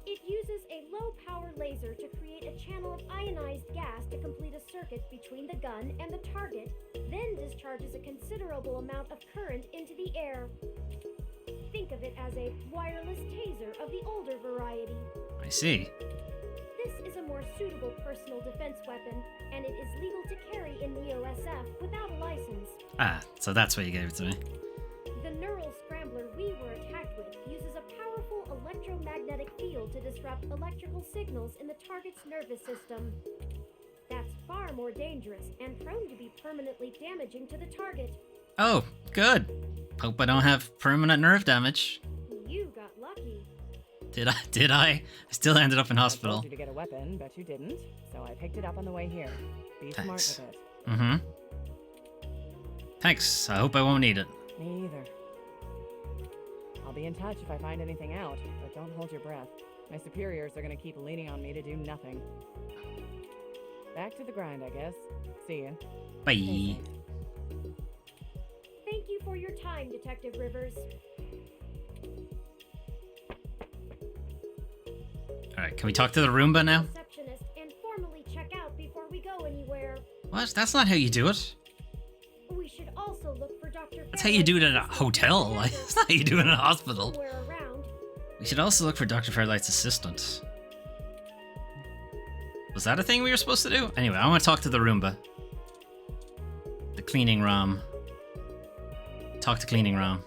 D: It uses a low-power laser to create a channel of ionized gas to complete a circuit between the gun and the target, then discharges a considerable amount of current into the air. Think of it as a wireless taser of the older variety.
A: I see.
D: This is a more suitable personal defense weapon, and it is legal to carry in the OSF without a license.
A: Ah, so that's why you gave it to me.
D: The neural scrambler we were attacked with uses a powerful electromagnetic field to disrupt electrical signals in the target's nervous system. That's far more dangerous and prone to be permanently damaging to the target.
A: Oh, good. Hope I don't have permanent nerve damage.
D: You got lucky.
A: Did I? I still ended up in
J: I
A: hospital.
J: told you to get a weapon, but you didn't, so I picked it up on the way here. Be
A: Thanks.
J: smart with it.
A: Mm-hmm. Thanks. I hope I won't need it.
J: Me either. I'll be in touch if I find anything out, but don't hold your breath. My superiors are gonna keep leaning on me to do nothing. Back to the grind, I guess. See ya.
A: Bye.
J: Stay safe.
D: Thank you for your time, Detective Rivers.
A: Alright, can we talk to the Roomba now?
D: Receptionist and formally check out before we go anywhere.
A: What? That's not how you do it.
D: We should also look for Dr.
A: That's how you do it in a hotel. Like, that's not how you do it in a hospital.
D: Somewhere around.
A: We should also look for Dr. Fairlight's assistant. Was that a thing we were supposed to do? Anyway, I want to talk to the Roomba. The cleaning ROM. Talk to cleaning ROM.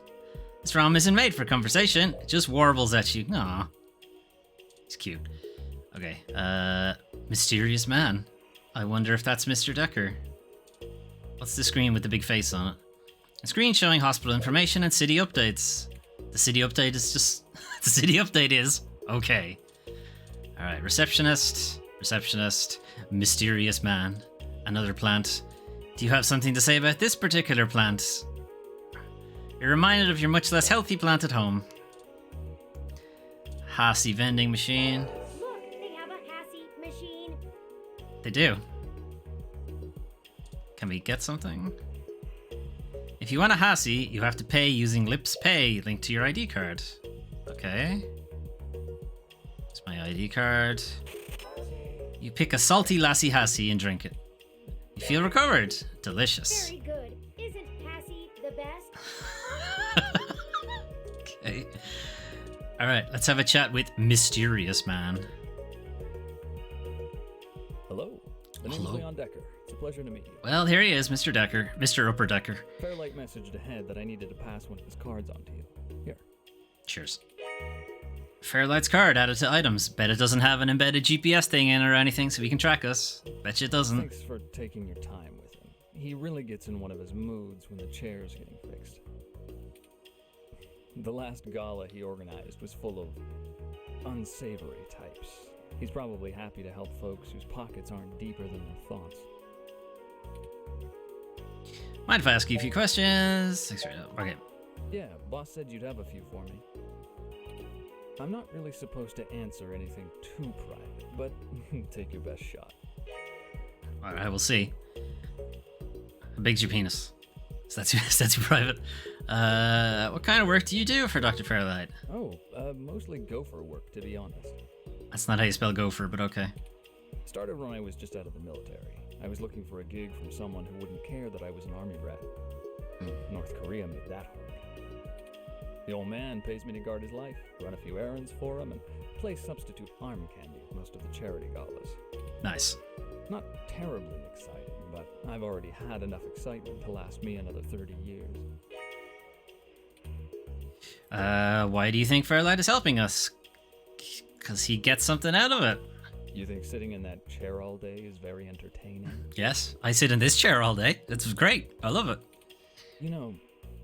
A: This ROM isn't made for conversation. It just warbles at you. Aw. It's cute. Okay, mysterious man. I wonder if that's Mr. Decker. What's the screen with the big face on it? A screen showing hospital information and city updates. The city update is just... the city update is... okay. Alright, receptionist, mysterious man, another plant. Do you have something to say about this particular plant? You're reminded of your much less healthy plant at home. Hassie vending machine.
D: Look, they have a Hassie machine.
A: They do. Can we get something? If you want a Hassie, you have to pay using Lips Pay, linked to your ID card. Okay. It's my ID card. You pick a salty lassie Hassie and drink it. You feel recovered. Delicious.
D: Very good. Isn't Hassie the best?
A: Okay. Alright, let's have a chat with Mysterious Man.
L: Hello. The name's
A: Hello.
L: Leon Decker. It's a pleasure to meet you.
A: Well, here he is, Mr. Decker. Mr. Upper Decker.
L: Fairlight messaged ahead that I needed to pass one of his cards on to you. Here.
A: Cheers. Fairlight's card added to items. Bet it doesn't have an embedded GPS thing in it or anything so he can track us. Bet you it doesn't.
L: Thanks for taking your time with him. He really gets in one of his moods when the chair's getting fixed. The last gala he organized was full of unsavory types. He's probably happy to help folks whose pockets aren't deeper than their thoughts.
A: Mind if I ask you a few questions? Thanks for okay.
L: Yeah, boss said you'd have a few for me. I'm not really supposed to answer anything too private, but take your best shot.
A: Alright, we'll see. How big's your penis? Is that too private? What kind of work do you do for Dr. Fairlight?
L: Oh, mostly gopher work, to be honest.
A: That's not how you spell gopher, but okay.
L: Started when I was just out of the military. I was looking for a gig from someone who wouldn't care that I was an army brat. North Korea made that hard. The old man pays me to guard his life, run a few errands for him, and play substitute arm candy at most of the charity galas.
A: Nice.
L: Not terribly exciting, but I've already had enough excitement to last me another 30 years.
A: Why do you think Fairlight is helping us? Because he gets something out of it.
L: You think sitting in that chair all day is very entertaining?
A: Yes, I sit in this chair all day. It's great. I love it.
L: You know,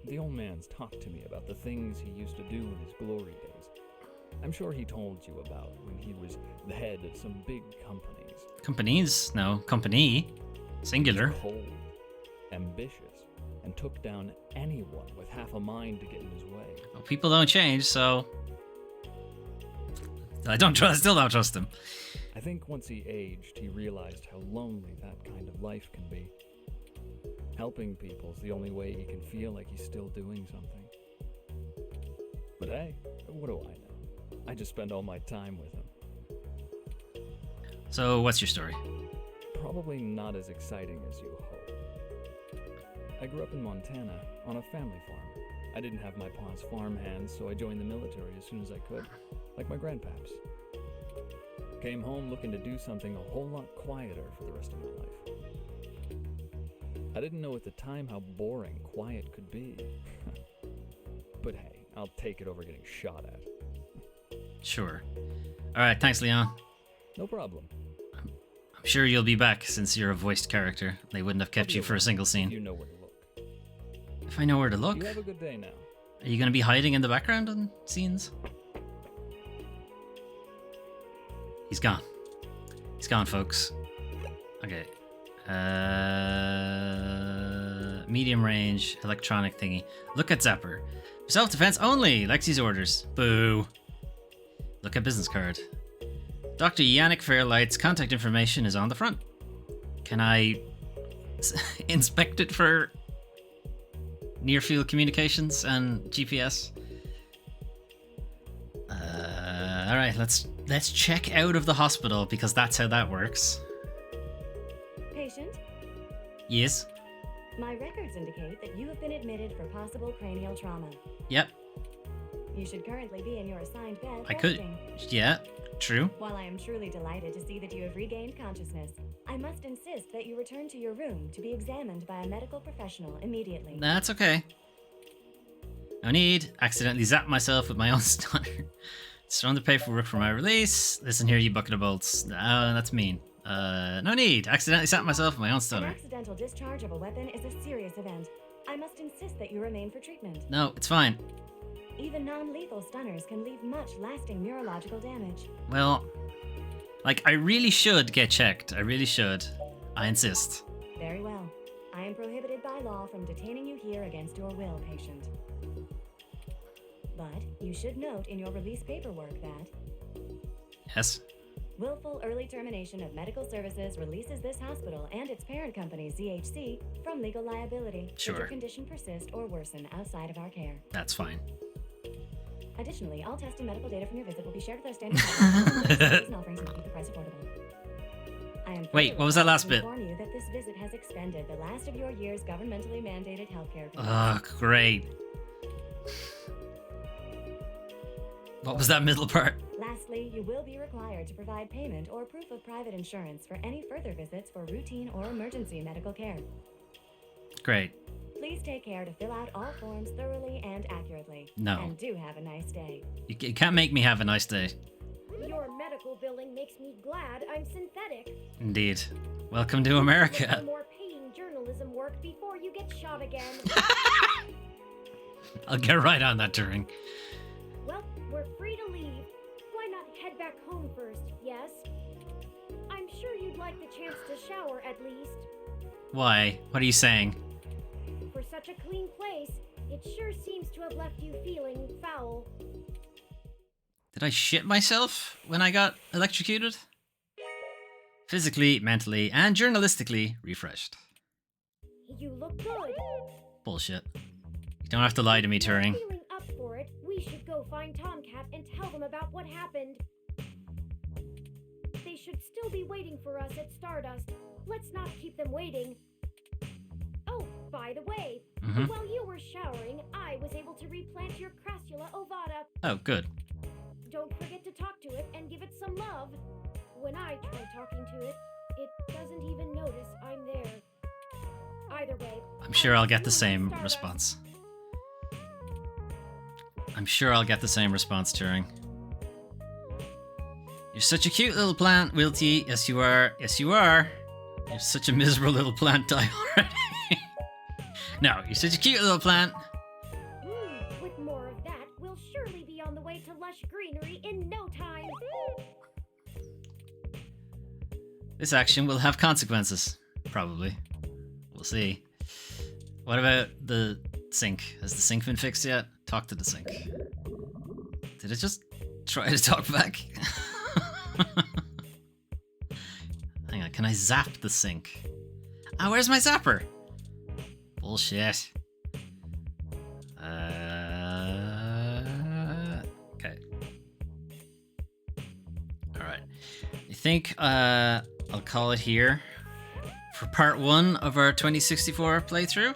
L: the old man's talked to me about the things he used to do in his glory days. I'm sure he told you about when he was the head of some big companies.
A: Companies? No, company. Singular.
L: Cold, ambitious, and took down anyone with half a mind to get in his way.
A: Well, people don't change, so I still don't trust him.
L: I think once he aged, he realized how lonely that kind of life can be. Helping people's the only way he can feel like he's still doing something. But hey, what do I know? I just spend all my time with him.
A: So, what's your story?
L: Probably not as exciting as you hope. I grew up in Montana, on a family farm. I didn't have my pa's farm hands, so I joined the military as soon as I could, like my grandpaps. Came home looking to do something a whole lot quieter for the rest of my life. I didn't know at the time how boring quiet could be. But hey, I'll take it over getting shot at.
A: Sure. Alright, thanks, Leon.
L: No problem.
A: I'm sure you'll be back since you're a voiced character. They wouldn't have kept you for a single scene.
L: You know where to look.
A: If I know where to look?
L: You have a good day now.
A: Are you going to be hiding in the background in scenes? He's gone. He's gone, folks. Okay. Medium range, electronic thingy. Look at Zapper. For self-defense only, Lexi's orders. Boo. Look at business card. Dr. Yannick Fairlight's contact information is on the front. Can I inspect it for near-field communications and GPS? All right, let's check out of the hospital because that's how that works.
G: Patient,
A: Yes.
G: my records indicate that you have been admitted for possible cranial trauma.
A: Yep.
G: You should currently be in your assigned bed.
A: I could.
G: resting.
A: Yeah. True.
G: While I am truly delighted to see that you have regained consciousness, I must insist that you return to your room to be examined by a medical professional immediately.
A: That's okay. No need. Accidentally zapped myself with my own stunner. Surround the paperwork for my release. Listen here, you bucket of bolts. That's mean. No need. Accidentally zapped myself with my own
G: An
A: stunner.
G: accidental discharge of a weapon is a serious event. I must insist that you remain for treatment.
A: No, it's fine.
G: Even non-lethal stunners can leave much lasting neurological damage.
A: Well, like, I really should get checked. I really should. I insist.
G: Very well. I am prohibited by law from detaining you here against your will, patient. But you should note in your release paperwork that
A: Yes.
G: willful early termination of medical services releases this hospital and its parent company, ZHC, from legal liability should
A: Sure.
G: your condition persist or worsen outside of our care.
A: That's fine.
G: Additionally, all test and medical data from your visit will be shared with our standard services and offerings to keep the price affordable. I am
A: Wait, what was that last bit?
G: inform you that this visit has extended the last of your year's governmentally mandated healthcare.
A: Oh, great. What was that middle part?
G: Lastly, you will be required to provide payment or proof of private insurance for any further visits for routine or emergency medical care.
A: Great.
G: Please take care to fill out all forms thoroughly and accurately.
A: No.
G: And do have a nice day.
A: You can't make me have a nice day.
D: Your medical billing makes me glad I'm synthetic.
A: Indeed. Welcome to
D: Look
A: America.
D: for more paying journalism work before you get shot again.
A: I'll get right on that, Turing.
D: Well, we're free to leave. Why not head back home first, yes? I'm sure you'd like the chance to shower at least.
A: Why? What are you saying?
D: For such a clean place, it sure seems to have left you feeling foul.
A: Did I shit myself when I got electrocuted? Physically, mentally, and journalistically refreshed.
D: You look good.
A: Bullshit. You don't have to lie to me, Turing.
D: Feeling up for it, we should go find Tomcat and tell them about what happened. They should still be waiting for us at Stardust. Let's not keep them waiting. Oh, by the way, while you were showering, I was able to replant your Crassula ovata.
A: Oh, good.
D: Don't forget to talk to it and give it some love. When I try talking to it, it doesn't even notice I'm there. Either way,
A: I'm sure I'll get the
D: see you
A: same
D: at Stardust.
A: response. I'm sure I'll get the same response, Turing. You're such a cute little plant, Wilty. Yes, you are. Yes, you are. You're such a miserable little plant. Die already. No, you're such a cute little plant.
D: With more of that, we'll surely be on the way to lush greenery in no time.
A: This action will have consequences. Probably. We'll see. What about the sink? Has the sink been fixed yet? Talk to the sink. Did it just try to talk back? Hang on, can I zap the sink? Ah, where's my zapper? Bullshit. Okay. Alright. I think I'll call it here for part 1 of our 2064 playthrough.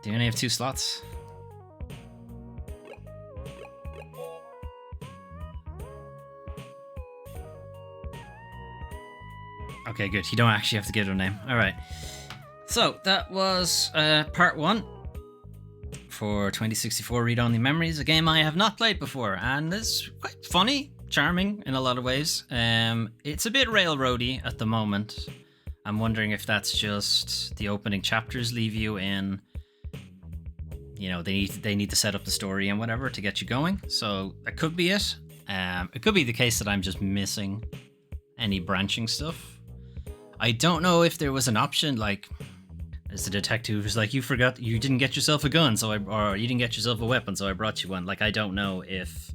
A: Do you only have 2 slots? Okay, good. You don't actually have to give it a name. Alright. So, that was part 1 for 2064 Read Only Memories, a game I have not played before, and it's quite funny, charming in a lot of ways. It's a bit railroady at the moment. I'm wondering if that's just the opening chapters leave you in, you know, they need to set up the story and whatever to get you going. So that could be it. It could be the case that I'm just missing any branching stuff. I don't know if there was an option, like, There's a detective who's like, you forgot, you didn't get yourself a gun, or you didn't get yourself a weapon, so I brought you one. Like, I don't know if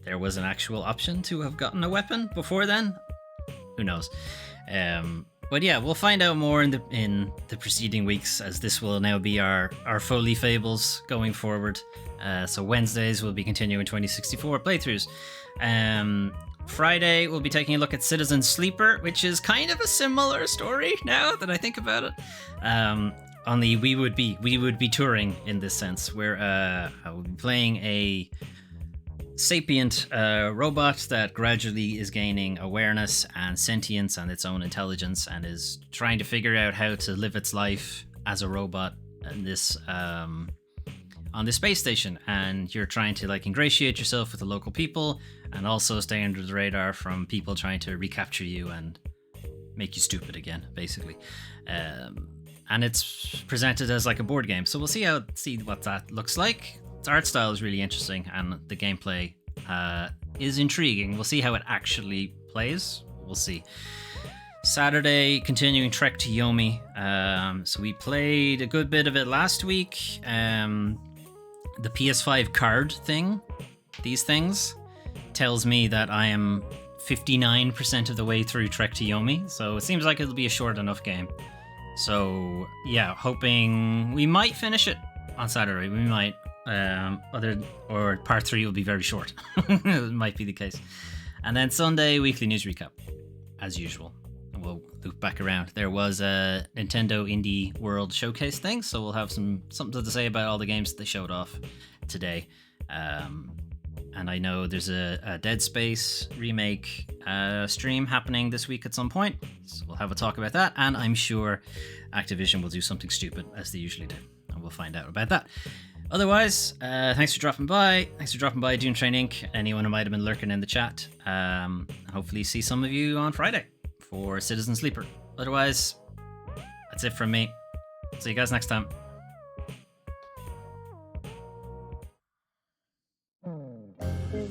A: there was an actual option to have gotten a weapon before then. Who knows? But yeah, we'll find out more in the preceding weeks, as this will now be our Foley Fables going forward. So Wednesdays we'll be continuing 2064 playthroughs. Friday we'll be taking a look at Citizen Sleeper, which is kind of a similar story now that I think about it. Only we would be touring in this sense, where I will be playing a sapient robot that gradually is gaining awareness and sentience and its own intelligence, and is trying to figure out how to live its life as a robot in this on this space station. And you're trying to like ingratiate yourself with the local people and also stay under the radar from people trying to recapture you and make you stupid again, basically. And it's presented as like a board game, so we'll see what that looks like. Its art style is really interesting, and the gameplay is intriguing. We'll see how it actually plays. We'll see. Saturday, continuing Trek to Yomi. So we played a good bit of it last week. The PS5 card thing, these things, tells me that I am 59% of the way through Trek to Yomi, so it seems like it'll be a short enough game. So yeah, hoping we might finish it on Saturday. We might. Or part 3 will be very short. It might be the case. And then Sunday, weekly news recap, as usual. And we'll loop back around. There was a Nintendo Indie World Showcase thing, so we'll have something to say about all the games that they showed off today. And I know there's a Dead Space remake stream happening this week at some point, so we'll have a talk about that. And I'm sure Activision will do something stupid, as they usually do, and we'll find out about that. Otherwise, thanks for dropping by. Thanks for dropping by Dune Train Inc. Anyone who might have been lurking in the chat. Hopefully see some of you on Friday for Citizen Sleeper. Otherwise, that's it from me. See you guys next time.
D: Mm.